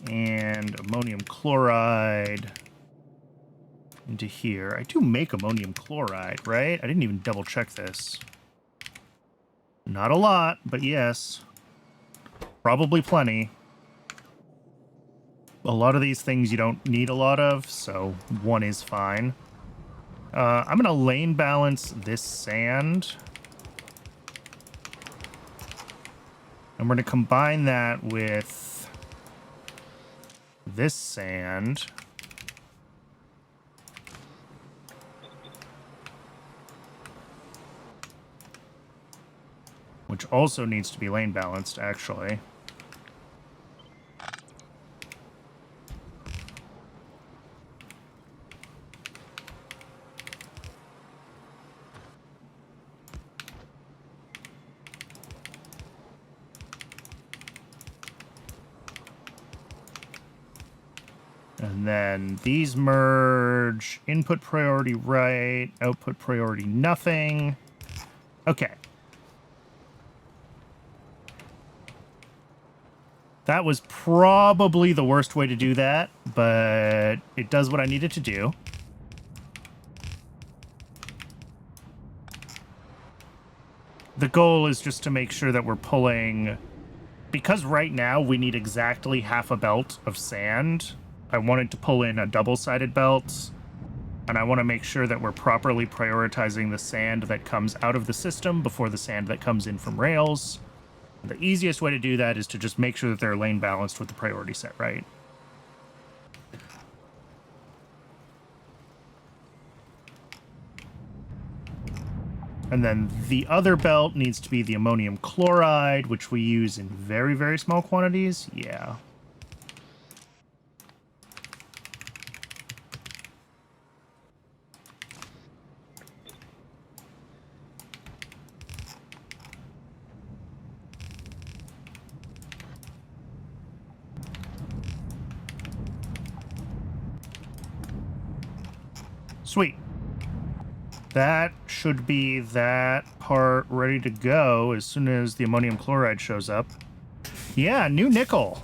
and ammonium chloride into here. I do make ammonium chloride, right? I didn't even double check this. Not a lot, but yes. Probably plenty. A lot of these things you don't need a lot of, so one is fine. I'm going to lane balance this sand. And we're going to combine that with this sand. Which also needs to be lane balanced, actually. And then these merge. Input priority right, output priority nothing. Okay. That was probably the worst way to do that, but it does what I needed to do. The goal is just to make sure that we're pulling... Because right now we need exactly half a belt of sand, I wanted to pull in a double-sided belt, and I want to make sure that we're properly prioritizing the sand that comes out of the system before the sand that comes in from rails. The easiest way to do that is to just make sure that they're lane balanced with the priority set right. And then the other belt needs to be the ammonium chloride, which we use in very, very small quantities. Yeah. Sweet. That should be that part ready to go as soon as the ammonium chloride shows up. Yeah, new nickel.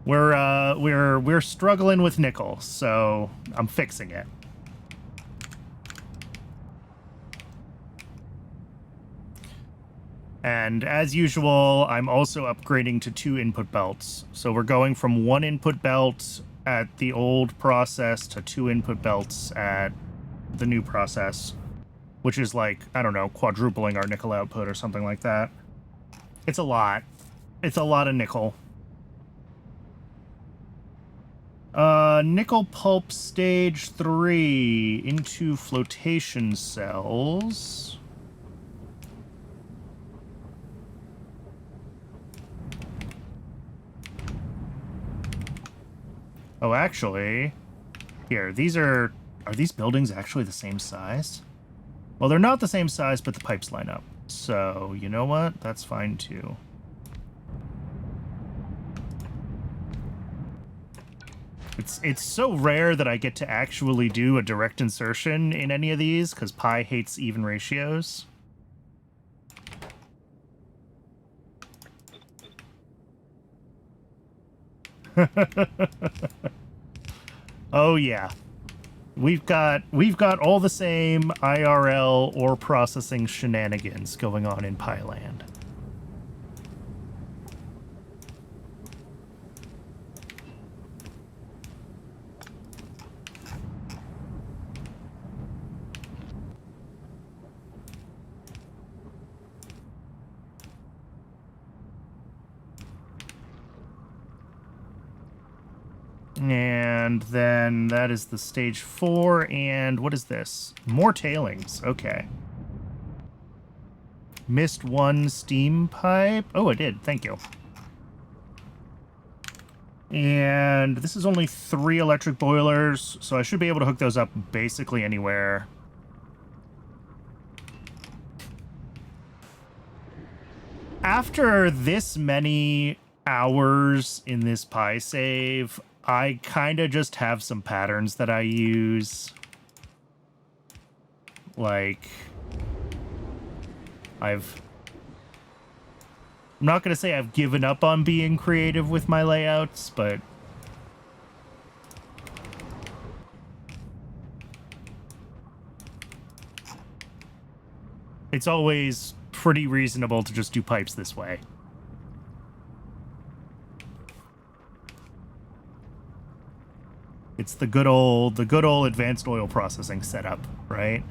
We're struggling with nickel, so I'm fixing it. And as usual, I'm also upgrading to 2 input belts. So we're going from 1 input belt at the old process to 2 input belts at the new process, which is like, I don't know, quadrupling our nickel output or something like that. It's a lot. It's a lot of nickel. Nickel pulp stage 3 into flotation cells. Oh, actually, here, are these buildings actually the same size? Well, they're not the same size, but the pipes line up. So, you know what? That's fine, too. It's so rare that I get to actually do a direct insertion in any of these, because Pi hates even ratios. Oh yeah, we've got all the same IRL or processing shenanigans going on in Pi land. And then that is the stage 4, and what is this? More tailings, okay. Missed 1 steam pipe. Oh, I did, thank you. And this is only 3 electric boilers, so I should be able to hook those up basically anywhere. After this many hours in this Pi save, I kind of just have some patterns that I use. Like, I'm not going to say I've given up on being creative with my layouts, but it's always pretty reasonable to just do pipes this way. It's the good old advanced oil processing setup, right?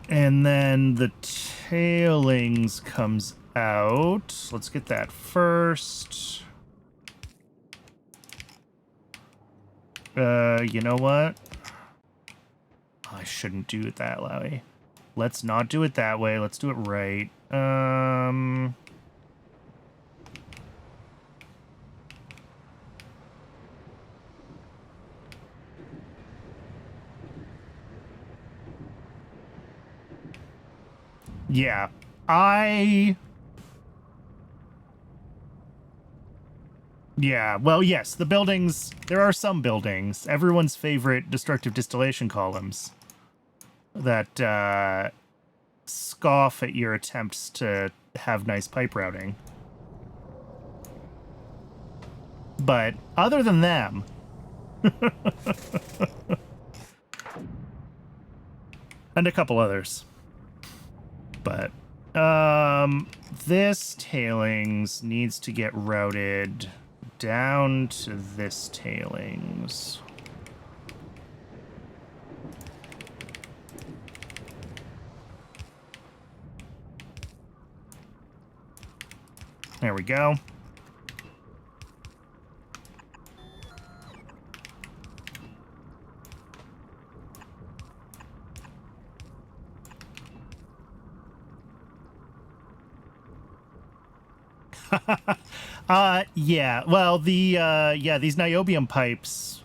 And then the tailings comes out. Let's get that first. You know what? I shouldn't do it that way. Let's not do it that way. Let's do it right. Yeah. Yeah, well, yes, the buildings... There are some buildings, everyone's favorite destructive distillation columns, that scoff at your attempts to have nice pipe routing. But other than them... and a couple others. But, this tailings needs to get routed down to this tailings. There we go. Yeah, well, these niobium pipes,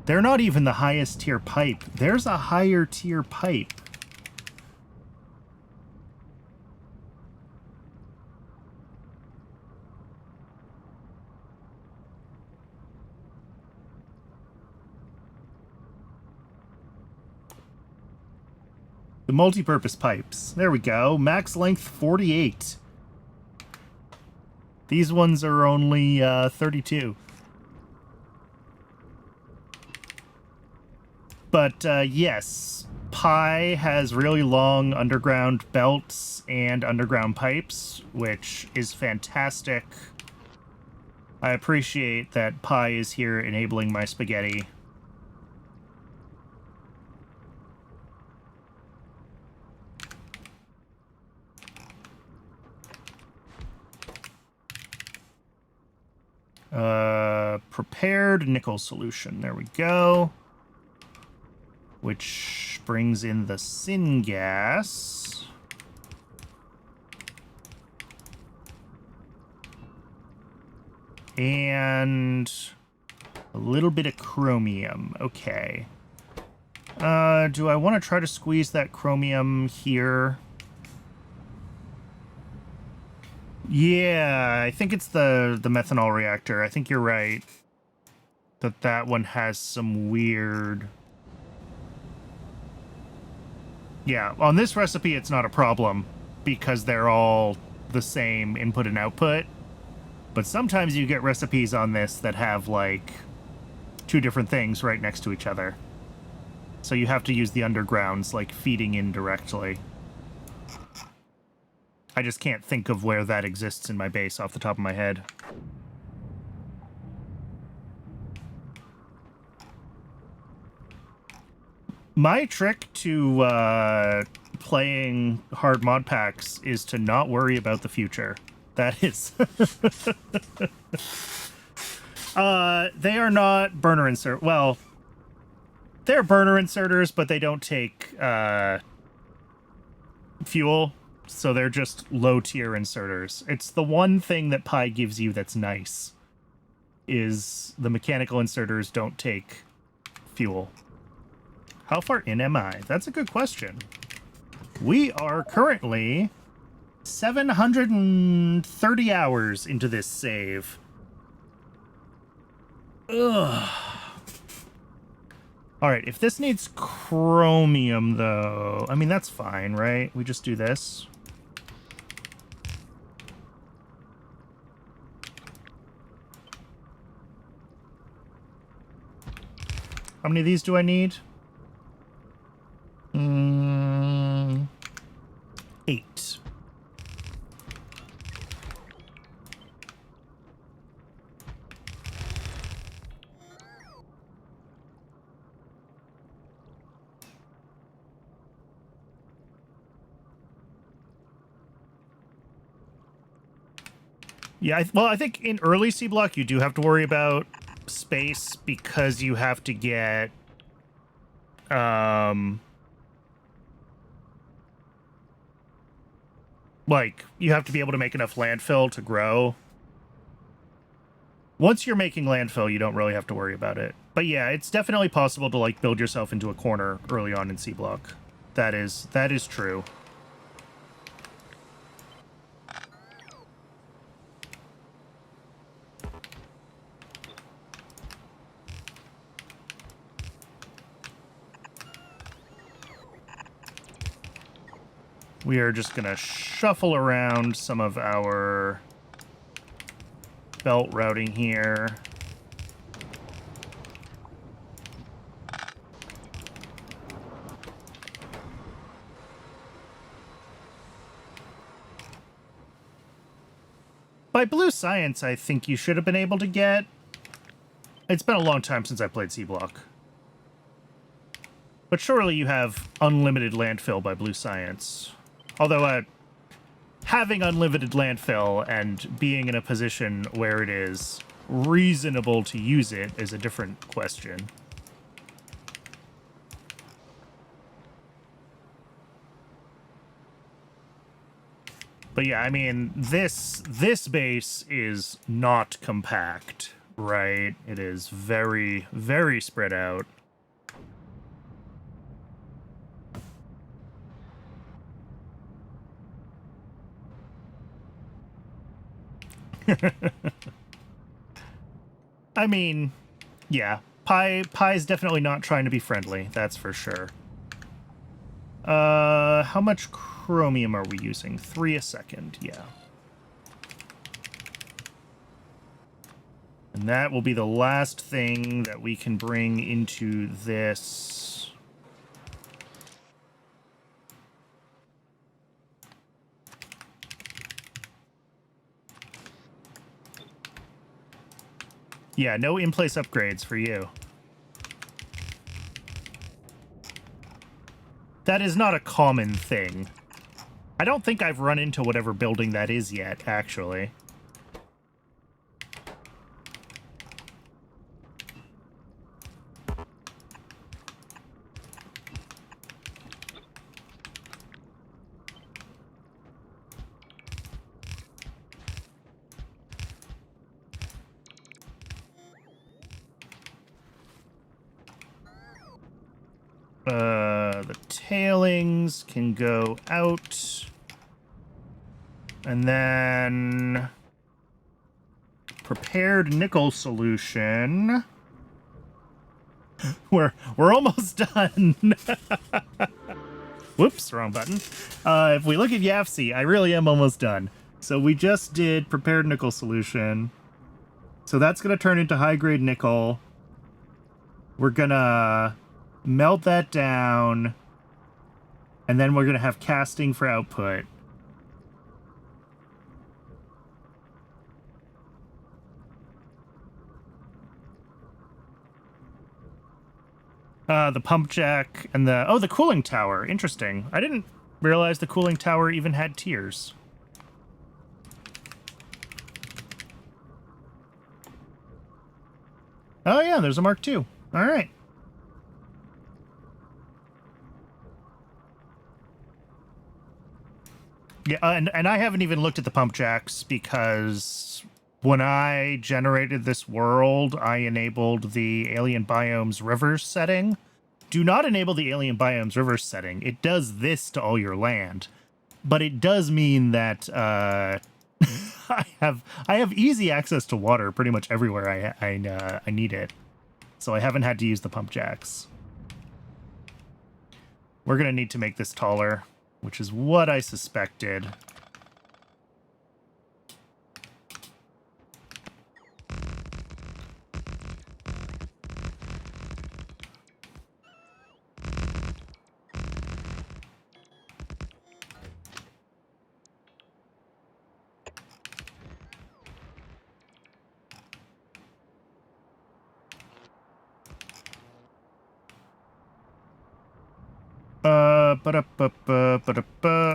they're not even the highest tier pipe. There's a higher tier pipe. The multi-purpose pipes. There we go. Max length 48. These ones are only 32. But yes, Pi has really long underground belts and underground pipes, which is fantastic. I appreciate that Pi is here enabling my spaghetti. Prepared nickel solution. There we go. Which brings in the syngas. And a little bit of chromium. Okay. Do I want to try to squeeze that chromium here? Yeah, I think it's the methanol reactor. I think you're right. That one has some weird... Yeah, on this recipe it's not a problem because they're all the same input and output. But sometimes you get recipes on this that have, like, two different things right next to each other. So you have to use the undergrounds, like, feeding in directly. I just can't think of where that exists in my base off the top of my head. My trick to playing hard mod packs is to not worry about the future. That is... they are not burner insert. Well, they're burner inserters, but they don't take fuel. So they're just low-tier inserters. It's the one thing that Pi gives you that's nice, is the mechanical inserters don't take fuel. How far in am I? That's a good question. We are currently 730 hours into this save. Ugh. All right, if this needs chromium, though, I mean, that's fine, right? We just do this. How many of these do I need? 8. Yeah, well, I think in early C block you do have to worry about space because you have to get like you have to be able to make enough landfill to grow. Once you're making landfill, you don't really have to worry about it. But yeah, it's definitely possible to like build yourself into a corner early on in C block. That is true. We are just going to shuffle around some of our belt routing here. By blue science, I think you should have been able to get... It's been a long time since I played C block. But surely you have unlimited landfill by blue science. Although, having unlimited landfill and being in a position where it is reasonable to use it is a different question. But yeah, I mean, this base is not compact, right? It is very, very spread out. I mean, yeah, Pie's definitely not trying to be friendly, that's for sure. How much chromium are we using? 3 a second, yeah. And that will be the last thing that we can bring into this. Yeah, no in-place upgrades for you. That is not a common thing. I don't think I've run into whatever building that is yet, actually. The tailings can go out. And then prepared nickel solution. We're almost done. Whoops, wrong button. If we look at YAFC, I really am almost done. So we just did prepared nickel solution. So that's going to turn into high-grade nickel. We're going to melt that down. And then we're going to have casting for output. The pump jack and the cooling tower. Interesting. I didn't realize the cooling tower even had tiers. Oh yeah, there's a Mark II. All right. Yeah, and I haven't even looked at the pump jacks because when I generated this world, I enabled the Alien Biomes Rivers setting. Do not enable the Alien Biomes Rivers setting. It does this to all your land. But it does mean that I have easy access to water pretty much everywhere I need it. So I haven't had to use the pump jacks. We're going to need to make this taller, which is what I suspected.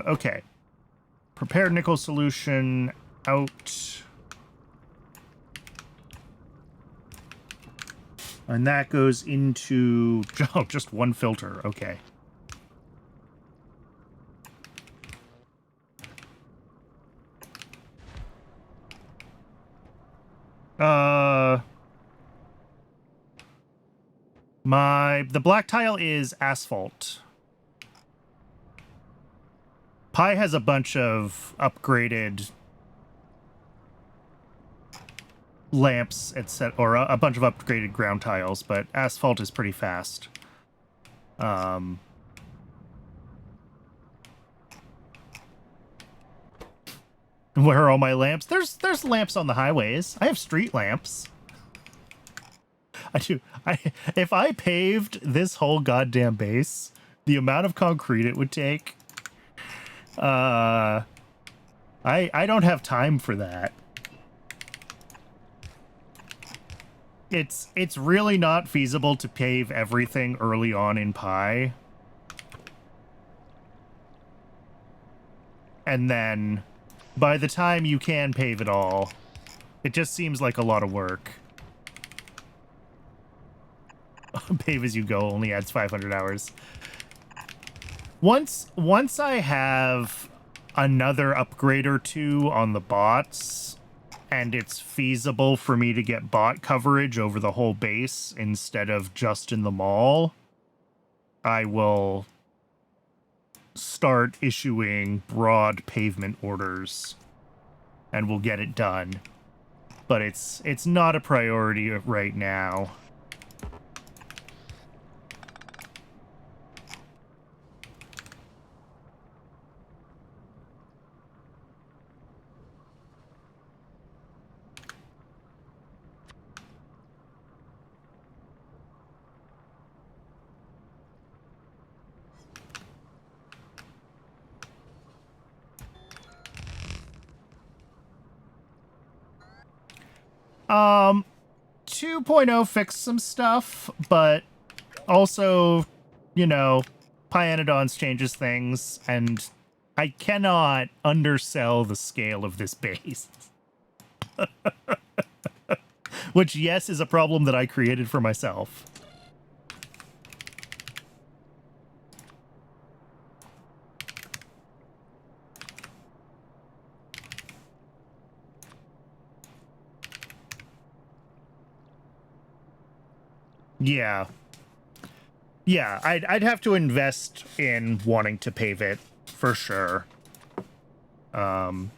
Okay. Prepare nickel solution out. And that goes into... Oh, just one filter. Okay. The black tile is asphalt. Pi has a bunch of upgraded lamps, etc., or a bunch of upgraded ground tiles, but asphalt is pretty fast. Where are all my lamps? There's lamps on the highways. I have street lamps. I do. If I paved this whole goddamn base, the amount of concrete it would take, I don't have time for that. It's really not feasible to pave everything early on in Pi. And then by the time you can pave it all, it just seems like a lot of work. Pave as you go only adds 500 hours. Once I have another upgrade or two on the bots, and it's feasible for me to get bot coverage over the whole base instead of just in the mall, I will start issuing broad pavement orders, and we'll get it done. But it's not a priority right now. Um, 2.0 fixed some stuff, but also, you know, Pyanodon's changes things, and I cannot undersell the scale of this base. Which, yes, is a problem that I created for myself. Yeah. Yeah, I'd have to invest in wanting to pave it, for sure. And,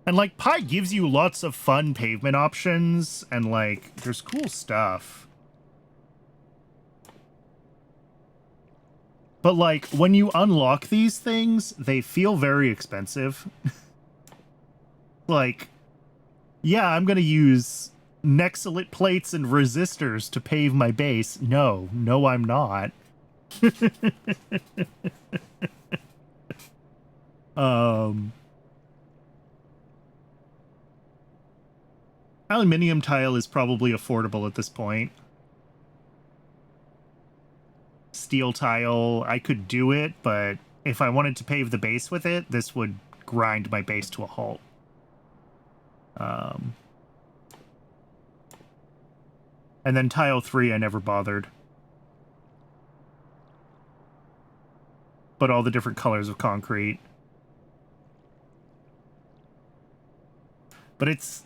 like, Pi gives you lots of fun pavement options, and, like, there's cool stuff. But, like, when you unlock these things, they feel very expensive. Like, yeah, I'm gonna use Nexalit plates and resistors to pave my base. No, I'm not. Aluminium tile is probably affordable at this point. Steel tile, I could do it, but if I wanted to pave the base with it, this would grind my base to a halt. And then tile 3, I never bothered. But all the different colors of concrete. But it's...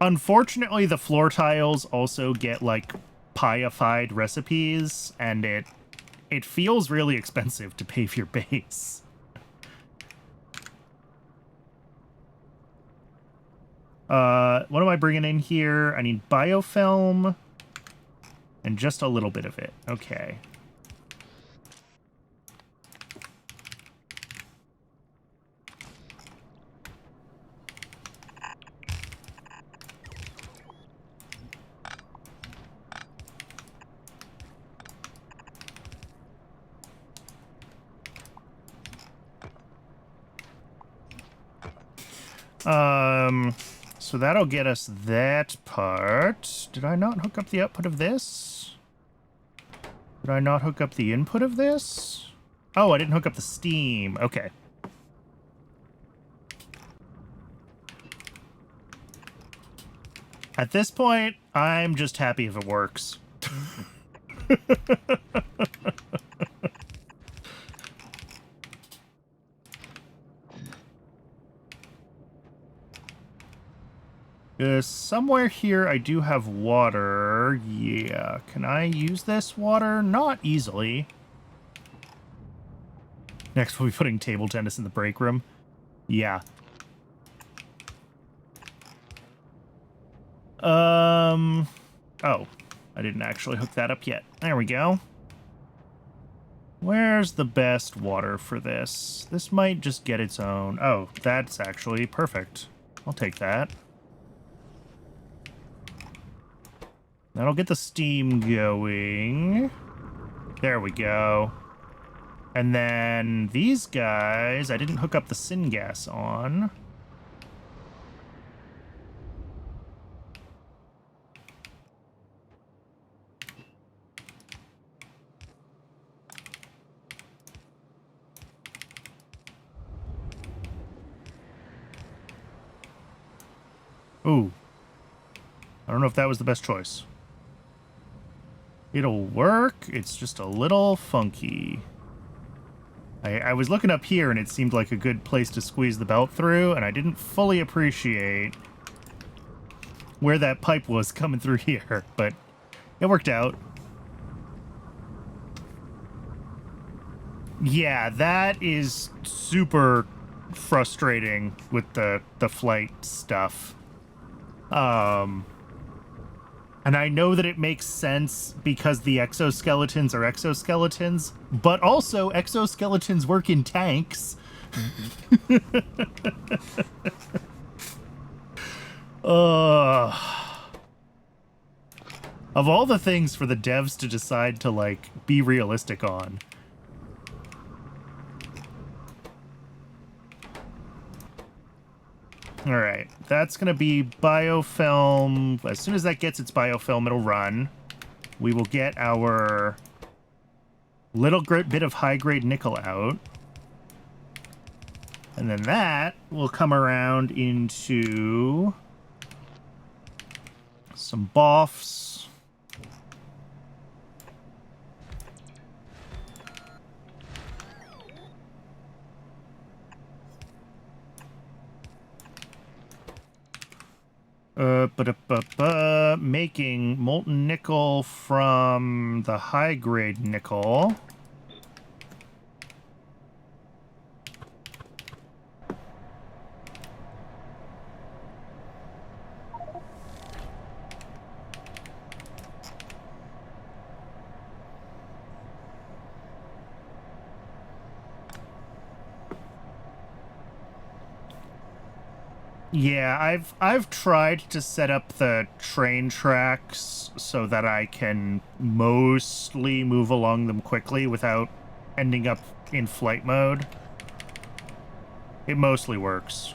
Unfortunately, the floor tiles also get, like, Pi-ified recipes, and it feels really expensive to pave your base. What am I bringing in here? I need biofilm and just a little bit of it. Okay. So that'll get us that part. Did I not hook up the output of this? Did I not hook up the input of this? Oh, I didn't hook up the steam. Okay. At this point, I'm just happy if it works. Somewhere here I do have water. Yeah. Can I use this water? Not easily. Next we'll be putting table tennis in the break room. Yeah. Oh. I didn't actually hook that up yet. There we go. Where's the best water for this? This might just get its own. Oh, that's actually perfect. I'll take that. That'll get the steam going. There we go. And then these guys, I didn't hook up the syngas on. Ooh. I don't know if that was the best choice. It'll work. It's just a little funky. I was looking up here, and it seemed like a good place to squeeze the belt through, and I didn't fully appreciate where that pipe was coming through here, but it worked out. Yeah, that is super frustrating with the flight stuff. And I know that it makes sense because the exoskeletons are exoskeletons, but also exoskeletons work in tanks. Of all the things for the devs to decide to, like, be realistic on. Alright, that's going to be biofilm. As soon as that gets its biofilm, it'll run. We will get our little bit of high-grade nickel out. And then that will come around into some BOFs. Making molten nickel from the high-grade nickel. Yeah, I've tried to set up the train tracks so that I can mostly move along them quickly without ending up in flight mode. It mostly works.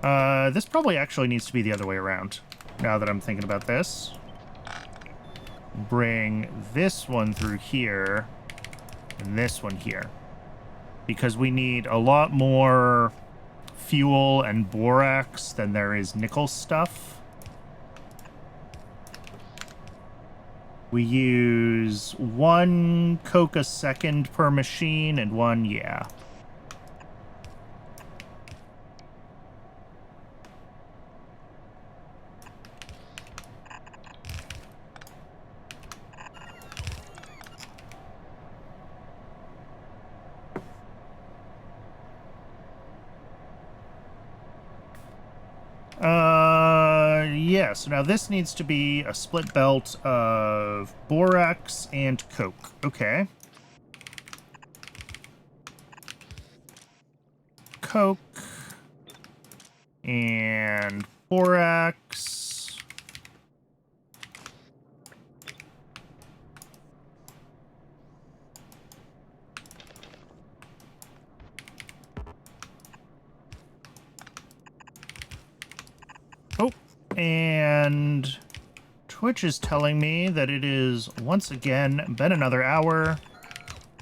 This probably actually needs to be the other way around, now that I'm thinking about this. Bring this one through here, and this one here. Because we need a lot more fuel and borax than there is nickel stuff. We use 1 coke a second per machine and 1, yeah. Yeah, so now this needs to be a split belt of borax and coke. Okay. Coke and borax. Oh, and Twitch is telling me that it is once again been another hour,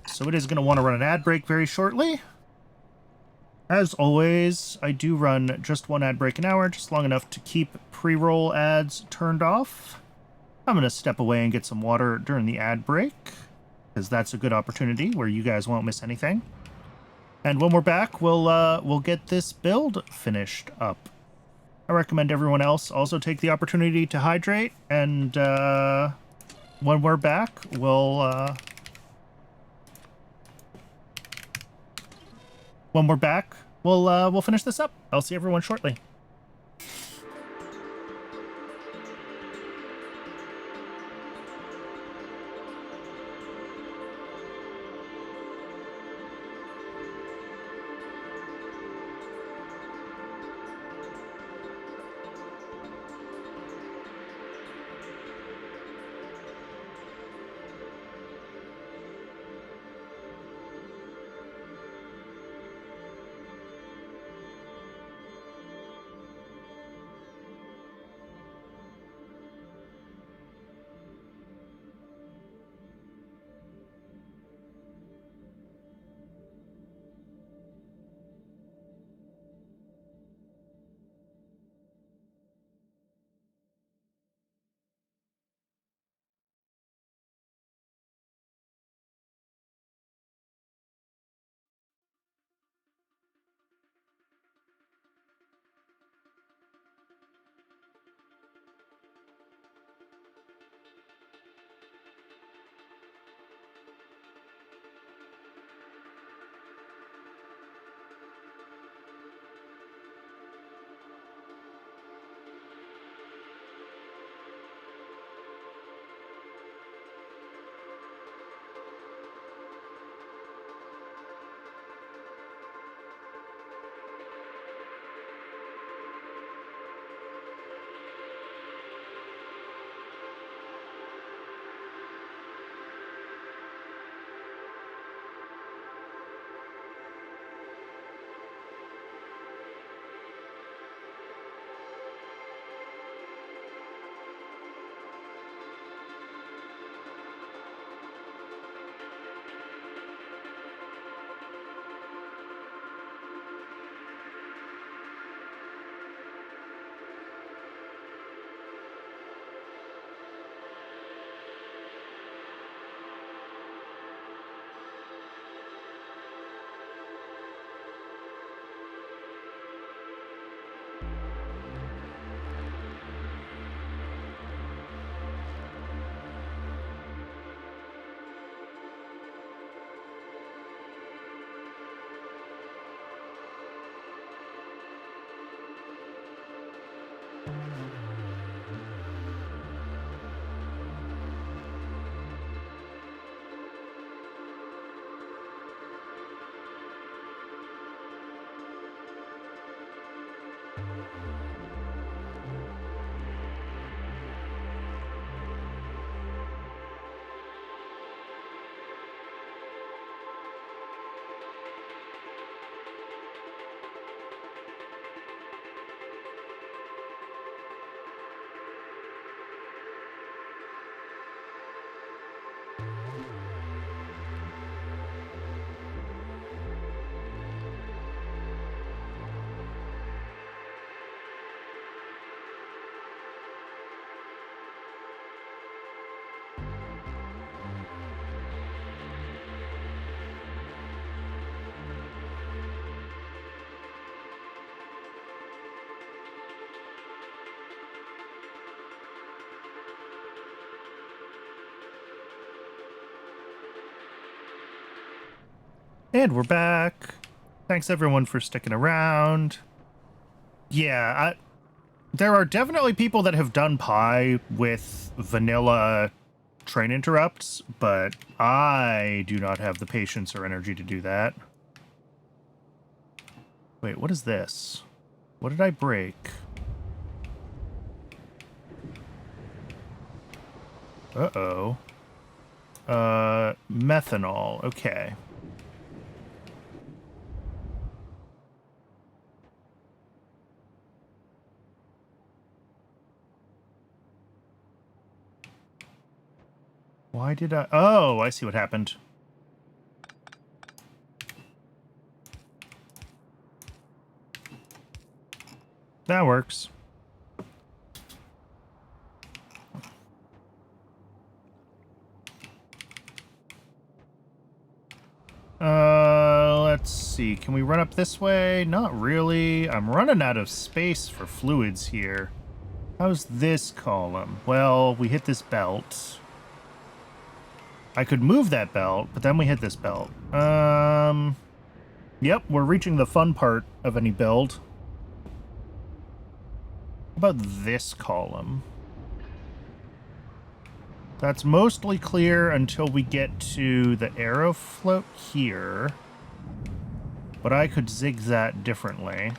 so it is going to want to run an ad break very shortly. As always, I do run just one ad break an hour, just long enough to keep pre-roll ads turned off. I'm going to step away and get some water during the ad break, because that's a good opportunity where you guys won't miss anything. And when we're back, we'll get this build finished up. I recommend everyone else also take the opportunity to hydrate, and when we're back, we'll finish this up. I'll see everyone shortly. And we're back. Thanks everyone for sticking around. Yeah, there are definitely people that have done pi with vanilla train interrupts, but I do not have the patience or energy to do that. Wait, what is this? What did I break? Uh-oh. Methanol. Okay. Why did I... Oh, I see what happened. That works. Let's see. Can we run up this way? Not really. I'm running out of space for fluids here. How's this column? Well, we hit this belt. I could move that belt, but then we hit this belt. Yep, we're reaching the fun part of any build. How about this column? That's mostly clear until we get to the arrow float here. But I could zig that differently.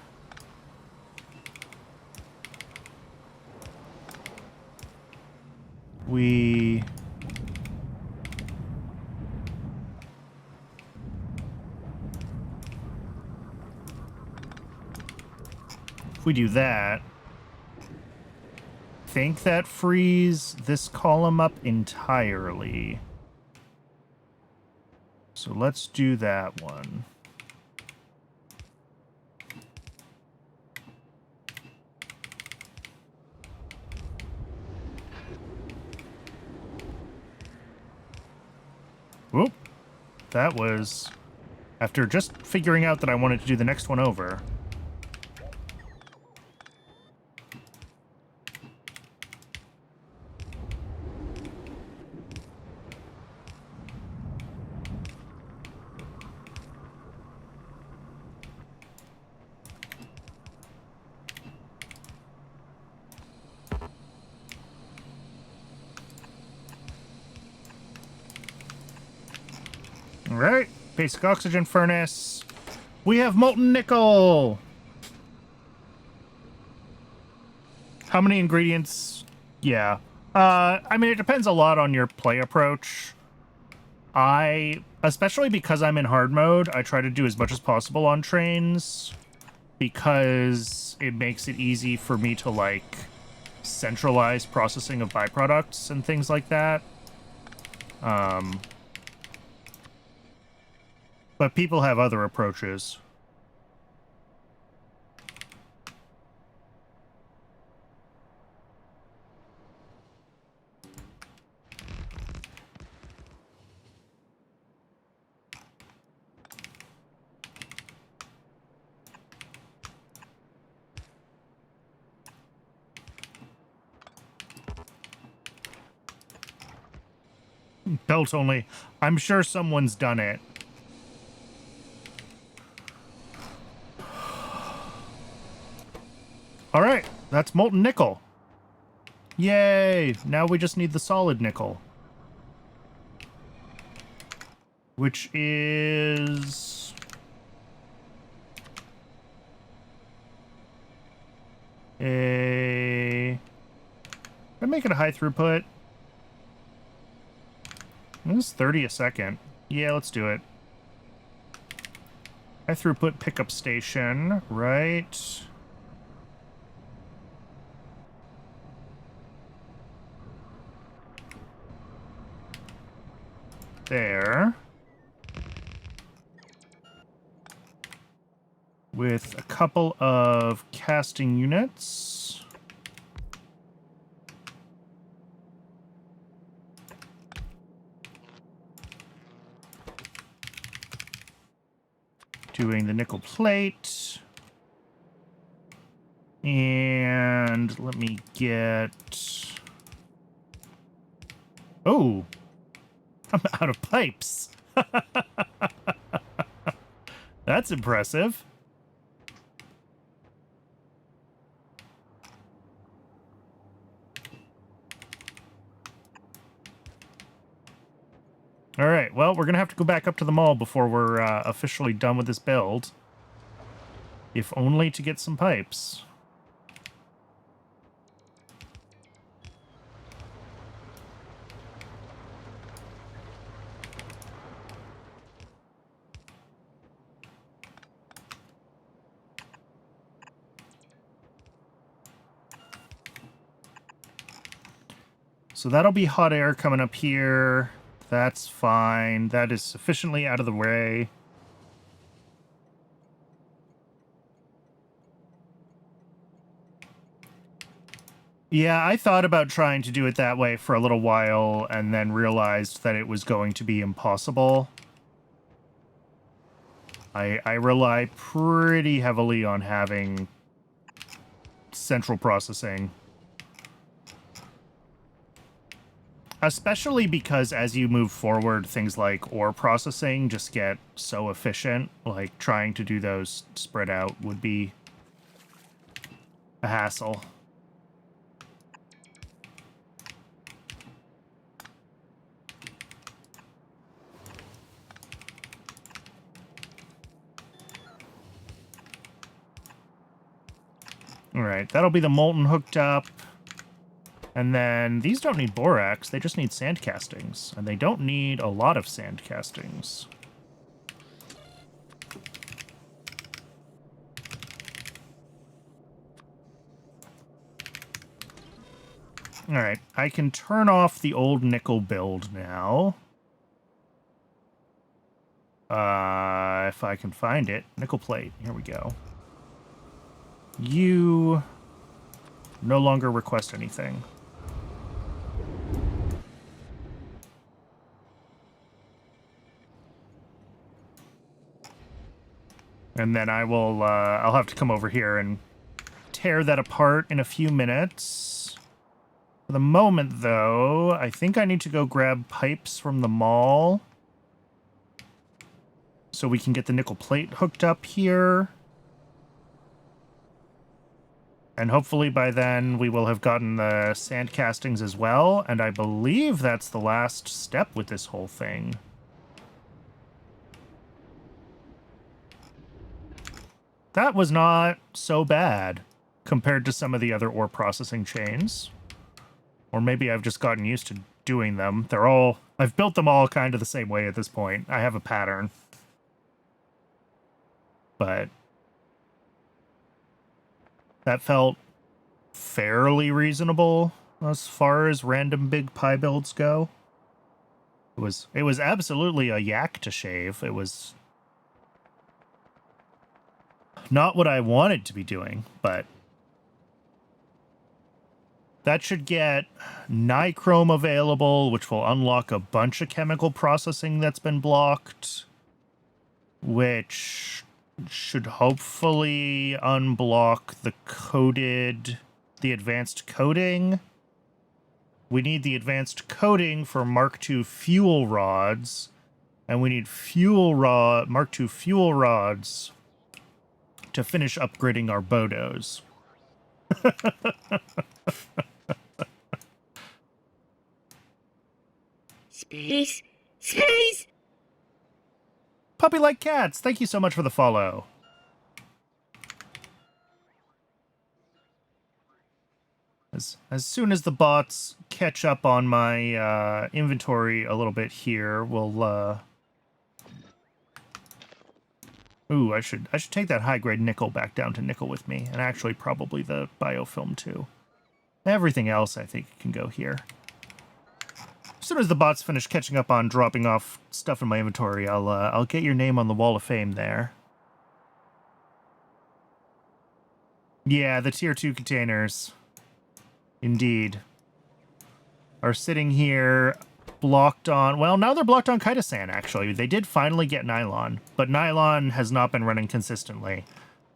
If we do that, I think that frees this column up entirely. So let's do that one. Whoop. That was after just figuring out that I wanted to do the next one over. Alright, basic oxygen furnace. We have molten nickel! How many ingredients? Yeah. I mean, it depends a lot on your play approach. Especially because I'm in hard mode, I try to do as much as possible on trains because it makes it easy for me to, like, centralize processing of byproducts and things like that. But people have other approaches. Belt only. I'm sure someone's done it. All right, that's molten nickel. Yay! Now we just need the solid nickel. Which is... Can I make it a high throughput? This is 30 a second. Yeah, let's do it. High throughput pickup station, right? There. With a couple of casting units. Doing the nickel plate. And let me get... Oh! I'm out of pipes. That's impressive. All right, well, we're going to have to go back up to the mall before we're officially done with this build. If only to get some pipes. So that'll be hot air coming up here. That's fine. That is sufficiently out of the way. Yeah, I thought about trying to do it that way for a little while and then realized that it was going to be impossible. I rely pretty heavily on having central processing. Especially because as you move forward, things like ore processing just get so efficient. Like, trying to do those spread out would be a hassle. All right, that'll be the molten hooked up. And then these don't need borax, they just need sand castings. And they don't need a lot of sand castings. All right, I can turn off the old nickel build now. If I can find it. Nickel plate, here we go. You no longer request anything. And then I will, I'll have to come over here and tear that apart in a few minutes. For the moment, though, I think I need to go grab pipes from the mall so we can get the nickel plate hooked up here. And hopefully by then we will have gotten the sand castings as well. And I believe that's the last step with this whole thing. That was not so bad compared to some of the other ore processing chains. Or maybe I've just gotten used to doing them. They're all... I've built them all kind of the same way at this point. I have a pattern. But that felt fairly reasonable as far as random big pie builds go. It was absolutely a yak to shave. It was not what I wanted to be doing, but that should get nichrome available, which will unlock a bunch of chemical processing that's been blocked, which should hopefully unblock the advanced coating. We need the advanced coating for Mark II fuel rods, and we need Mark II fuel rods to finish upgrading our Bodos. Space! Space! Puppy Like Cats, thank you so much for the follow. As soon as the bots catch up on my inventory a little bit here, we'll Ooh, I should take that high-grade nickel back down to nickel with me, and actually probably the biofilm too. Everything else I think can go here. As soon as the bots finish catching up on dropping off stuff in my inventory, I'll get your name on the wall of fame there. Yeah, the tier 2 containers, indeed, are sitting here blocked on... Well, now they're blocked on chitosan, actually. They did finally get nylon, but nylon has not been running consistently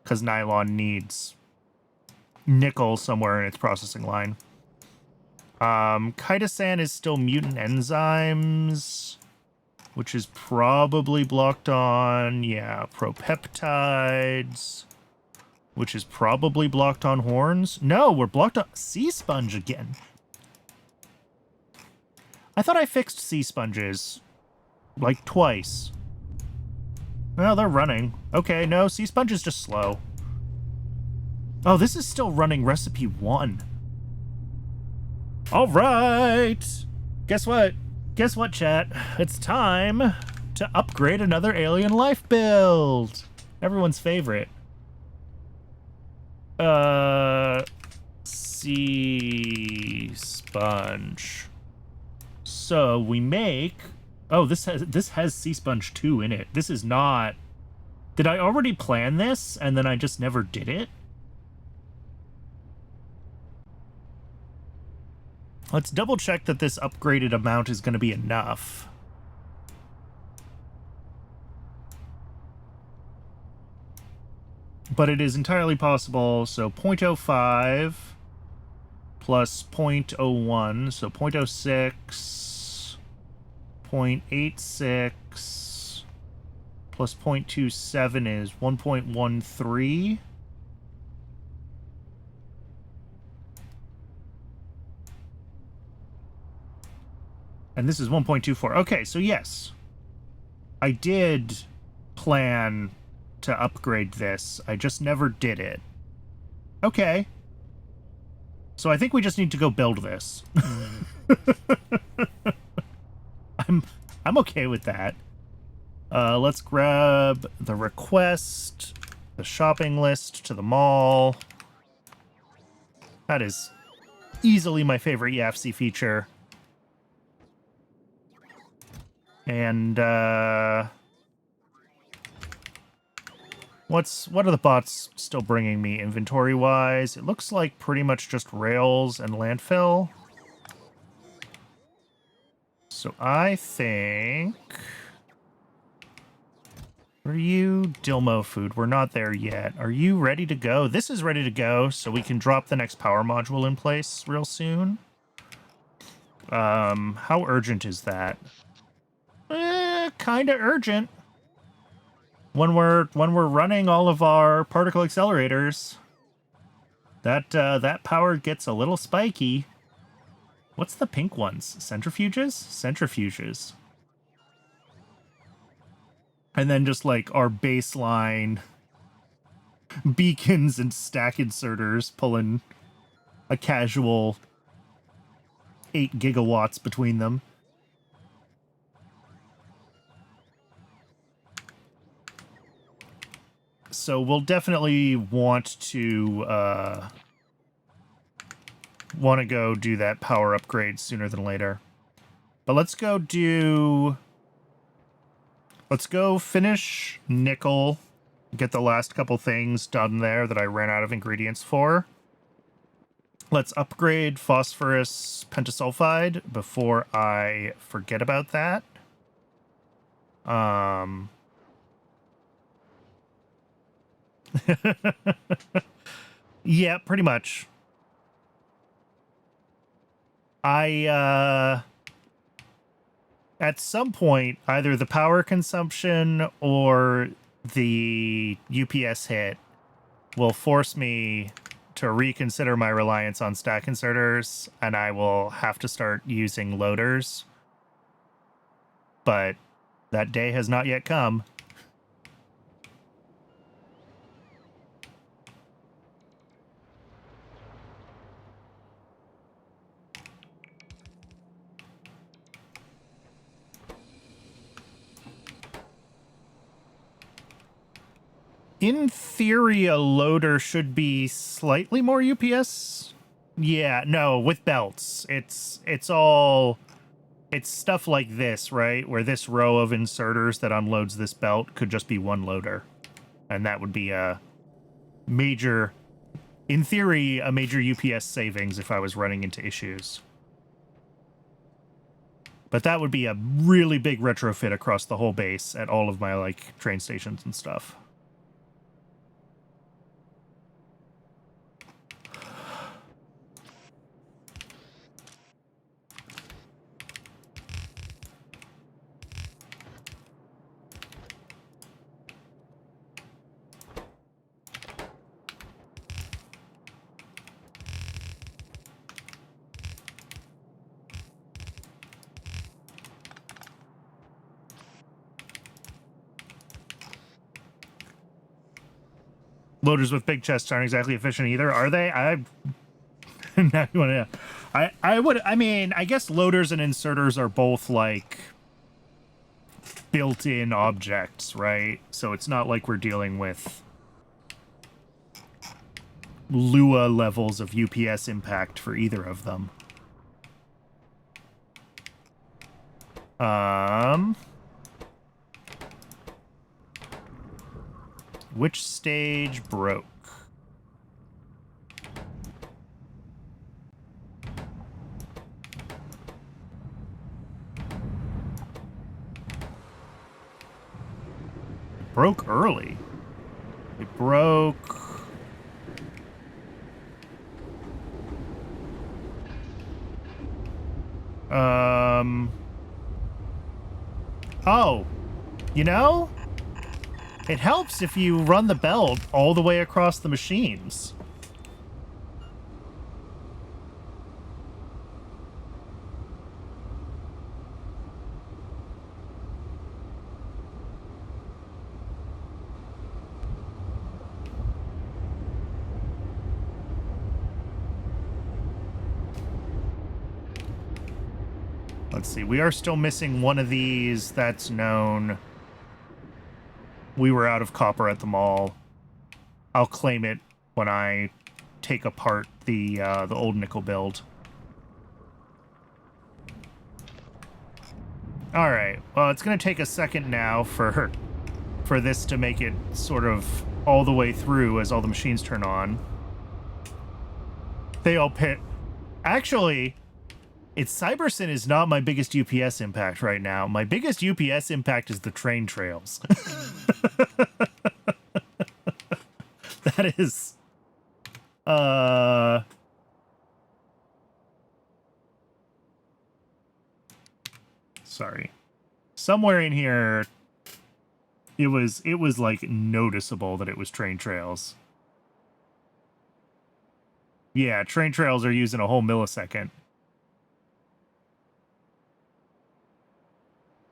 because nylon needs nickel somewhere in its processing line. Chitosan is still mutant enzymes, which is probably blocked on, yeah, propeptides, which is probably blocked on horns. No, we're blocked on sea sponge again. I thought I fixed sea sponges like twice. Well, they're running. Okay, no, Sea Sponge is just slow. Oh, this is still running recipe 1. All right. Guess what? Guess what, chat? It's time to upgrade another alien life build. Everyone's favorite. Sea Sponge. So we make... Oh, this has Sea Sponge 2 in it. This is not... Did I already plan this and then I just never did it? Let's double check that this upgraded amount is going to be enough. But it is entirely possible. So 0.05 plus 0.01, so 0.06, 0.86 plus 0.27 is 1.13. And this is 1.24. Okay, so yes. I did plan to upgrade this. I just never did it. Okay. So I think we just need to go build this. I'm okay with that. Let's grab the request, the shopping list to the mall. That is easily my favorite YAFC feature. And what are the bots still bringing me inventory wise? It looks like pretty much just rails and landfill. So I think... Are you Dilmo food? We're not there yet. Are you ready to go? This is ready to go, so we can drop the next power module in place real soon. How urgent is that? Kind of urgent. When we're running all of our particle accelerators, that power gets a little spiky. What's the pink ones? Centrifuges? Centrifuges. And then just like our baseline beacons and stack inserters pulling a casual 8 gigawatts between them. So we'll definitely want to go do that power upgrade sooner than later. But let's go finish nickel, get the last couple things done there that I ran out of ingredients for. Let's upgrade phosphorus pentasulfide before I forget about that. Yeah, pretty much. At some point, either the power consumption or the UPS hit will force me to reconsider my reliance on stack inserters, and I will have to start using loaders. But that day has not yet come. In theory, a loader should be slightly more UPS. Yeah, no, with belts. It's stuff like this, right? Where this row of inserters that unloads this belt could just be one loader. And that would be a major, in theory, a major UPS savings if I was running into issues. But that would be a really big retrofit across the whole base at all of my, like, train stations and stuff. Loaders with big chests aren't exactly efficient either, are they? Now you want to. I mean, I guess loaders and inserters are both like built-in objects, right? So it's not like we're dealing with Lua levels of UPS impact for either of them. Which stage broke? It broke early. It broke... Oh, you know, it helps if you run the belt all the way across the machines. Let's see, we are still missing one of these, that's known. We were out of copper at the mall. I'll claim it when I take apart the old nickel build. All right, well, it's going to take a second now for this to make it sort of all the way through as all the machines turn on. They all pit. Actually... Cybersyn is not my biggest UPS impact right now. My biggest UPS impact is the train trails. That is... Sorry. Somewhere in here, it was like noticeable that it was train trails. Yeah, train trails are using a whole millisecond.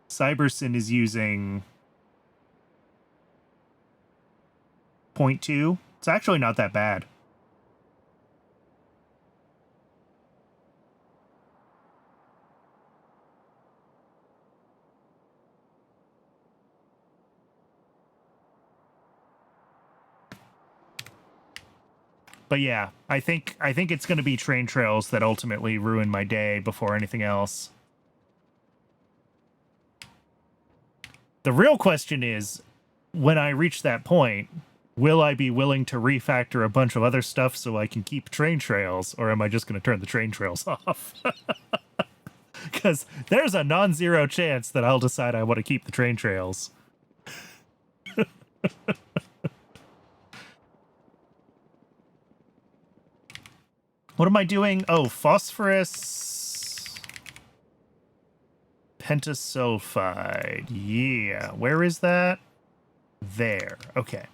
Cybersyn is using 0.2. It's actually not that bad. But yeah, I think it's going to be train trails that ultimately ruin my day before anything else. The real question is, when I reach that point, will I be willing to refactor a bunch of other stuff so I can keep train trails, or am I just going to turn the train trails off? Because there's a non-zero chance that I'll decide I want to keep the train trails. What am I doing? Oh, phosphorus... Pentasulfide. Yeah. Where is that? There. Okay.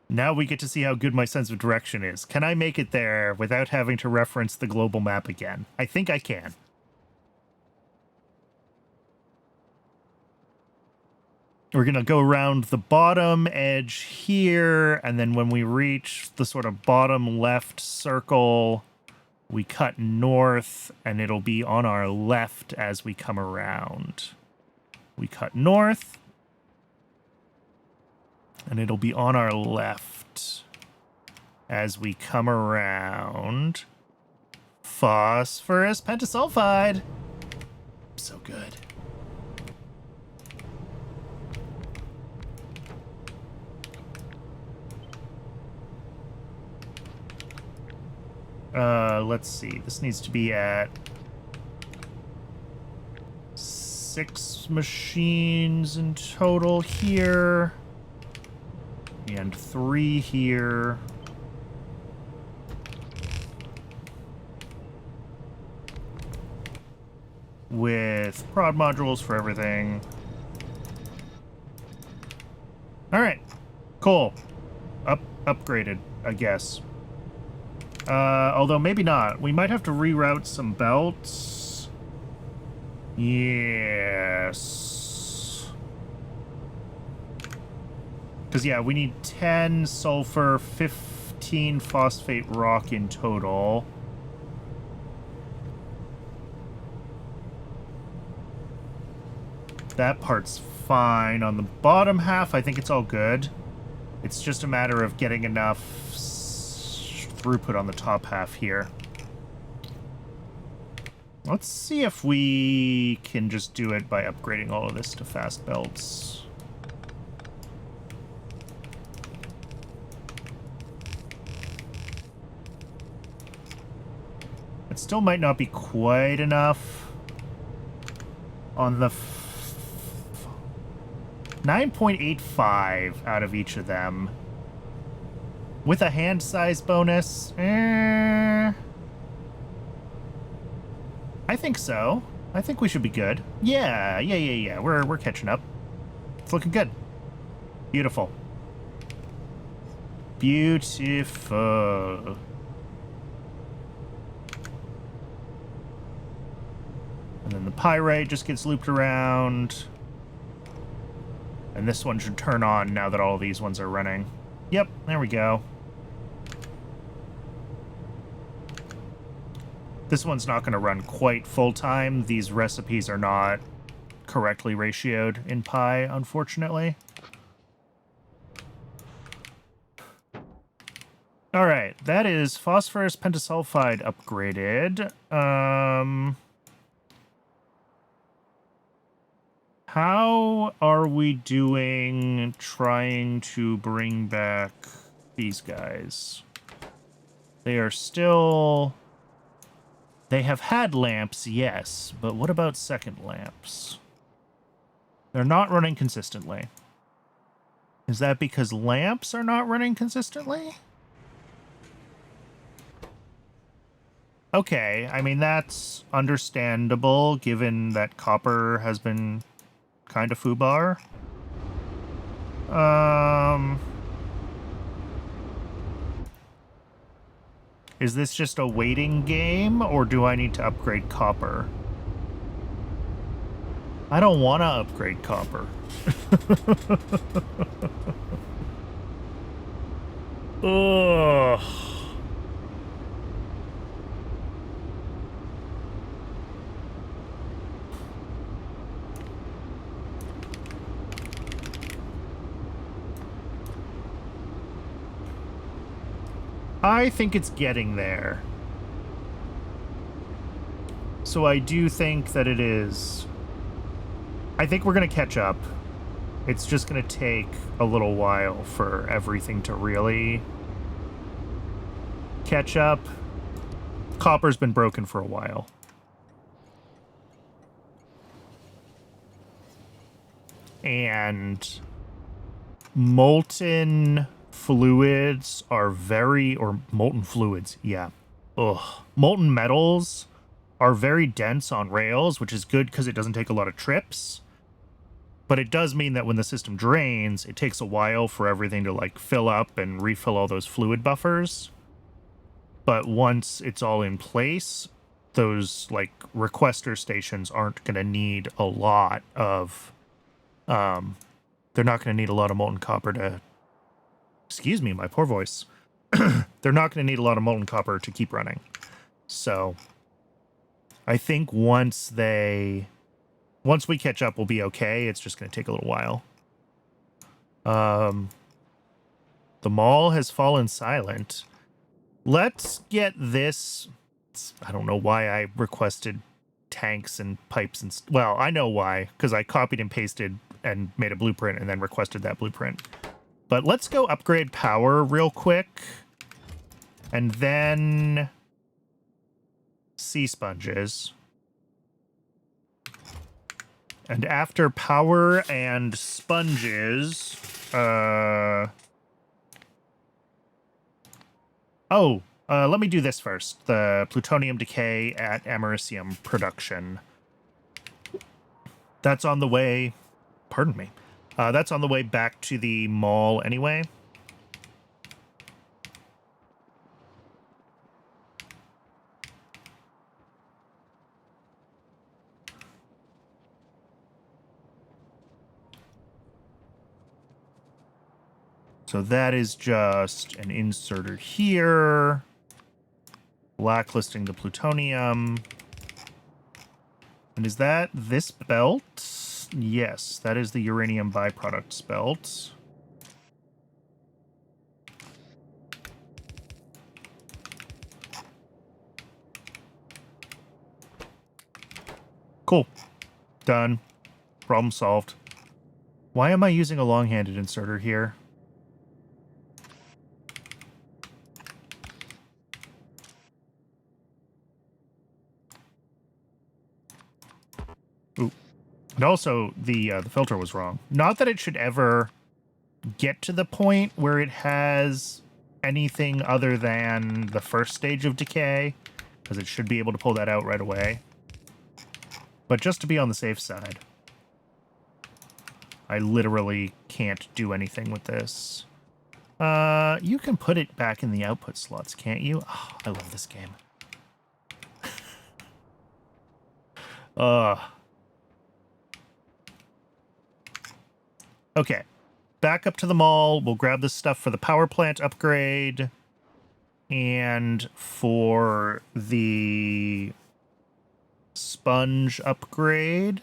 Now we get to see how good my sense of direction is. Can I make it there without having to reference the global map again? I think I can. We're going to go around the bottom edge here, and then when we reach the sort of bottom left circle, we cut north, and it'll be on our left as we come around. We cut north, and it'll be on our left as we come around. Phosphorus pentasulfide. So good. Let's see. This needs to be at 6 machines in total here. And 3 here. With prod modules for everything. Alright. Cool. Upgraded, I guess. Although maybe not. We might have to reroute some belts. Yes. Because, yeah, we need 10 sulfur, 15 phosphate rock in total. That part's fine. On the bottom half, I think it's all good. It's just a matter of getting enough throughput on the top half here. Let's see if we can just do it by upgrading all of this to fast belts. It still might not be quite enough on the 9.85 out of each of them. With a hand size bonus? I think so. I think we should be good. Yeah. We're catching up. It's looking good. Beautiful. Beautiful. And then the pyrite just gets looped around. And this one should turn on now that all these ones are running. Yep, there we go. This one's not going to run quite full-time. These recipes are not correctly ratioed in Pi, unfortunately. All right, that is phosphorus pentasulfide upgraded. How are we doing trying to bring back these guys? They are still... They have had lamps, yes, but what about second lamps? They're not running consistently. Is that because lamps are not running consistently? Okay, I mean, that's understandable, given that copper has been kind of foobar. Is this just a waiting game, or do I need to upgrade copper? I don't want to upgrade copper. Ugh. I think it's getting there. So I do think that it is. I think we're going to catch up. It's just going to take a little while for everything to really catch up. Copper's been broken for a while. And molten fluids are molten fluids, yeah. Ugh. Molten metals are very dense on rails, which is good because it doesn't take a lot of trips. But it does mean that when the system drains, it takes a while for everything to, like, fill up and refill all those fluid buffers. But once it's all in place, those, like, requester stations aren't going to need a lot of... they're not going to need a lot of molten copper to... Excuse me, my poor voice. They're not going to need a lot of molten copper to keep running. So I think once we catch up, we'll be okay. It's just going to take a little while. The mall has fallen silent. Let's get this. I don't know why I requested tanks and pipes and... Well, I know why, because I copied and pasted and made a blueprint and then requested that blueprint. But let's go upgrade power real quick. And then sea sponges. And after power and sponges... let me do this first. The plutonium decay at americium production. That's on the way... Pardon me. That's on the way back to the mall anyway. So that is just an inserter here. Blacklisting the plutonium. And is that this belt? Yes, that is the uranium byproducts belt. Cool. Done. Problem solved. Why am I using a long-handed inserter here? Ooh. And also, the filter was wrong. Not that it should ever get to the point where it has anything other than the first stage of decay, because it should be able to pull that out right away. But just to be on the safe side, I literally can't do anything with this. You can put it back in the output slots, can't you? Oh, I love this game. Okay. Back up to the mall. We'll grab this stuff for the power plant upgrade. And for the sponge upgrade.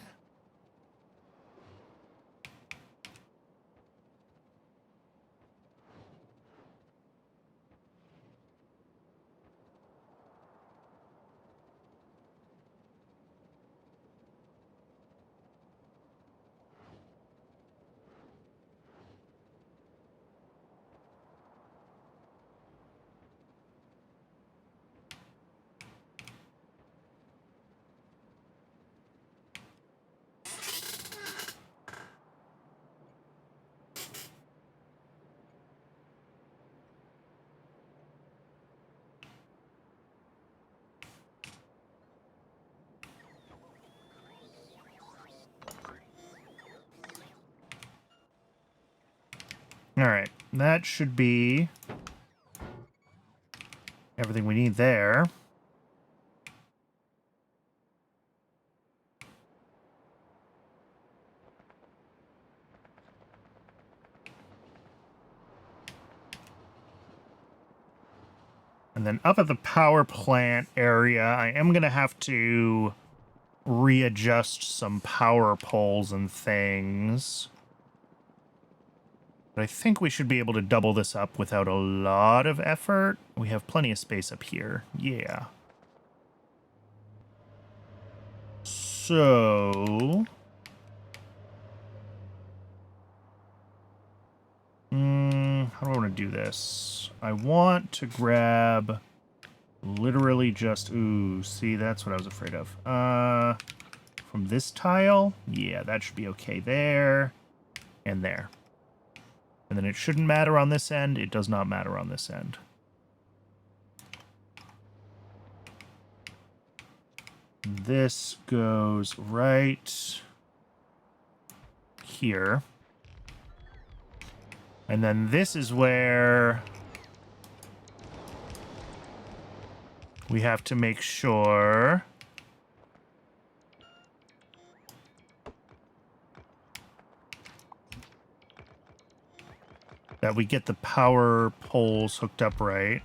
All right, that should be everything we need there. And then up at the power plant area, I am going to have to readjust some power poles and things. But I think we should be able to double this up without a lot of effort. We have plenty of space up here. Yeah. So... how do I want to do this? I want to grab literally just... Ooh, see, that's what I was afraid of. From this tile? Yeah, that should be okay there. And there. And then it shouldn't matter on this end. It does not matter on this end. This goes right here. And then this is where we have to make sure that we get the power poles hooked up right.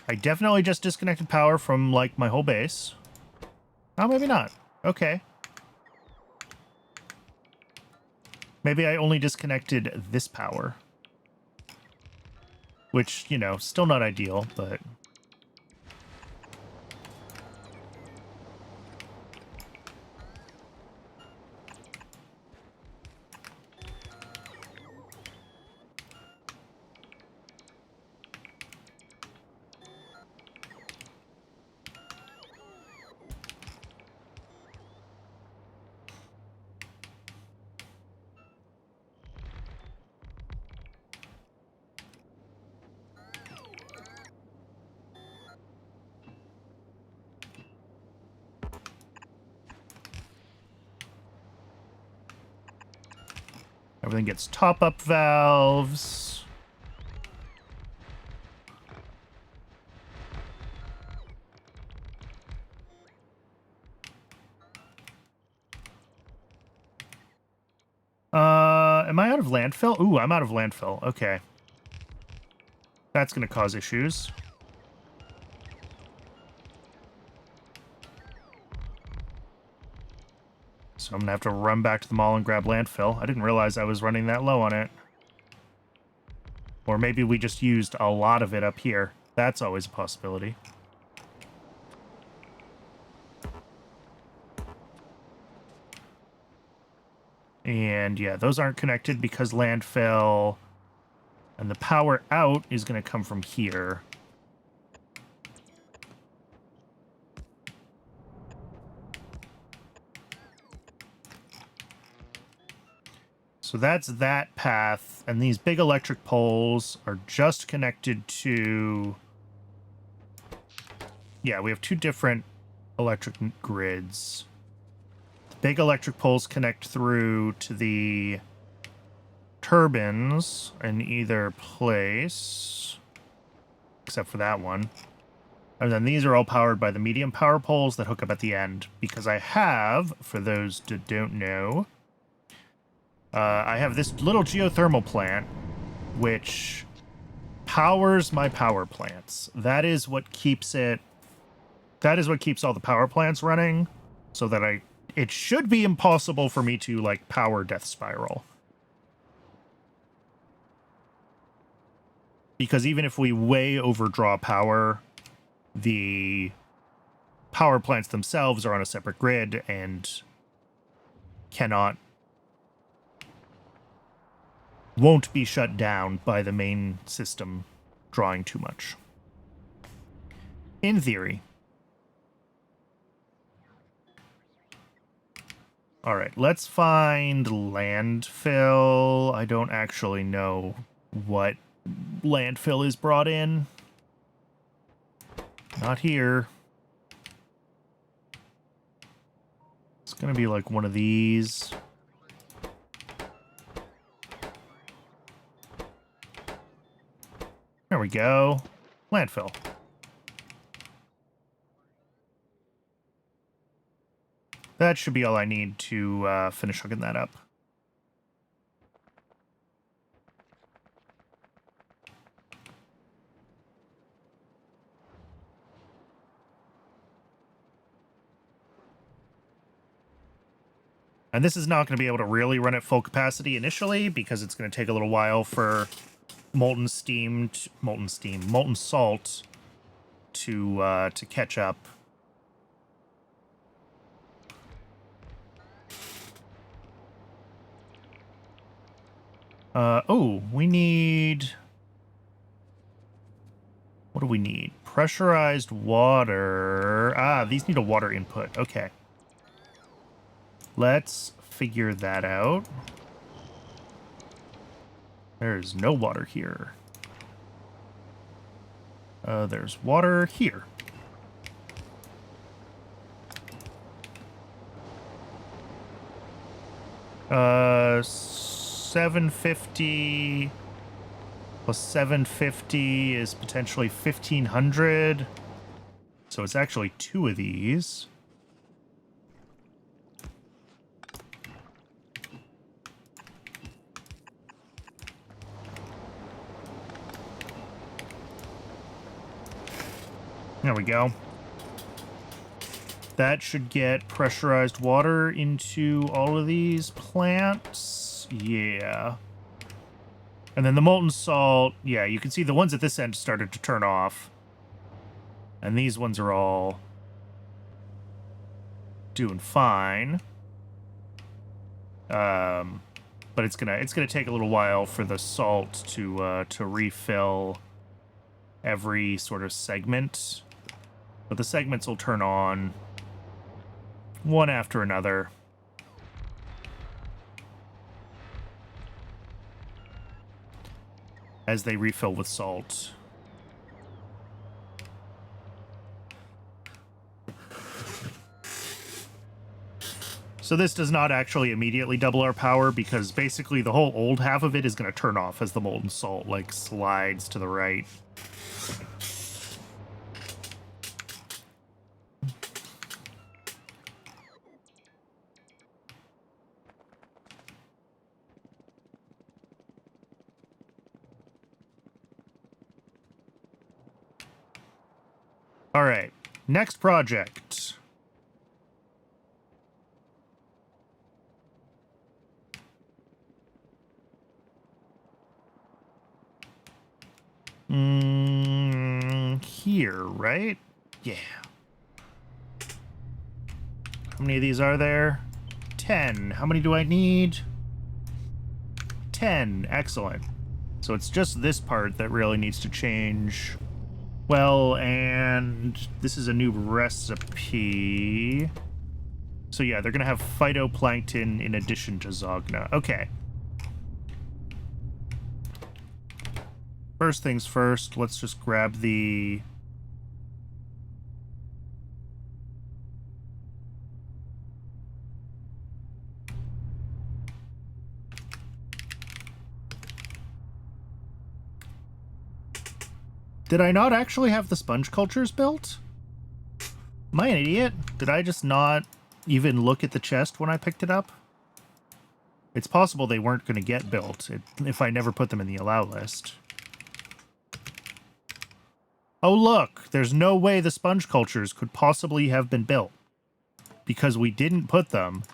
I definitely just disconnected power from, like, my whole base. Oh, maybe not. Okay. Maybe I only disconnected this power. Which, you know, still not ideal, but... Everything gets top-up valves. Am I out of landfill? Ooh, I'm out of landfill. Okay. That's going to cause issues. So I'm going to have to run back to the mall and grab landfill. I didn't realize I was running that low on it. Or maybe we just used a lot of it up here. That's always a possibility. And yeah, those aren't connected because landfill. And the power out is going to come from here. So that's that path. And these big electric poles are just connected to... Yeah, we have two different electric grids. Big electric poles connect through to the turbines in either place, except for that one. And then these are all powered by the medium power poles that hook up at the end. Because I have, for those that don't know, I have this little geothermal plant, which powers my power plants. That is what keeps it... That is what keeps all the power plants running, so that it should be impossible for me to, like, power Death Spiral. Because even if we way overdraw power, the power plants themselves are on a separate grid and won't be shut down by the main system drawing too much. In theory. All right, let's find landfill. I don't actually know what landfill is brought in. Not here. It's gonna be like one of these. There we go. Landfill. That should be all I need to finish hooking that up. And this is not going to be able to really run at full capacity initially because it's going to take a little while for molten salt to catch up. Oh, we need... What do we need? Pressurized water. Ah, these need a water input. Okay. Let's figure that out. There's no water here. There's water here. Uh, 750 plus 750 is potentially 1,500. So it's actually two of these. There we go. That should get pressurized water into all of these plants. Yeah. And then the molten salt, yeah, you can see the ones at this end started to turn off. And these ones are all doing fine. But it's gonna take a little while for the salt to refill every sort of segment. But the segments will turn on one after another. As they refill with salt. So this does not actually immediately double our power because basically the whole old half of it is going to turn off as the molten salt like slides to the right. All right. Next project. Here, right? Yeah. How many of these are there? 10. How many do I need? 10. Excellent. So it's just this part that really needs to change. Well, and this is a new recipe. So yeah, they're going to have phytoplankton in addition to Zogna. Okay. First things first, let's just grab the... Did I not actually have the sponge cultures built? Am I an idiot? Did I just not even look at the chest when I picked it up? It's possible they weren't going to get built if I never put them in the allow list. Oh look, there's no way the sponge cultures could possibly have been built because we didn't put them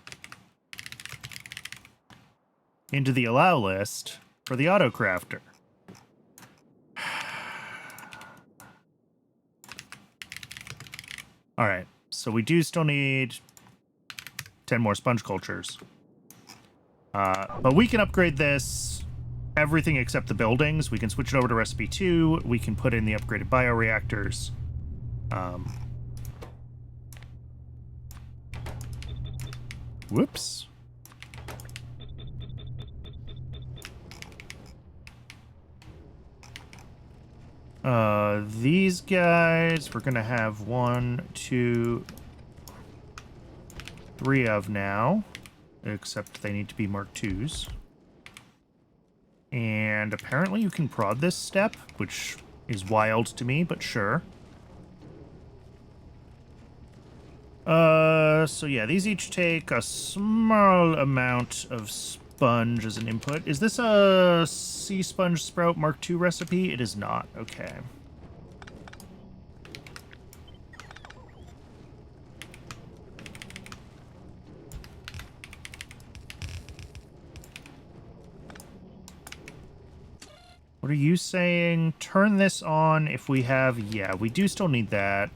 into the allow list for the auto crafter. All right, so we do still need 10 more sponge cultures. But we can upgrade this, everything except the buildings. We can switch it over to recipe 2. We can put in the upgraded bioreactors. Whoops. These guys, we're gonna have 1, 2, 3 of now, except they need to be Mark 2s. And apparently you can prod this step, which is wild to me, but sure. So yeah, these each take a small amount of sponge as an input. Is this a sea sponge sprout Mark II recipe? It is not. Okay. What are you saying? Turn this on if we have... Yeah, we do still need that.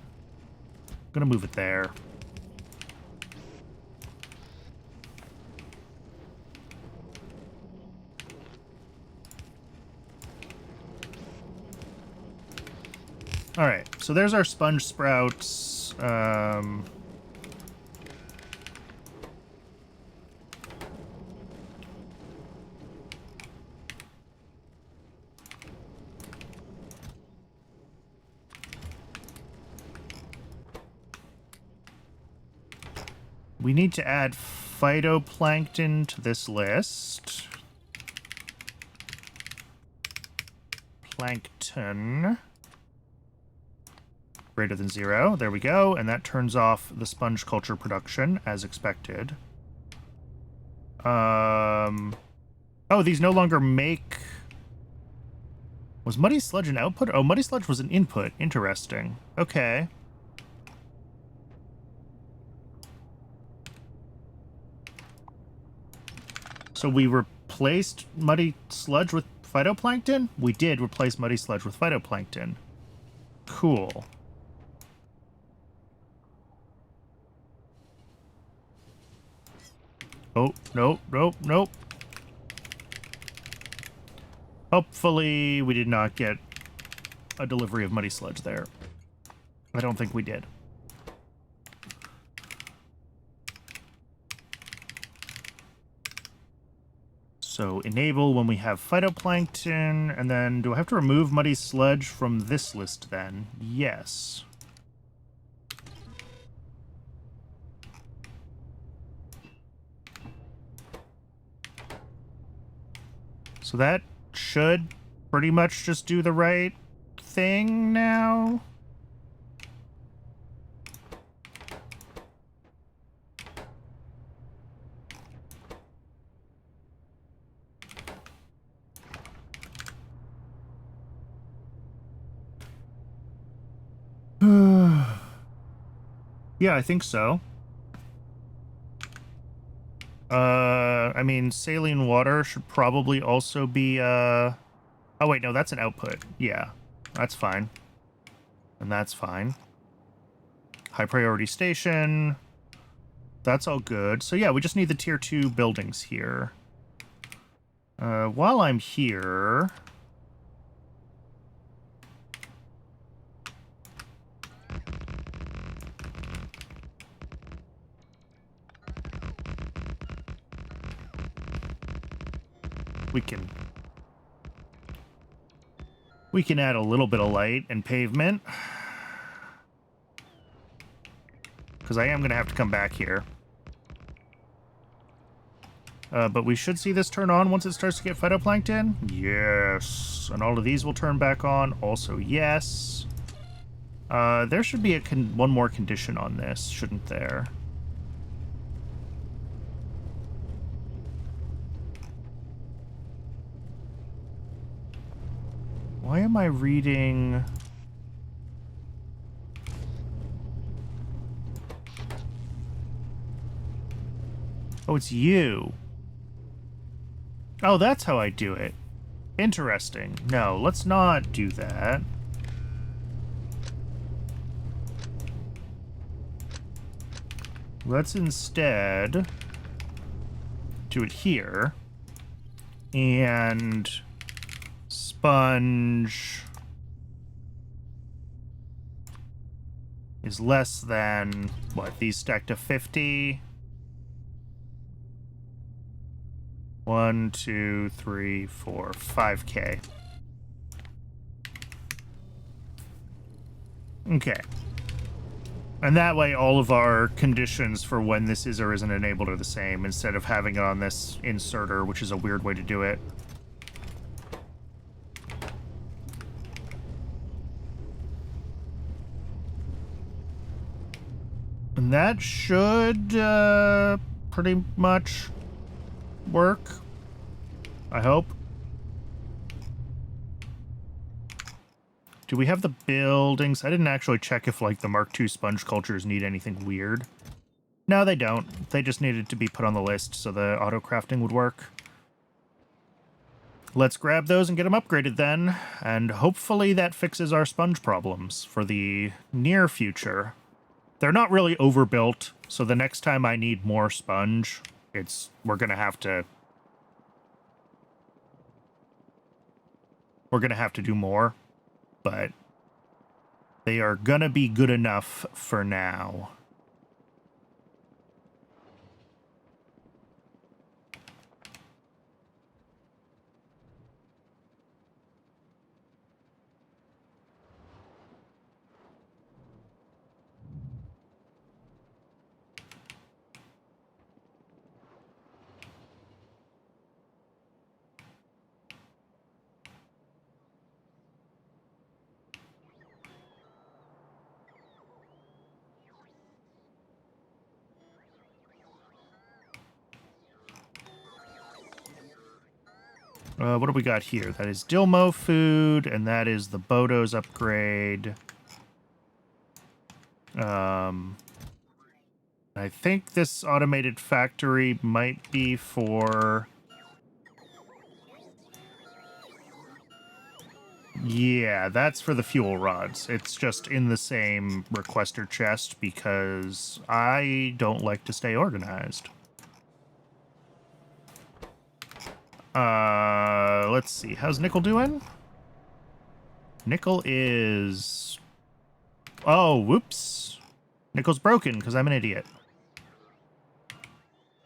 I'm gonna move it there. Alright, so there's our sponge sprouts. We need to add phytoplankton to this list. Plankton. Greater than 0. There we go. And that turns off the sponge culture production, as expected. Oh, these no longer make... Was Muddy Sludge an output? Oh, Muddy Sludge was an input. Interesting. Okay. So we replaced Muddy Sludge with phytoplankton? We did replace Muddy Sludge with phytoplankton. Cool. Oh, nope, nope, nope. Hopefully we did not get a delivery of Muddy Sludge there. I don't think we did. So enable when we have phytoplankton, and then do I have to remove Muddy Sludge from this list then? Yes. So that should pretty much just do the right thing now. Yeah, I think so. I mean, saline water should probably also be, Oh, wait, no, that's an output. Yeah, that's fine. And that's fine. High priority station. That's all good. So, yeah, we just need the tier 2 buildings here. While I'm here... We can add a little bit of light and pavement. Because I am going to have to come back here. But we should see this turn on once it starts to get phytoplankton. Yes. And all of these will turn back on. Also, yes. There should be one more condition on this, shouldn't there? Why am I reading... Oh, it's you. Oh, that's how I do it. Interesting. No, let's not do that. Let's instead do it here. And sponge is less than, what, these stack to 50? 1, 2, 3, 4, 5K. Okay. And that way all of our conditions for when this is or isn't enabled are the same, instead of having it on this inserter, which is a weird way to do it. And that should pretty much work, I hope. Do we have the buildings? I didn't actually check if, like, the Mark II sponge cultures need anything weird. No, they don't. They just needed to be put on the list so the auto-crafting would work. Let's grab those and get them upgraded then, and hopefully that fixes our sponge problems for the near future. They're not really overbuilt, so the next time I need more sponge, we're gonna have to do more, but they are gonna be good enough for now. What do we got here? That is Dilmo food, and that is the Bodo's upgrade. I think this automated factory might be for... Yeah, that's for the fuel rods. It's just in the same requester chest because I don't like to stay organized. Let's see. How's Nickel doing? Nickel is... Oh, whoops. Nickel's broken because I'm an idiot.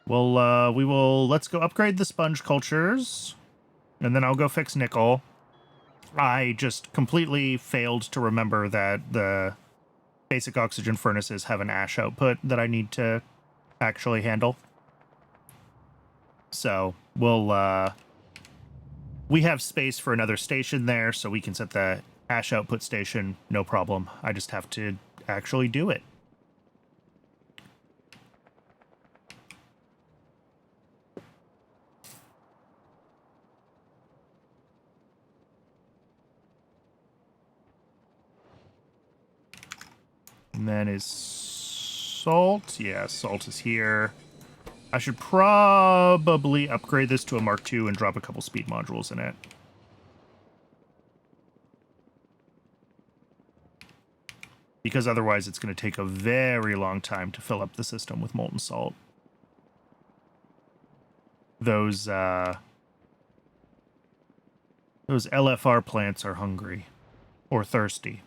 Well, let's go upgrade the sponge cultures, and then I'll go fix Nickel. I just completely failed to remember that the basic oxygen furnaces have an ash output that I need to actually handle. So, we have space for another station there, so we can set the ash output station, no problem. I just have to actually do it. And that is Salt. Yeah, salt is here. I should probably upgrade this to a Mark II and drop a couple speed modules in it. Because otherwise it's going to take a very long time to fill up the system with molten salt. Those LFR plants are hungry. Or thirsty.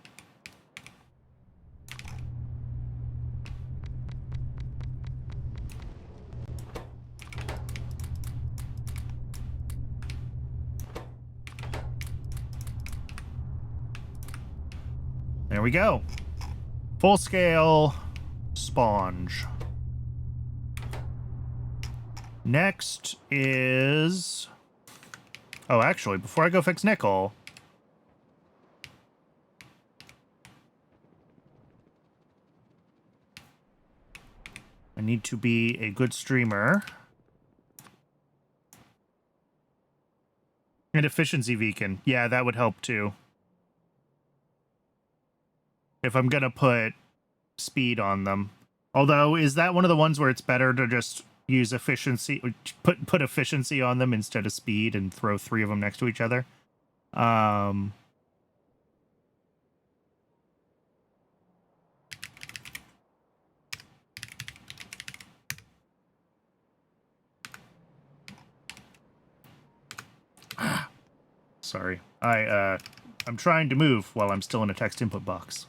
There we go. Full scale sponge. Next is... Oh, actually, before I go fix nickel... I need to be a good streamer. And efficiency beacon. Yeah, that would help too. If I'm gonna put speed on them. Although, is that one of the ones where it's better to just use efficiency, put efficiency on them instead of speed and throw 3 of them next to each other? Sorry. I'm trying to move while I'm still in a text input box.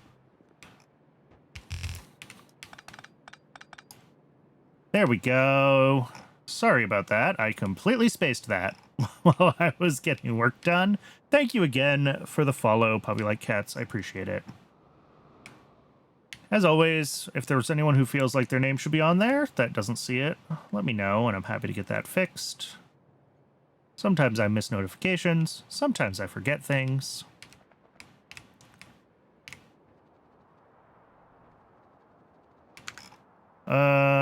There we go. Sorry about that. I completely spaced that while I was getting work done. Thank you again for the follow, Puppy Like Cats. I appreciate it. As always, if there's anyone who feels like their name should be on there that doesn't see it, let me know, and I'm happy to get that fixed. Sometimes I miss notifications. Sometimes I forget things.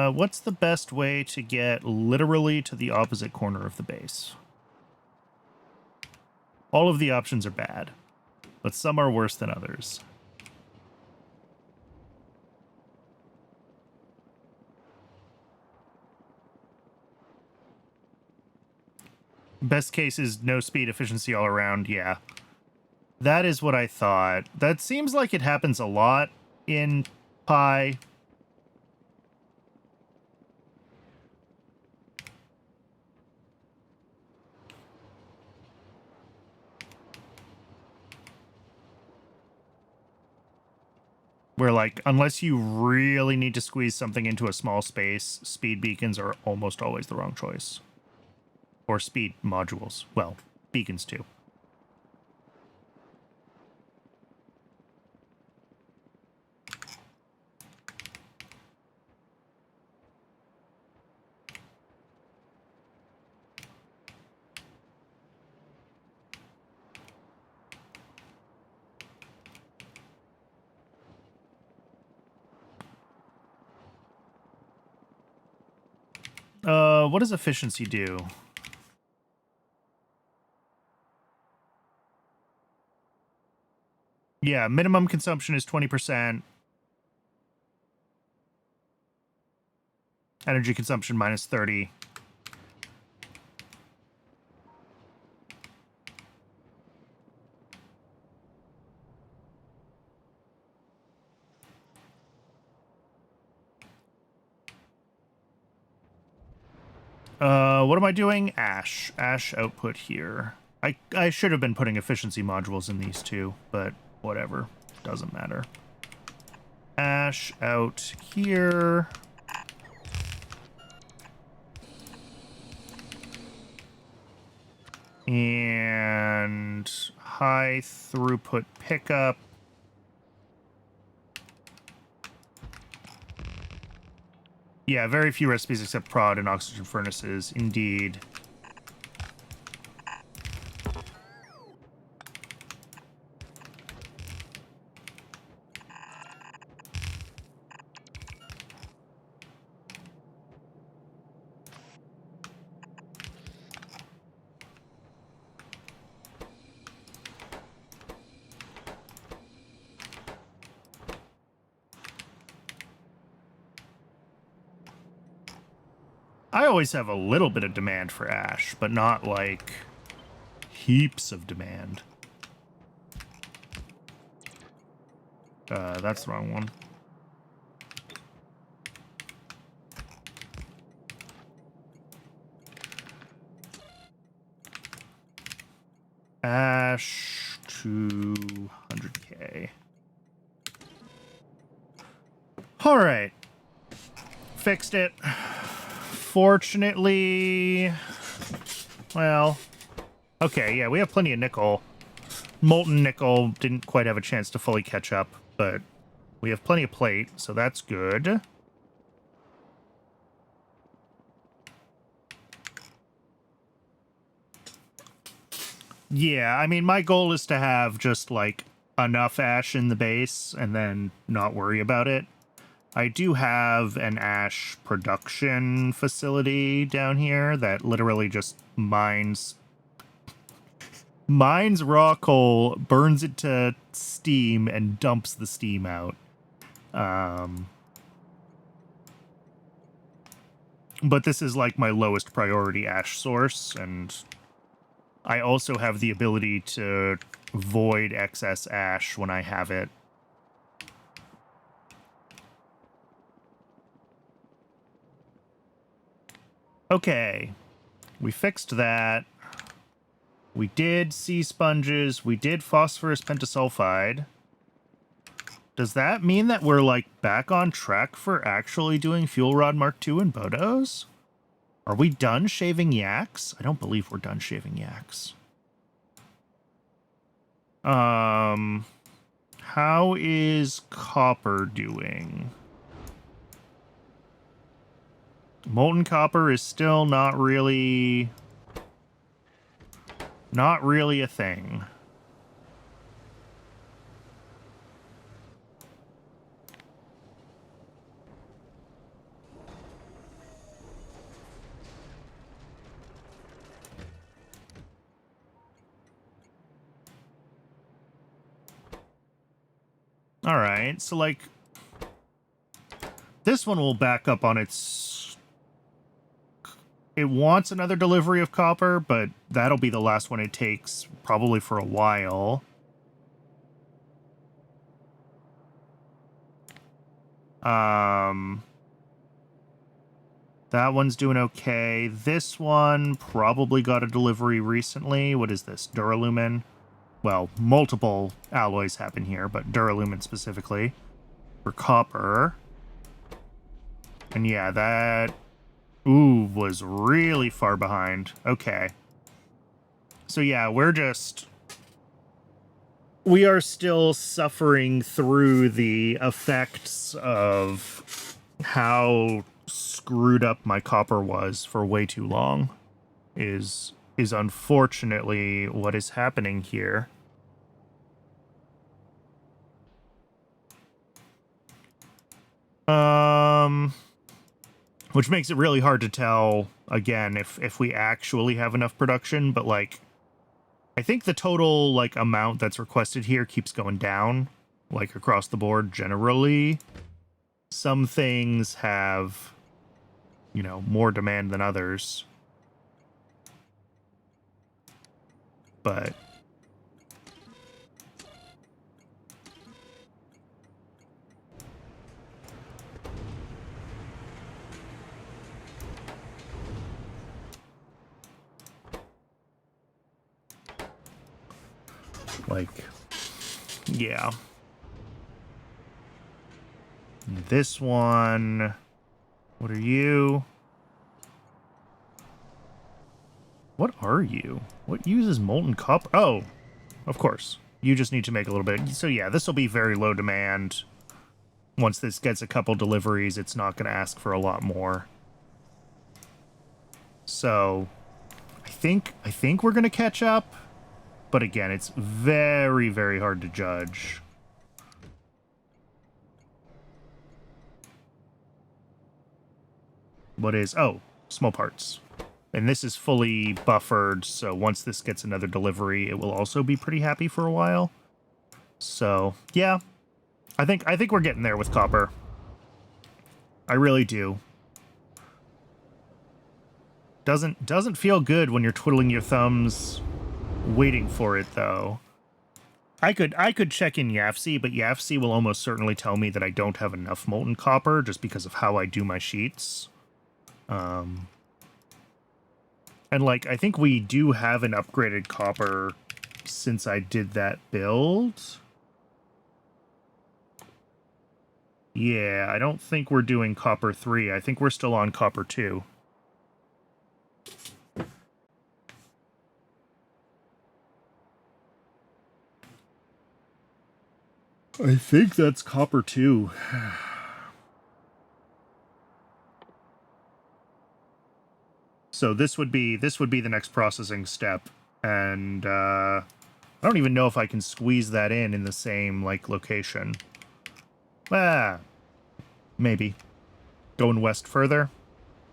What's the best way to get literally to the opposite corner of the base? All of the options are bad, but some are worse than others. Best case is no speed, efficiency all around, yeah. That is what I thought. That seems like it happens a lot in Pi. Where, like, unless you really need to squeeze something into a small space, speed beacons are almost always the wrong choice. Or speed modules. Well, beacons too. What does efficiency do? Yeah, minimum consumption is 20%. Energy consumption minus 30. What am I doing? Ash. Ash output here. I should have been putting efficiency modules in these two, but whatever. Doesn't matter. Ash out here. And high throughput pickup. Yeah, very few recipes except prod and oxygen furnaces, indeed. I always have a little bit of demand for ash, but not like heaps of demand. That's the wrong one. Ash 200K. All right. Fixed it. Fortunately, well, okay, yeah, we have plenty of nickel. Molten nickel didn't quite have a chance to fully catch up, but we have plenty of plate, so that's good. Yeah, I mean, my goal is to have just, like, enough ash in the base and then not worry about it. I do have an ash production facility down here that literally just mines raw coal, burns it to steam, and dumps the steam out. But this is like my lowest priority ash source, and I also have the ability to void excess ash when I have it. Okay, we fixed that. We did sea sponges. We did phosphorus pentasulfide. Does that mean that we're, like, back on track for actually doing Fuel Rod Mark II and Bodos? Are we done shaving yaks? I don't believe we're done shaving yaks. How is copper doing? Molten copper is still not really a thing. All right, so like this one will back up on its. It wants another delivery of copper, but that'll be the last one it takes probably for a while. That one's doing okay. This one probably got a delivery recently. What is this? Duralumin? Well, multiple alloys happen here, but Duralumin specifically for copper. And yeah, that was really far behind. Okay. So yeah, we are still suffering through the effects of how screwed up my copper was for way too long is unfortunately what is happening here. Which makes it really hard to tell, again, if we actually have enough production, but, like, I think the total, like, amount that's requested here keeps going down, like, across the board generally. Some things have, you know, more demand than others. But like, yeah. This one, what are you? What are you? What uses molten copper? Oh, of course. You just need to make a little bit. So yeah, this will be very low demand. Once this gets a couple deliveries, it's not going to ask for a lot more. So I think we're going to catch up. But again, it's very, very hard to judge. What is... Oh, small parts. And this is fully buffered, so once this gets another delivery, it will also be pretty happy for a while. So, yeah. I think we're getting there with copper. I really do. Doesn't feel good when you're twiddling your thumbs waiting for it, though. I could check in Yafsi, but Yafsi will almost certainly tell me that I don't have enough molten copper just because of how I do my sheets. And, like, I think we do have an upgraded copper since I did that build. Yeah, I don't think we're doing copper 3. I think we're still on copper 2. I think that's copper 2. So this would be the next processing step, and I don't even know if I can squeeze that in the same like location. Maybe going west further.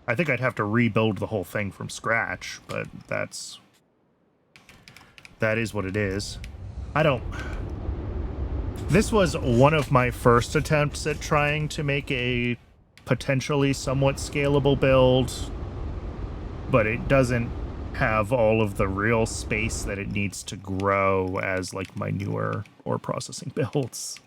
I think I'd have to rebuild the whole thing from scratch, but that is what it is. This was one of my first attempts at trying to make a potentially somewhat scalable build, but it doesn't have all of the real space that it needs to grow as like my newer ore processing builds.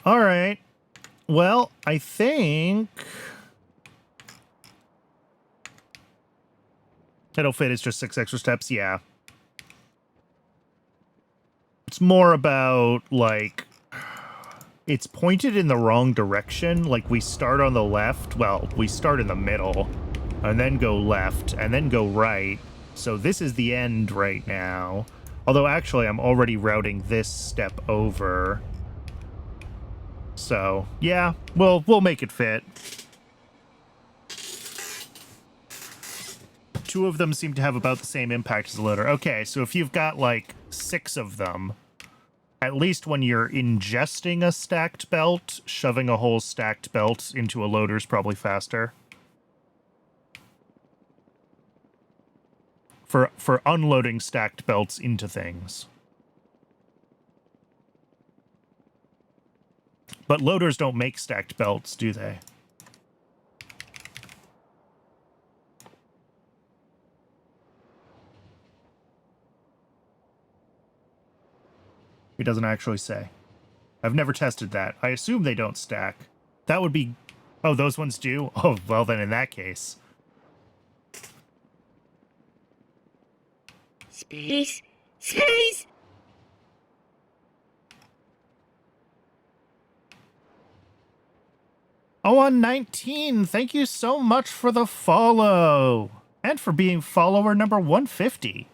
All right. Well, I think it'll fit. It's just 6 extra steps. Yeah. It's more about like it's pointed in the wrong direction. Like we start on the left. Well, we start in the middle and then go left and then go right. So this is the end right now. Although actually I'm already routing this step over. So, yeah, we'll make it fit. 2 of them seem to have about the same impact as a loader. Okay, so if you've got like 6 of them, at least when you're ingesting a stacked belt, shoving a whole stacked belt into a loader is probably faster. For unloading stacked belts into things. But loaders don't make stacked belts, do they? It doesn't actually say. I've never tested that. I assume they don't stack. That would be... Oh, those ones do? Oh, well then in that case. Space. Space. Oh, on 19, thank you so much for the follow. And for being follower number 150.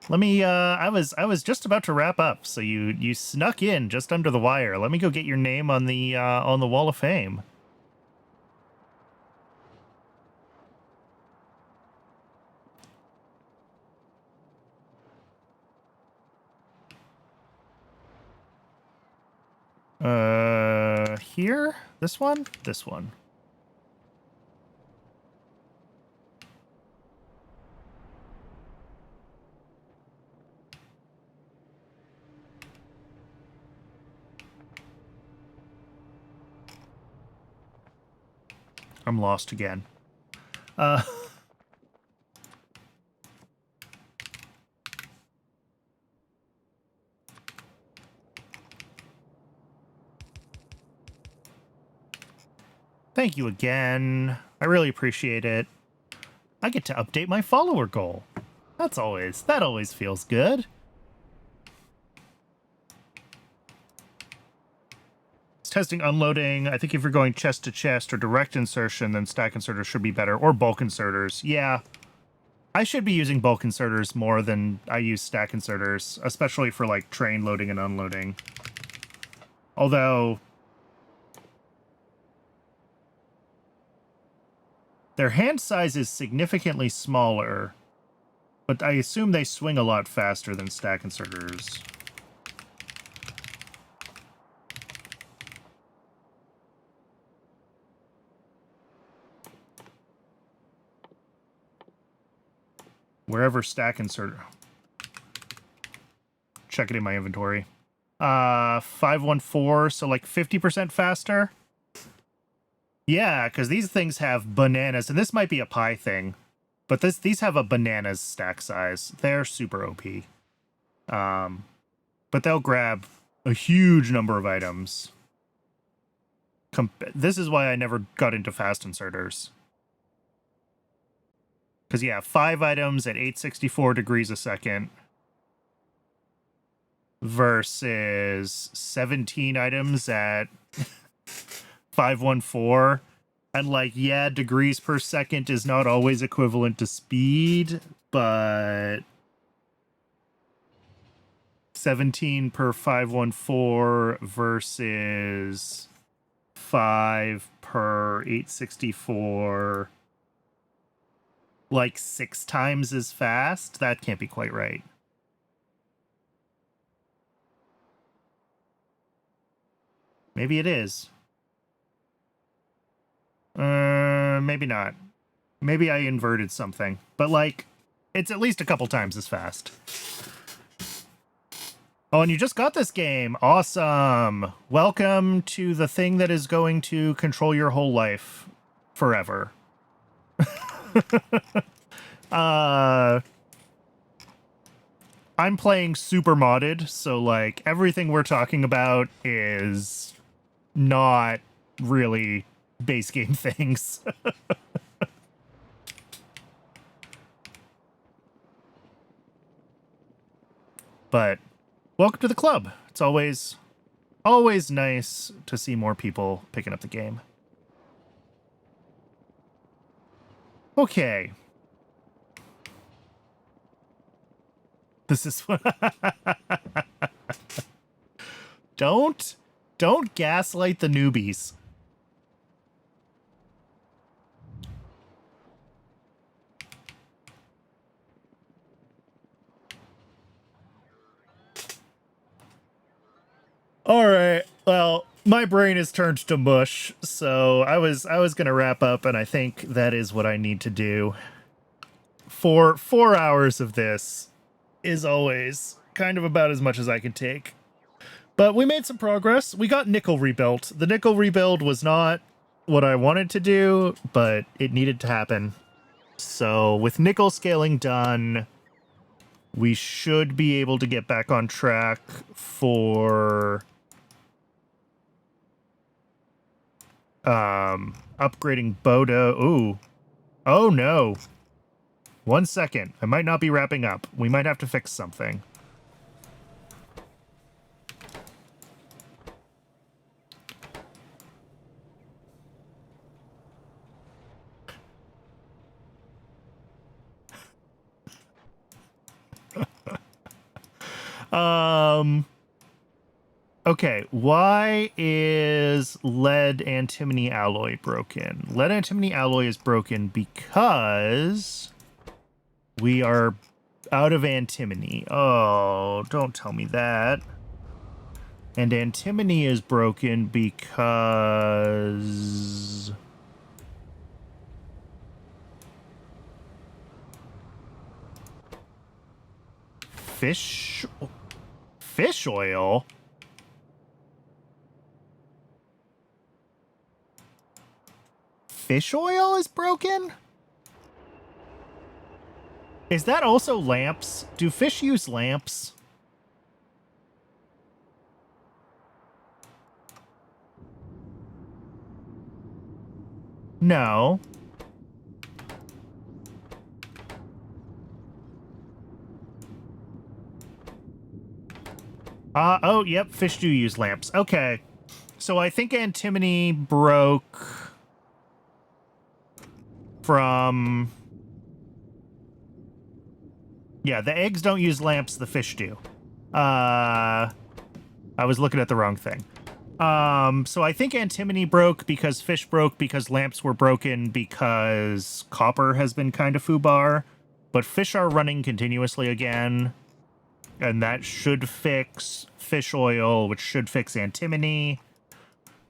Let me I was just about to wrap up, so you snuck in just under the wire. Let me go get your name on the Wall of Fame. Here? This one? This one. I'm lost again. Thank you again. I really appreciate it. I get to update my follower goal. That always feels good. It's testing unloading. I think if you're going chest to chest or direct insertion, then stack inserters should be better, or bulk inserters. Yeah. I should be using bulk inserters more than I use stack inserters, especially for like train loading and unloading. Although their hand size is significantly smaller, but I assume they swing a lot faster than stack inserters. wherever stack insert. Check it in my inventory. 514, so like 50% faster. Yeah, because these things have bananas, and this might be a pie thing, but these have a bananas stack size. They're super OP. But they'll grab a huge number of items. This is why I never got into fast inserters. Because, yeah, 5 items at 864 degrees a second versus 17 items at 514. And, like, yeah, degrees per second is not always equivalent to speed, but 17 per 514 versus 5 per 864, like 6 times as fast? That can't be quite right. Maybe it is. Maybe not. Maybe I inverted something. But, like, it's at least a couple times as fast. Oh, and you just got this game. Awesome. Welcome to the thing that is going to control your whole life forever. I'm playing super modded, so like everything we're talking about is not really base game things. But welcome to the club. It's always nice to see more people picking up the game. Okay. This is Don't gaslight the newbies. All right. Well, my brain is turned to mush, so I was gonna wrap up, and I think that is what I need to do. For 4 hours of this is always kind of about as much as I can take. But we made some progress. We got nickel rebuilt. The nickel rebuild was not what I wanted to do, but it needed to happen. So with nickel scaling done, we should be able to get back on track for upgrading Bodo. Ooh. Oh no. 1 second. I might not be wrapping up. We might have to fix something. Okay, why is lead antimony alloy broken? Lead antimony alloy is broken because we are out of antimony. Oh, don't tell me that. And antimony is broken because fish oil. Fish oil is broken? Is that also lamps? Do fish use lamps? No. Oh, yep, fish do use lamps. Okay. So I think antimony broke from... Yeah, the eggs don't use lamps, the fish do. I was looking at the wrong thing. So I think antimony broke because fish broke because lamps were broken because copper has been kind of foobar. But fish are running continuously again. And that should fix fish oil, which should fix antimony,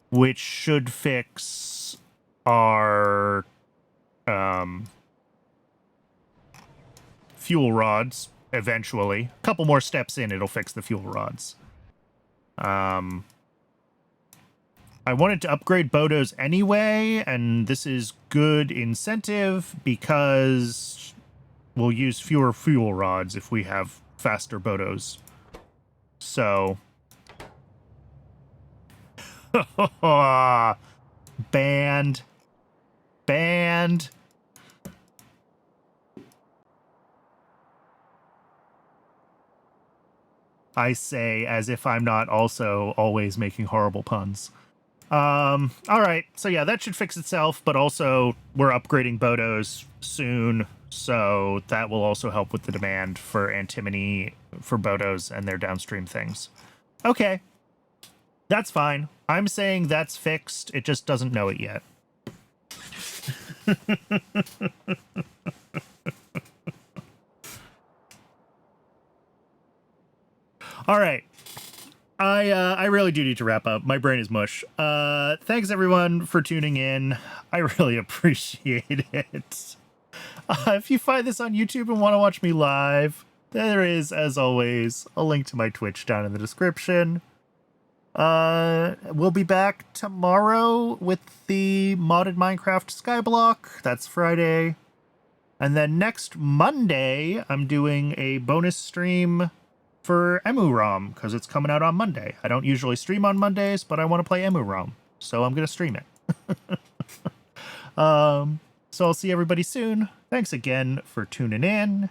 which should fix our fuel rods eventually. A couple more steps in, it'll fix the fuel rods. I wanted to upgrade Bodos anyway, and this is good incentive because we'll use fewer fuel rods if we have faster Bodos. So... Banned. Banned. I say as if I'm not also always making horrible puns. All right. So yeah, that should fix itself, but also we're upgrading Bodos soon, so that will also help with the demand for antimony for Bodos and their downstream things. Okay. That's fine. I'm saying that's fixed. It just doesn't know it yet. All right. I really do need to wrap up. My brain is mush. Thanks everyone for tuning in. I really appreciate it. If you find this on YouTube and want to watch me live, there is, as always, a link to my Twitch down in the description. We'll be back tomorrow with the modded Minecraft Skyblock. That's Friday. And then next Monday, I'm doing a bonus stream for EmuROM, because it's coming out on Monday. I don't usually stream on Mondays, but I want to play EmuROM, so I'm going to stream it. So I'll see everybody soon. Thanks again for tuning in,